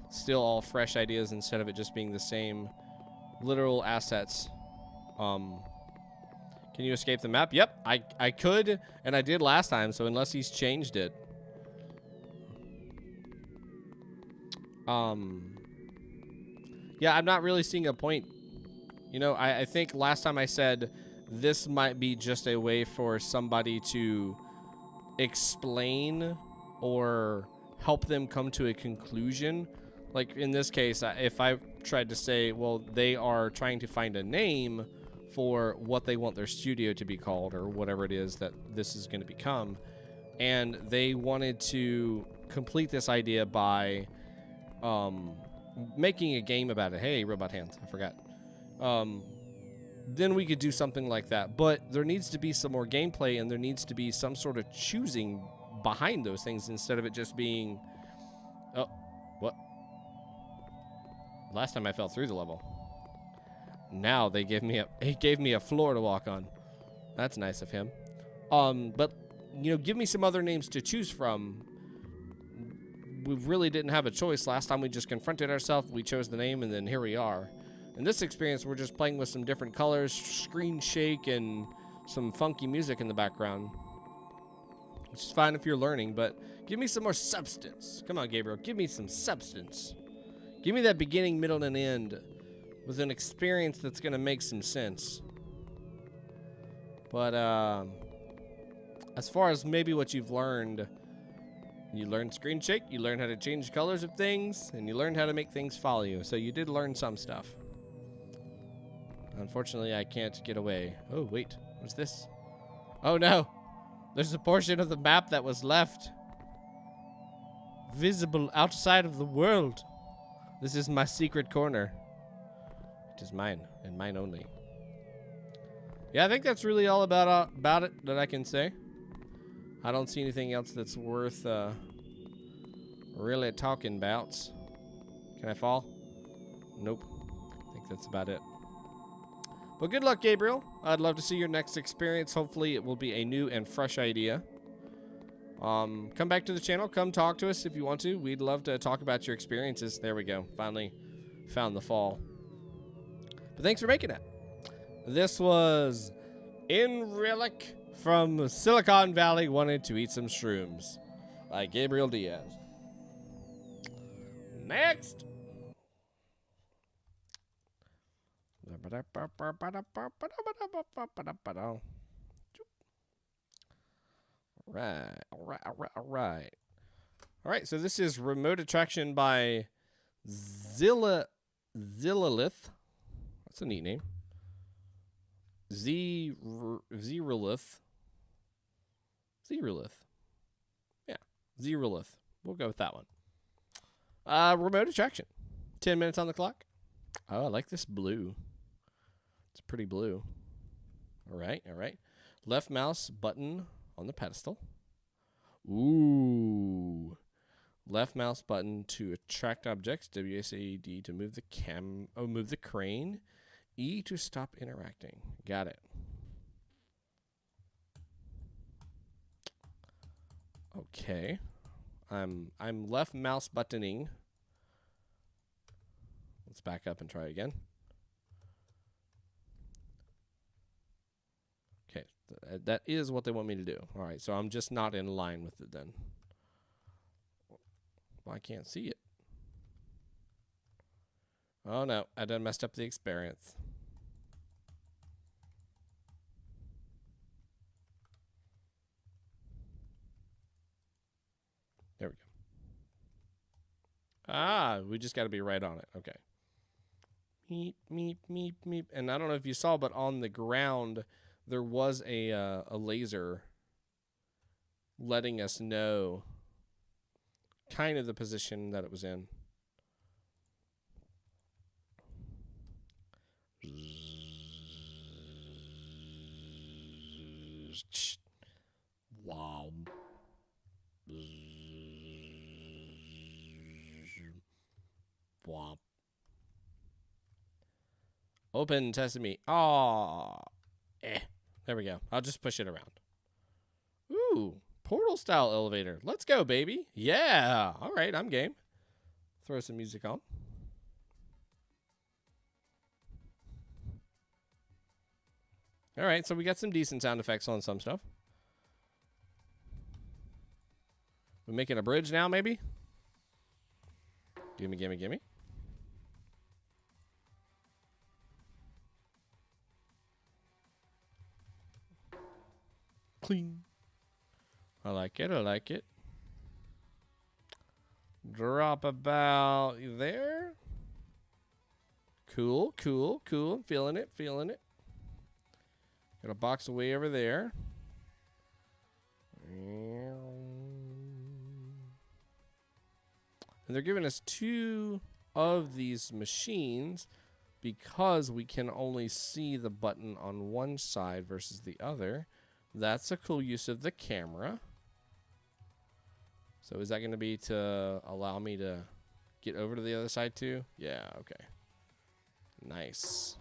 Still all fresh ideas instead of it just being the same literal assets. Can you escape the map? Yep, I could, and I did last time, so unless he's changed it. Yeah, I'm not really seeing a point. You know, I think last time I said this might be just a way for somebody to explain or help them come to a conclusion. Like in this case, if I tried to say, well, they are trying to find a name for what they want their studio to be called or whatever it is that this is going to become, and they wanted to complete this idea by making a game about it. Hey, robot hands, I forgot. Then we could do something like that. But there needs to be some more gameplay, and there needs to be some sort of choosing behind those things instead of it just being... Oh, what? Last time I fell through the level. Now he gave me a floor to walk on. That's nice of him. But, you know, give me some other names to choose from we really didn't have a choice. Last time we just confronted ourselves, we chose the name, and then here we are. In this experience, we're just playing with some different colors, screen shake, and some funky music in the background. Which is fine if you're learning, but give me some more substance. Come on, Gabriel, give me some substance. Give me that beginning, middle, and end with an experience that's going to make some sense. But as far as maybe what you've learned, you learned screen shake, you learned how to change colors of things, and you learned how to make things follow you. So you did learn some stuff. Unfortunately, I can't get away. Oh, wait. What's this? Oh, no. There's a portion of the map that was left visible outside of the world. This is my secret corner. It is mine, and mine only. Yeah, I think that's really all about it that I can say. I don't see anything else that's worth really talking about. Can I fall? Nope. I think that's about it. Well, good luck, Gabriel. I'd love to see your next experience. Hopefully, it will be a new and fresh idea. Come back to the channel. Come talk to us if you want to. We'd love to talk about your experiences. There we go. Finally found the fall. But thanks for making it. This was Ehrlich from Silicon Valley wanted to eat some shrooms by Gabriel Diaz. Next. All right, so this is Remote Attraction by Zirilyth. That's a neat name. Zirilyth. Yeah, Zirilyth. We'll go with that one. Remote Attraction. 10 minutes on the clock. Oh, I like this blue. It's pretty blue. All right. Left mouse button on the pedestal. Ooh. Left mouse button to attract objects. WSAD to move the move the crane. E to stop interacting. Got it. Okay. I'm left mouse buttoning. Let's back up and try again. Okay, that is what they want me to do. All right, so I'm just not in line with it then. Well, I can't see it. Oh no, I done messed up the experience. There we go. Ah, we just got to be right on it. Okay. Meep, meep, meep, meep. And I don't know if you saw, but on the ground, there was a laser letting us know kind of the position that it was in. Wow. Wow. Open Sesame. Aw. There we go. I'll just push it around. Ooh. Portal style elevator. Let's go, baby. Yeah. All right. I'm game. Throw some music on. All right. So we got some decent sound effects on some stuff. We making a bridge now, maybe? Gimme, gimme, gimme. Clean. I like it. I like it. Drop about there. Cool, cool, cool. Feeling it, feeling it. Got a box away over there. And they're giving us 2 of these machines because we can only see the button on one side versus the other. That's a cool use of the camera. So is that going to be to allow me to get over to the other side too? Yeah, okay. Nice.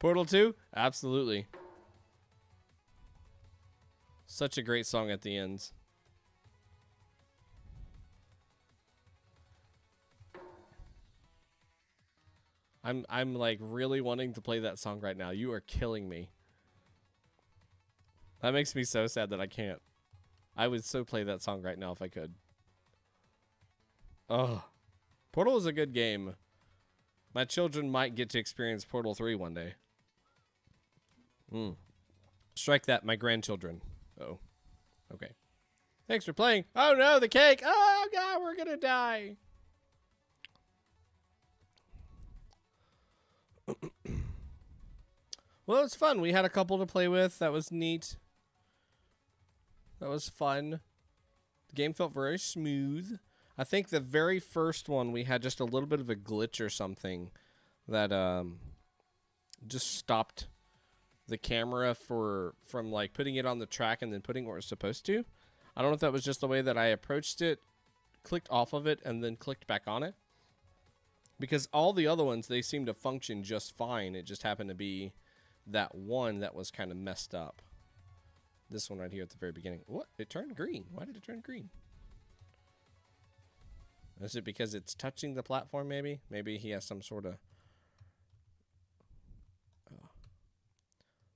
Portal 2? Absolutely. Such a great song at the end. I'm like really wanting to play that song right now. You are killing me. That makes me so sad that I can't. I would so play that song right now if I could. Oh. Portal is a good game. My children might get to experience Portal 3 one day. Strike that, my grandchildren. Oh. Okay. Thanks for playing. Oh no, the cake. Oh god, we're gonna die. Well, it's fun. We had a couple to play with. That was neat. That was fun. The game felt very smooth. I think the very first one we had just a little bit of a glitch or something that just stopped the camera from like putting it on the track and then putting where it's supposed to. I don't know if that was just the way that I approached it, clicked off of it, and then clicked back on it. Because all the other ones, they seem to function just fine. It just happened to be that one that was kind of messed up. This one right here at the very beginning. What? It turned green. Why did it turn green? Is it because it's touching the platform, maybe? Maybe he has some sort of... Oh.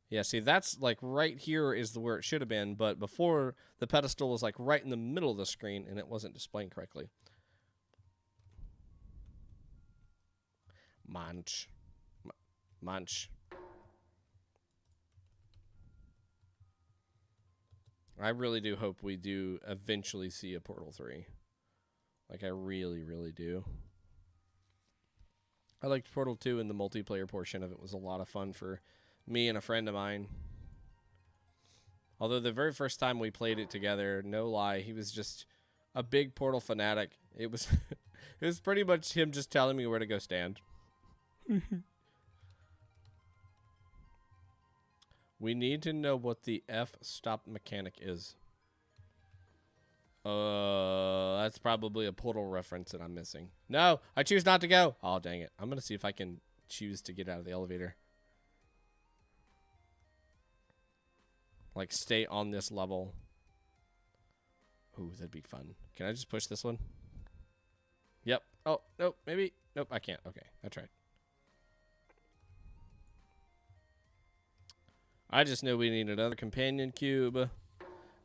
Yeah, see, that's like right here is where it should have been, but before the pedestal was like right in the middle of the screen and it wasn't displaying correctly. Munch. Munch. I really do hope we do eventually see a Portal 3. Like, I really, really do. I liked Portal 2, and the multiplayer portion of it was a lot of fun for me and a friend of mine. Although the very first time we played it together, no lie, he was just a big Portal fanatic. It was, it was pretty much him just telling me where to go stand. We need to know what the F-stop mechanic is. That's probably a Portal reference that I'm missing. No, I choose not to go. Oh, dang it. I'm going to see if I can choose to get out of the elevator. Like, stay on this level. Ooh, that'd be fun. Can I just push this one? Yep. Oh, nope, maybe. Nope, I can't. Okay, I tried. I just know we need another companion cube.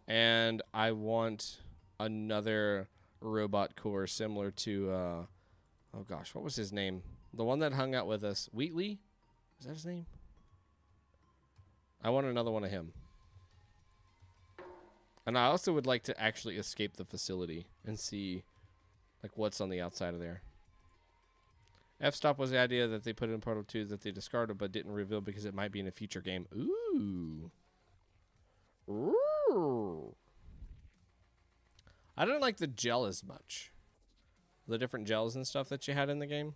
And I want another robot core similar to, oh gosh, what was his name? The one that hung out with us. Wheatley? Is that his name? I want another one of him. And I also would like to actually escape the facility and see, like, what's on the outside of there. F-stop was the idea that they put in Portal 2 that they discarded but didn't reveal because it might be in a future game. Ooh. Ooh. I didn't like the gel as much. The different gels and stuff that you had in the game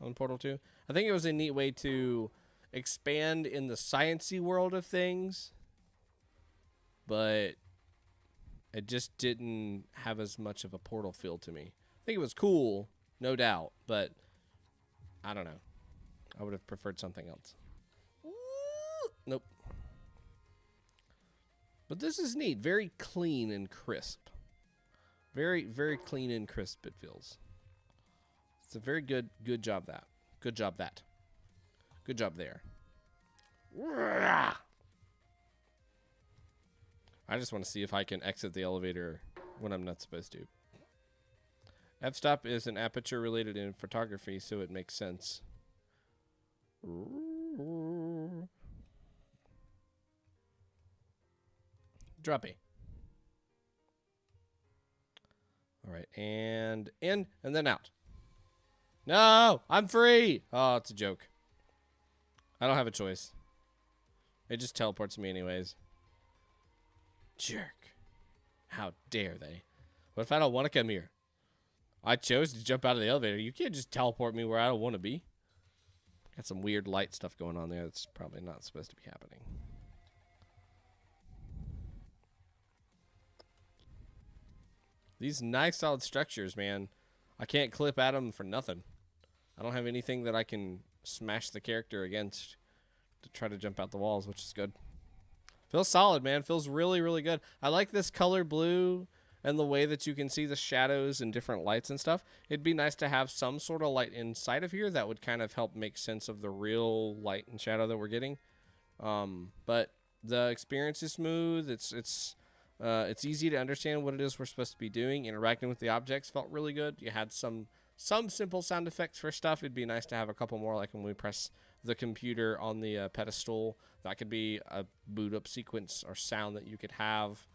on Portal 2. I think it was a neat way to expand in the science-y world of things. But it just didn't have as much of a Portal feel to me. I think it was cool, no doubt, but I don't know. I would have preferred something else. Nope. But this is neat. Very clean and crisp. Very, very clean and crisp it feels. It's a very good job that. Good job that. Good job there. I just want to see if I can exit the elevator when I'm not supposed to. F-stop is an aperture related in photography, so it makes sense. Droppy. All right, and in, and then out. No, I'm free. Oh, it's a joke. I don't have a choice. It just teleports me anyways. Jerk. How dare they? What if I don't want to come here? I chose to jump out of the elevator. You can't just teleport me where I don't want to be. Got some weird light stuff going on there that's probably not supposed to be happening. These nice solid structures, man. I can't clip at them for nothing. I don't have anything that I can smash the character against to try to jump out the walls, which is good. Feels solid, man. Feels really, really good. I like this color blue and the way that you can see the shadows and different lights and stuff. It'd be nice to have some sort of light inside of here that would kind of help make sense of the real light and shadow that we're getting. But the experience is smooth. It's easy to understand what it is we're supposed to be doing. Interacting with the objects felt really good. You had some simple sound effects for stuff. It'd be nice to have a couple more, like when we press the computer on the pedestal. That could be a boot up sequence or sound that you could have.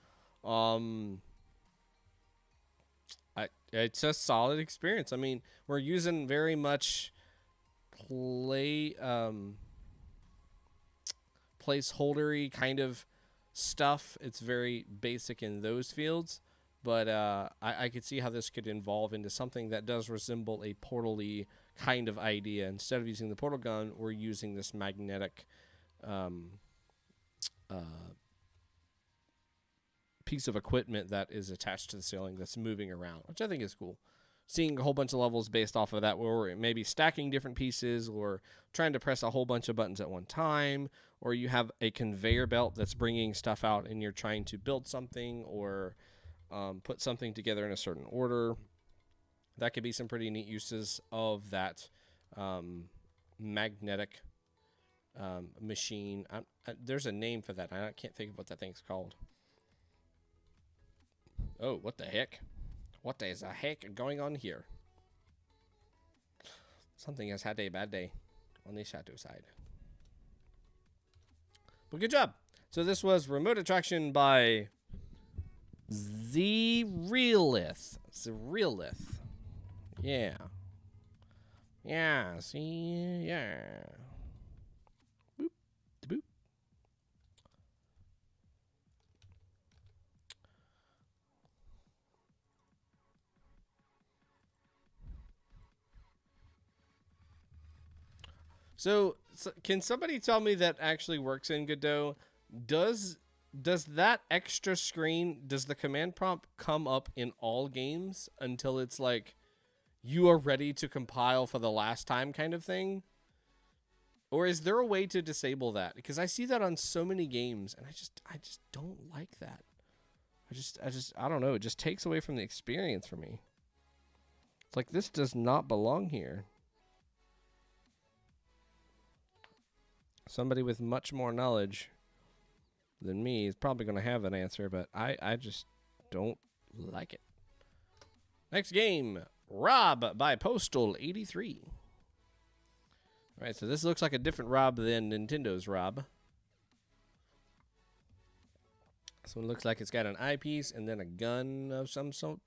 It's a solid experience. I mean, we're using very much placeholdery kind of stuff. It's very basic in those fields, but I could see how this could evolve into something that does resemble a portal-y kind of idea. Instead of using the portal gun, we're using this magnetic piece of equipment that is attached to the ceiling that's moving around, which I think is cool. Seeing a whole bunch of levels based off of that, where we're maybe stacking different pieces or trying to press a whole bunch of buttons at one time, or you have a conveyor belt that's bringing stuff out and you're trying to build something or put something together in a certain order. That could be some pretty neat uses of that magnetic machine. There's a name for that. I can't think of what that thing's called. Oh, what the heck? What is the heck going on here? Something has had a bad day on the shadow side. Well, good job. So this was Remote Attraction by Zirilyth. Zirilyth. Yeah. Yeah, see? Yeah. Boop. Boop. So can somebody tell me that actually works in Godot? Does that extra screen, does the command prompt come up in all games until it's like you are ready to compile for the last time kind of thing? Or is there a way to disable that? Because I see that on so many games and I just don't like that. I don't know, it just takes away from the experience for me. It's like, this does not belong here. Somebody with much more knowledge than me is probably going to have an answer, but I just don't like it. Next game, R.O.B by Postal83. All right, so this looks like a different R.O.B than Nintendo's R.O.B. This one looks like it's got an eyepiece and then a gun of some sort.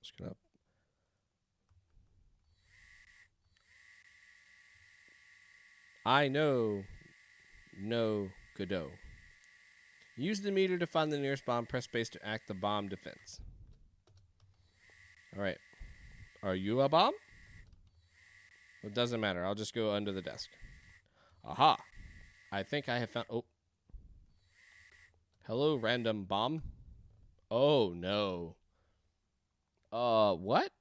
Just gonna. I know. No Godot. Use the meter to find the nearest bomb. Press space to act the bomb defense. All right. Are you a bomb? It doesn't matter. I'll just go under the desk. Aha. I think I have found... Oh. Hello, random bomb. Oh, no. What?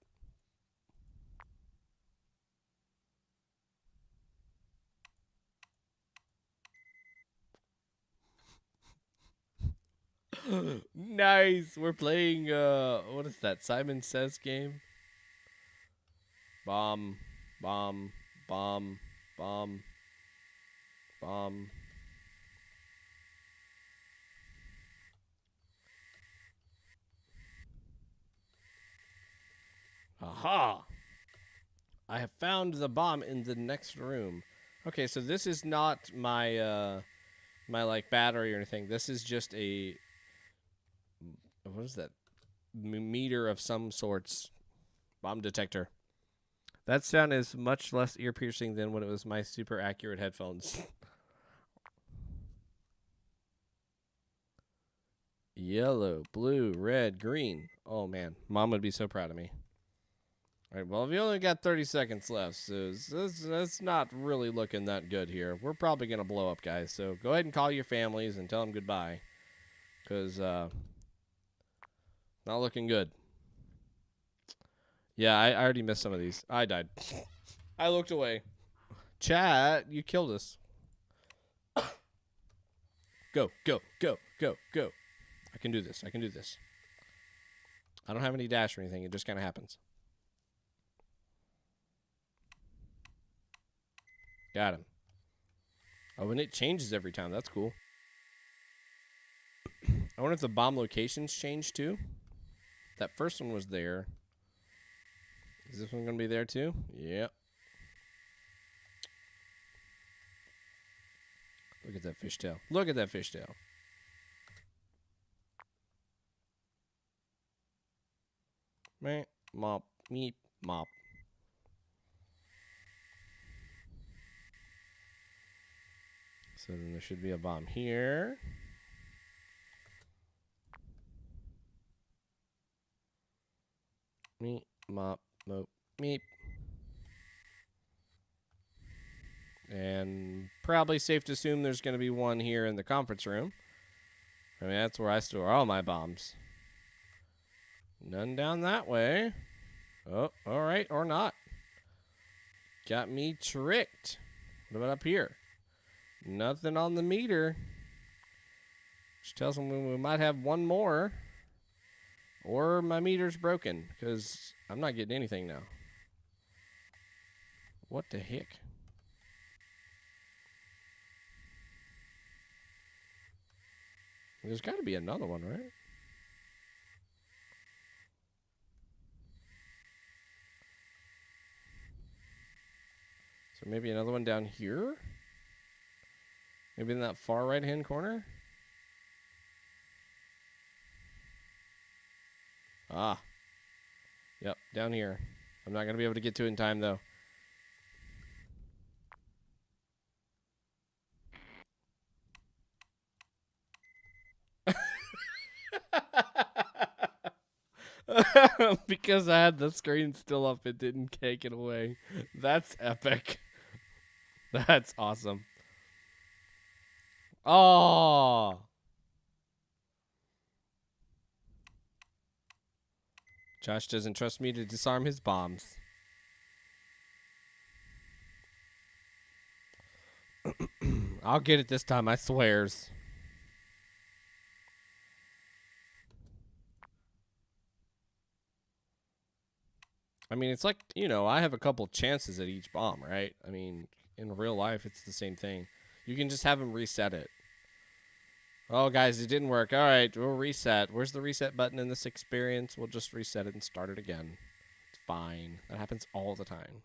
Nice. We're playing, what is that? Simon Says game? Bomb. Bomb. Bomb. Bomb. Bomb. Aha! I have found the bomb in the next room. Okay, so this is not my, my, like, battery or anything. This is just a... What is that? Meter of some sorts. Bomb detector. That sound is much less ear-piercing than when it was my super accurate headphones. Yellow, blue, red, green. Oh, man. Mom would be so proud of me. All right, well, we only got 30 seconds left, so that's not really looking that good here. We're probably going to blow up, guys, so go ahead and call your families and tell them goodbye. Because, not looking good. Yeah, I already missed some of these. I died. I looked away. Chat, you killed us. Go, go, go, go, go. I can do this. I can do this. I don't have any dash or anything. It just kind of happens. Got him. Oh, and it changes every time. That's cool. I wonder if the bomb locations change too. That first one was there. Is this one going to be there too? Yep. Look at that fishtail. Look at that fishtail. Meep, mop, meep, mop. So then there should be a bomb here. Meep, mop, mope, meep. And probably safe to assume there's going to be one here in the conference room. I mean, that's where I store all my bombs. None down that way. Oh, all right, or not. Got me tricked. What about up here? Nothing on the meter. Which tells me we might have one more. Or my meter's broken, because I'm not getting anything now. What the heck? There's got to be another one, right? So maybe another one down here? Maybe in that far right-hand corner? Ah. Yep, down here. I'm not going to be able to get to it in time, though. Because I had the screen still up, it didn't take it away. That's epic. That's awesome. Oh. Josh doesn't trust me to disarm his bombs. I'll get it this time, I swears. I mean, it's like, you know, I have a couple chances at each bomb, right? I mean, in real life, it's the same thing. You can just have them reset it. Oh, guys, it didn't work. All right, we'll reset. Where's the reset button in this experience? We'll just reset it and start it again. It's fine. That happens all the time.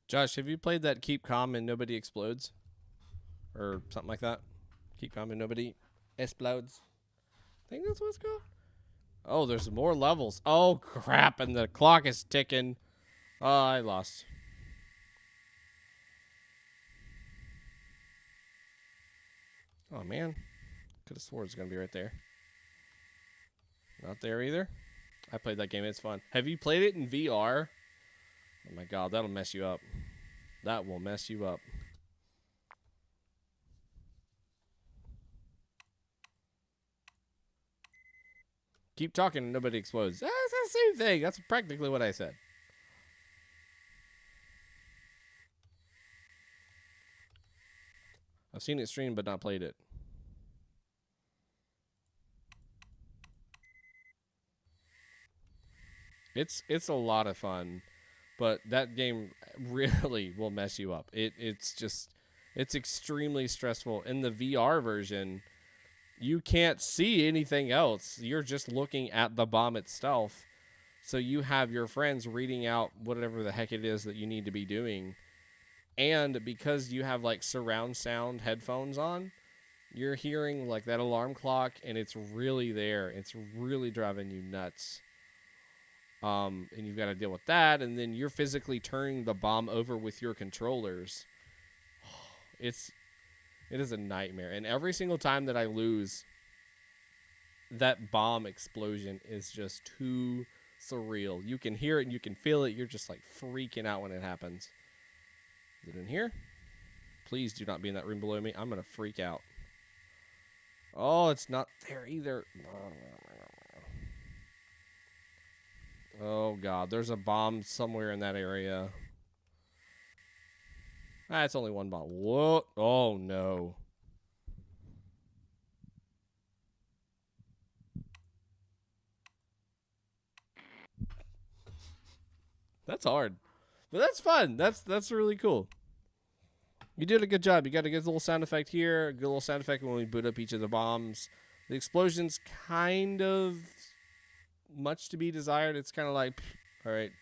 Josh, have you played that Keep Calm and Nobody Explodes? Or something like that? Keep Calm and Nobody Explodes? I think that's what it's called. Oh, there's more levels. Oh, crap, and the clock is ticking. Oh, I lost. Oh, man. Could have swore it was going to be right there. Not there either. I played that game. It's fun. Have you played it in VR? Oh, my God. That'll mess you up. That will mess you up. Keep talking and nobody explodes. That's the same thing. That's practically what I said. I've seen it streamed but not played it. It's a lot of fun, but that game really will mess you up. It's extremely stressful. In the VR version, you can't see anything else. You're just looking at the bomb itself. So you have your friends reading out whatever the heck it is that you need to be doing. And because you have like surround sound headphones on, you're hearing like that alarm clock and it's really there. It's really driving you nuts. And you've got to deal with that. And then you're physically turning the bomb over with your controllers. It is a nightmare. And every single time that I lose, that bomb explosion is just too surreal. You can hear it and you can feel it. You're just like freaking out when it happens. Is it in here? Please do not be in that room below me. I'm going to freak out. Oh, it's not there either. Oh, God. There's a bomb somewhere in that area. Ah, it's only one bomb. Whoa. Oh, no. That's hard. But that's fun. That's really cool. You did a good job. You got a good little sound effect here. A good little sound effect when we boot up each of the bombs. The explosion's kind of much to be desired. It's kind of like, all right,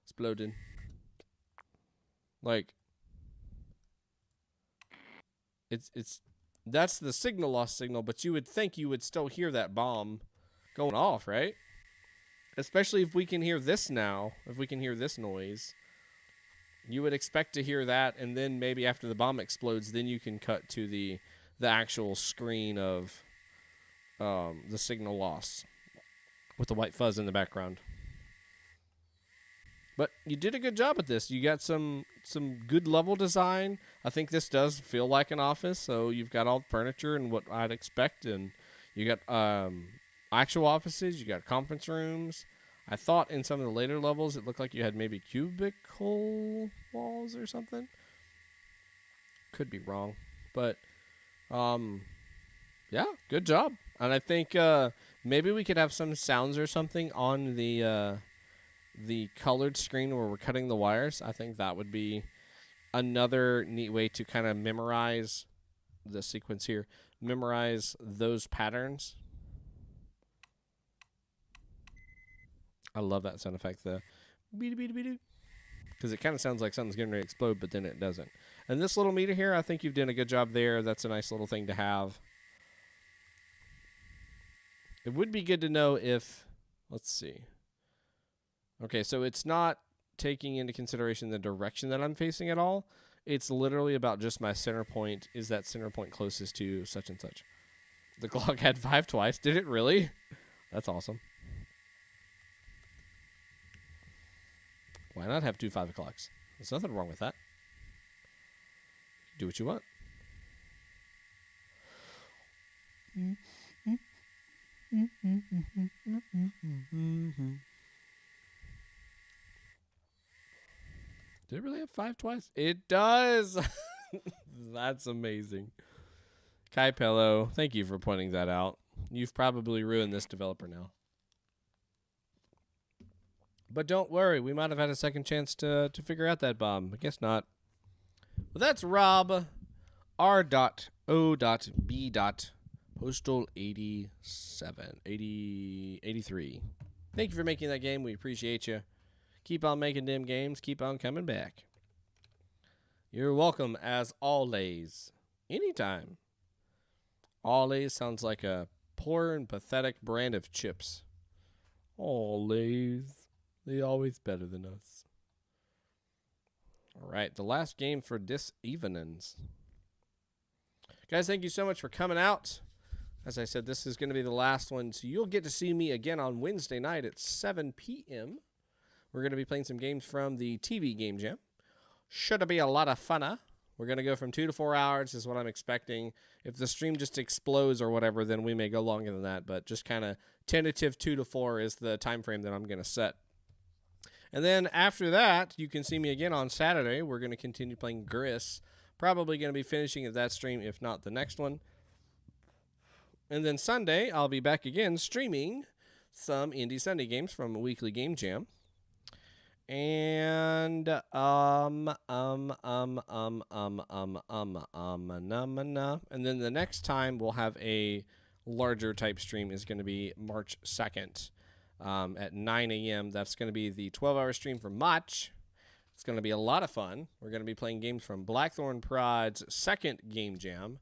exploding. Like, it's that's the signal loss signal, but you would think you would still hear that bomb going off, right? Especially if we can hear this now, if we can hear this noise. You would expect to hear that, and then maybe after the bomb explodes, then you can cut to the actual screen of the signal loss with the white fuzz in the background. But you did a good job at this. You got some good level design. I think this does feel like an office, so you've got all the furniture and what I'd expect, and you got actual offices, you got conference rooms. I thought in some of the later levels it looked like you had maybe cubicle walls or something. Could be wrong. But, yeah, good job. And I think maybe we could have some sounds or something on the colored screen where we're cutting the wires. I think that would be another neat way to kind of memorize the sequence here. Memorize those patterns. I love that sound effect, the because it kind of sounds like something's getting ready to explode, but then it doesn't. And this little meter here, I think you've done a good job there. That's a nice little thing to have. It would be good to know if, let's see. Okay, so it's not taking into consideration the direction that I'm facing at all. It's literally about just my center point. Is that center point closest to such and such? The clock had 5 twice. Did it really? That's awesome. Why not have 2 5 o'clocks? There's nothing wrong with that. Do what you want. Did it really have 5 twice? It does. That's amazing. Kai Pello, thank you for pointing that out. You've probably ruined this developer now. But don't worry, we might have had a second chance to figure out that bomb. I guess not. Well, that's Rob R.O.B. Postal 83. Thank you for making that game. We appreciate you. Keep on making them games. Keep on coming back. You're welcome as always. Anytime. Always sounds like a poor and pathetic brand of chips. Always. They always better than us. All right, the last game for this evenings. Guys, thank you so much for coming out. As I said, this is going to be the last one, so you'll get to see me again on Wednesday night at 7 p.m. We're going to be playing some games from the TV Game Jam. Should be a lot of funna. We're going to go from 2 to 4 hours is what I'm expecting. If the stream just explodes or whatever, then we may go longer than that, but just kind of tentative 2 to 4 is the time frame that I'm going to set. And then after that, you can see me again on Saturday. We're going to continue playing Gareth. Probably going to be finishing at that stream, if not the next one. And then Sunday, I'll be back again streaming some Indie Sunday games from a weekly game jam. And and then the next time we'll have a larger type stream is going to be March 2nd. At 9 a.m. That's going to be the 12-hour stream for March. It's going to be a lot of fun. We're going to be playing games from Blackthorn Pride's second game jam.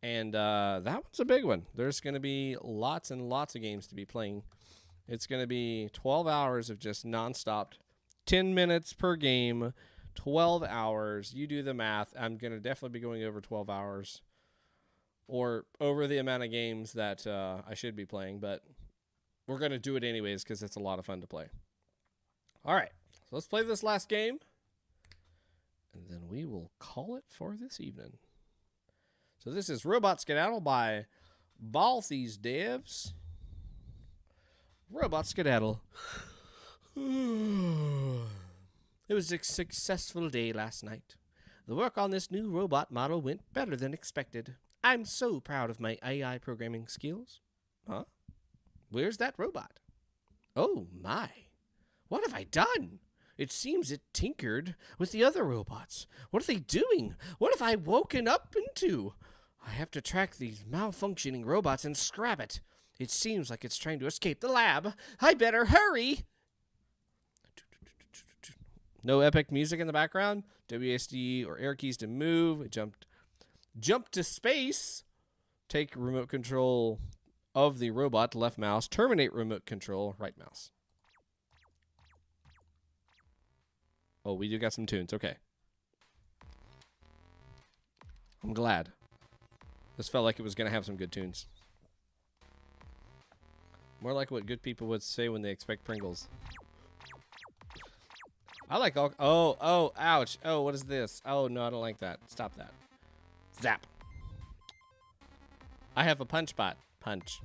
And that one's a big one. There's going to be lots and lots of games to be playing. It's going to be 12 hours of just nonstop, 10 minutes per game, 12 hours. You do the math. I'm going to definitely be going over 12 hours or over the amount of games that I should be playing, but we're going to do it anyways because it's a lot of fun to play. All right, so let's play this last game, and then we will call it for this evening. So this is Robot Skedaddle by BalthyDevs. Robot Skedaddle. It was a successful day last night. The work on this new robot model went better than expected. I'm so proud of my AI programming skills. Huh? Where's that robot? Oh my. What have I done? It seems it tinkered with the other robots. What are they doing? What have I woken up into? I have to track these malfunctioning robots and scrap it. It seems like it's trying to escape the lab. I better hurry. No epic music in the background. WASD or air keys to move. It jump to space. Take remote control of the robot, left mouse. Terminate remote control, right mouse. Oh, we do got some tunes. Okay. I'm glad. This felt like it was going to have some good tunes. More like what good people would say when they expect Pringles. I like all... Oh, ouch. Oh, what is this? Oh, no, I don't like that. Stop that. Zap. I have a punch bot. Punch.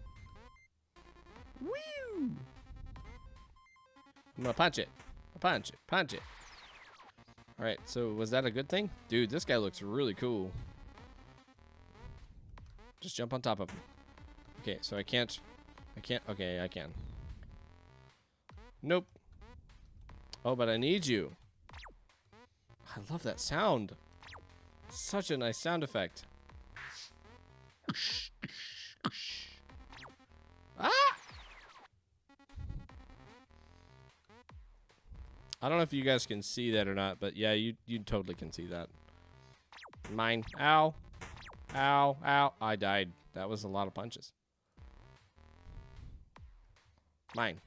Woo! I'm gonna punch it. Punch it. Punch it. Alright, so was that a good thing? Dude, this guy looks really cool. Just jump on top of him. Okay, so I can't... Okay, I can. Nope. Oh, but I need you. I love that sound. Such a nice sound effect. Ah! I don't know if you guys can see that or not, but yeah, you totally can see that. Mine. Ow. Ow. Ow. I died. That was a lot of punches. Mine.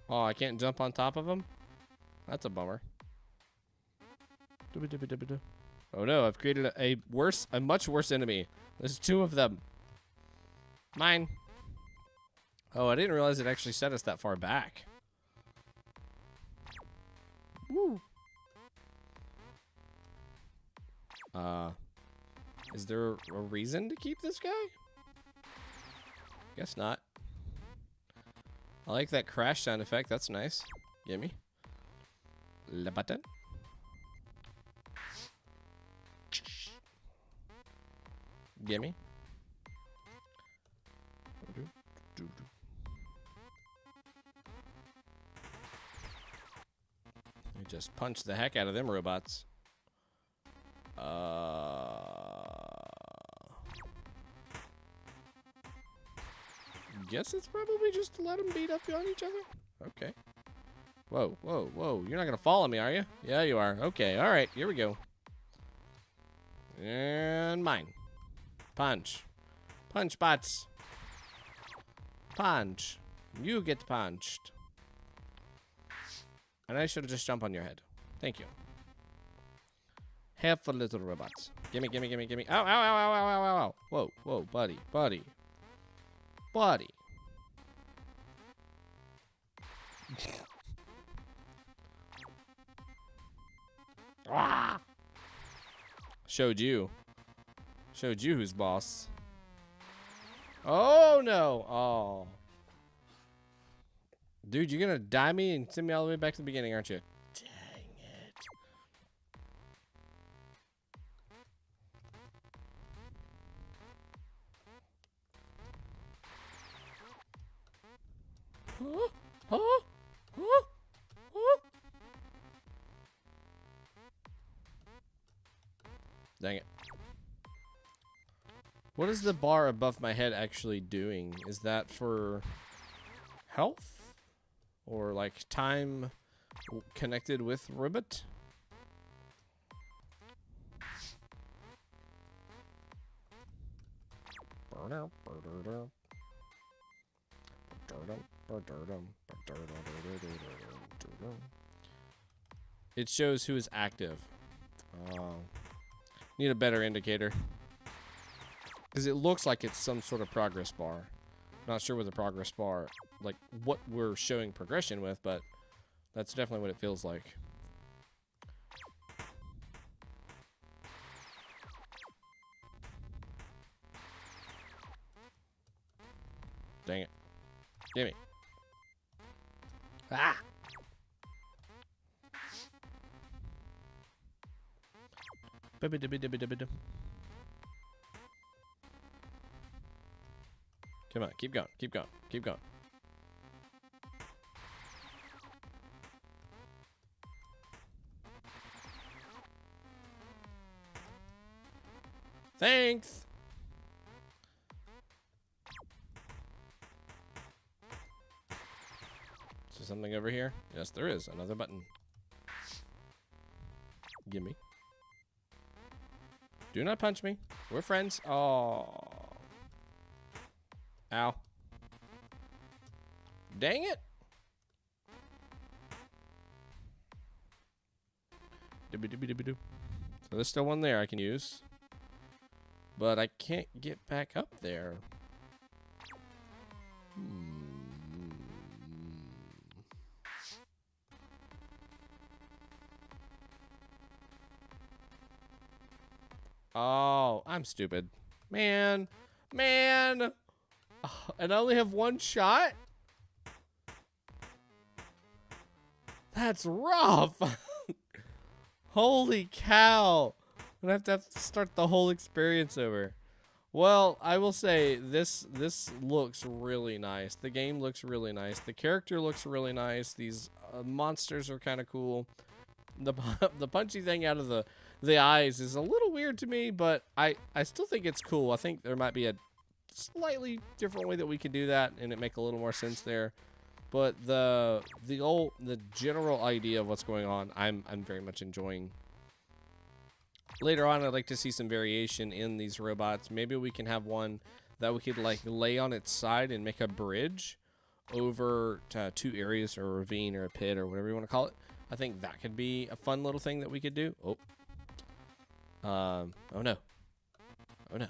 Oh, I can't jump on top of him? That's a bummer. Oh no, I've created a much worse enemy. There's two of them. Mine. Oh, I didn't realize it actually set us that far back. Woo. Is there a reason to keep this guy? Guess not. I like that crash sound effect. That's nice. Gimme. Le button. Gimme. We just punch the heck out of them robots. Guess it's probably just to let them beat up on each other. Okay. Whoa, whoa, whoa. You're not going to follow me, are you? Yeah, you are. Okay, all right. Here we go. And mine. Punch. Punch bots. Punch. You get punched. And I should have just jumped on your head. Thank you. Half for little robots. Gimme, gimme, gimme, gimme. Ow, ow, ow, ow, ow, ow, ow. Whoa, whoa, buddy, buddy. Buddy. Ah! Showed you who's boss. Oh no! Oh, dude, you're gonna die me and send me all the way back to the beginning, aren't you? Dang it! Huh? Huh? Huh? Huh? Dang it. What is the bar above my head actually doing? Is that for health? Or like time connected with Ribbit? It shows who is active. Need a better indicator. Because it looks like it's some sort of progress bar. Not sure what the progress bar, like what we're showing progression with, but that's definitely what it feels like. Dang it. Gimme. Ah! Come on, keep going, keep going, keep going. Thanks! Is there something over here? Yes, there is. Another button. Gimme. Do not punch me. We're friends. Oh. Ow. Dang it. So there's still one there I can use. But I can't get back up there. Oh, I'm stupid. Man. Man. Oh, and I only have one shot? That's rough. Holy cow. I'm gonna have to start the whole experience over. Well, I will say this looks really nice. The game looks really nice. The character looks really nice. These monsters are kind of cool. The punchy thing out of the eyes is a little weird to me, but I still think it's cool. I think there might be a slightly different way that we could do that and it make a little more sense there. But the general idea of what's going on, I'm very much enjoying. Later on, I'd like to see some variation in these robots. Maybe we can have one that we could like lay on its side and make a bridge over to two areas, or a ravine, or a pit, or whatever you want to call it. I think that could be a fun little thing that we could do. Oh. Oh no. Oh no.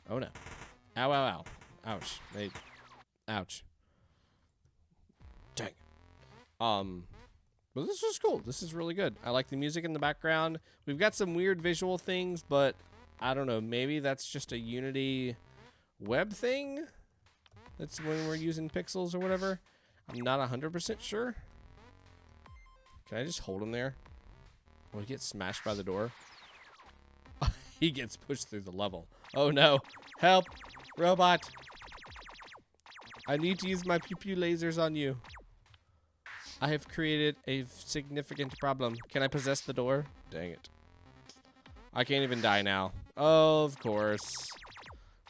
Oh no. Ow, ow, ow. Ouch. Ouch. Dang. But this is cool. This is really good. I like the music in the background. We've got some weird visual things, but I don't know. Maybe that's just a Unity web thing. That's when we're using pixels or whatever. I'm not 100% sure. Can I just hold him there? Will he get smashed by the door? He gets pushed through the level. Oh no. Help. Robot. I need to use my pew-pew lasers on you. I have created a significant problem. Can I possess the door? Dang it. I can't even die now. Of course.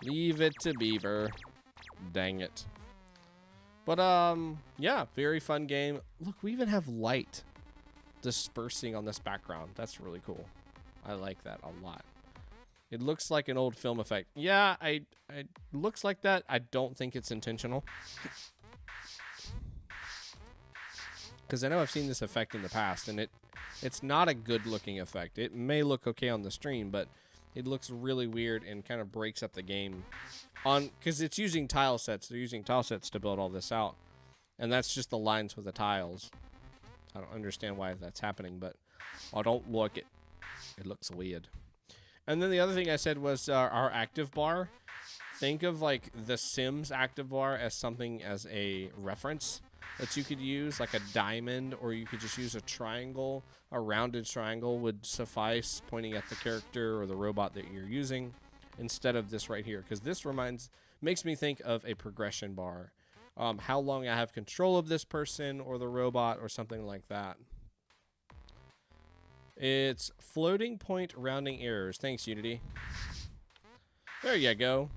Leave it to Beaver. Dang it. But, yeah, very fun game. Look, we even have light dispersing on this background. That's really cool. I like that a lot. It looks like an old film effect. Yeah, it looks like that. I don't think it's intentional. Because I know I've seen this effect in the past, and it's not a good looking effect. It may look okay on the stream, but it looks really weird and kind of breaks up the game. Because it's using tile sets. They're using tile sets to build all this out. And that's just the lines with the tiles. I don't understand why that's happening, but I don't like it. It looks weird. And then the other thing I said was our active bar. Think of like the Sims active bar as something as a reference that you could use, like a diamond, or you could just use a triangle. A rounded triangle would suffice, pointing at the character or the robot that you're using, instead of this right here, because this makes me think of a progression bar. How long I have control of this person or the robot or something like that. It's floating point rounding errors. Thanks, Unity. There you go.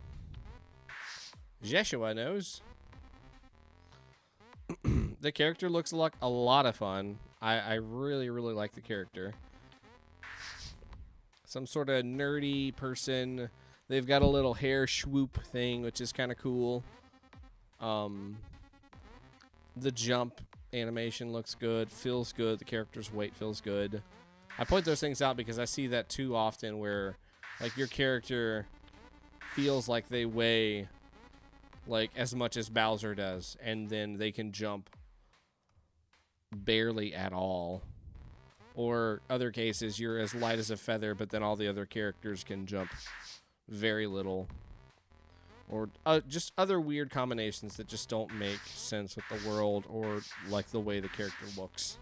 Jeshua knows. The character looks like a lot of fun. I really, really like the character. Some sort of nerdy person. They've got a little hair swoop thing, which is kind of cool. The jump animation looks good, feels good. The character's weight feels good. I point those things out because I see that too often where, like, your character feels like they weigh like as much as Bowser does, and then they can jump barely at all. Or other cases, you're as light as a feather, but then all the other characters can jump very little. Or just other weird combinations that just don't make sense with the world or like the way the character looks.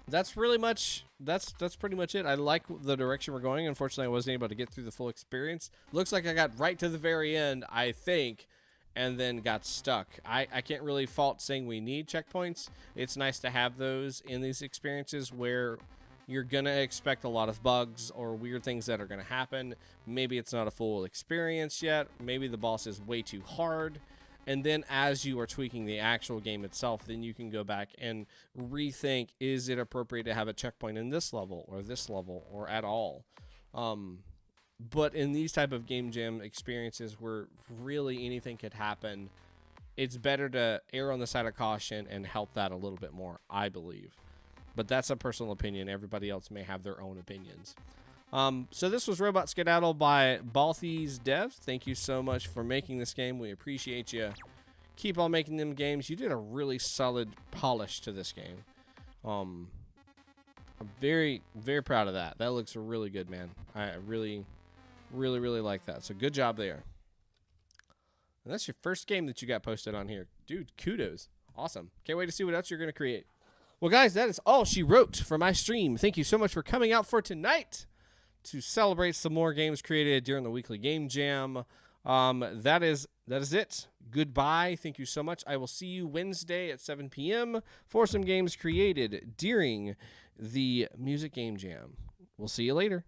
That's really much. That's pretty much it. I like the direction we're going. Unfortunately, I wasn't able to get through the full experience. Looks like I got right to the very end, I think, and then got stuck. I can't really fault saying we need checkpoints. It's nice to have those in these experiences where you're going to expect a lot of bugs or weird things that are going to happen. Maybe it's not a full experience yet. Maybe the boss is way too hard. And then as you are tweaking the actual game itself, then you can go back and rethink, is it appropriate to have a checkpoint in this level or at all? But in these type of game jam experiences where really anything could happen, it's better to err on the side of caution and help that a little bit more, I believe. But that's a personal opinion. Everybody else may have their own opinions. So this was Robot Skedaddle by BalthyDevs. Thank you so much for making this game. We appreciate you. Keep on making them games. You did a really solid polish to this game. I'm very, very proud of that. That looks really good, man. I really like that. So good job there. And that's your first game that you got posted on here. Dude, kudos. Awesome. Can't wait to see what else you're going to create. Well, guys, that is all she wrote for my stream. Thank you so much for coming out for tonight to celebrate some more games created during the weekly game jam. That is it. Goodbye. Thank you so much. I will see you Wednesday at 7 p.m. for some games created during the music game jam. We'll see you later.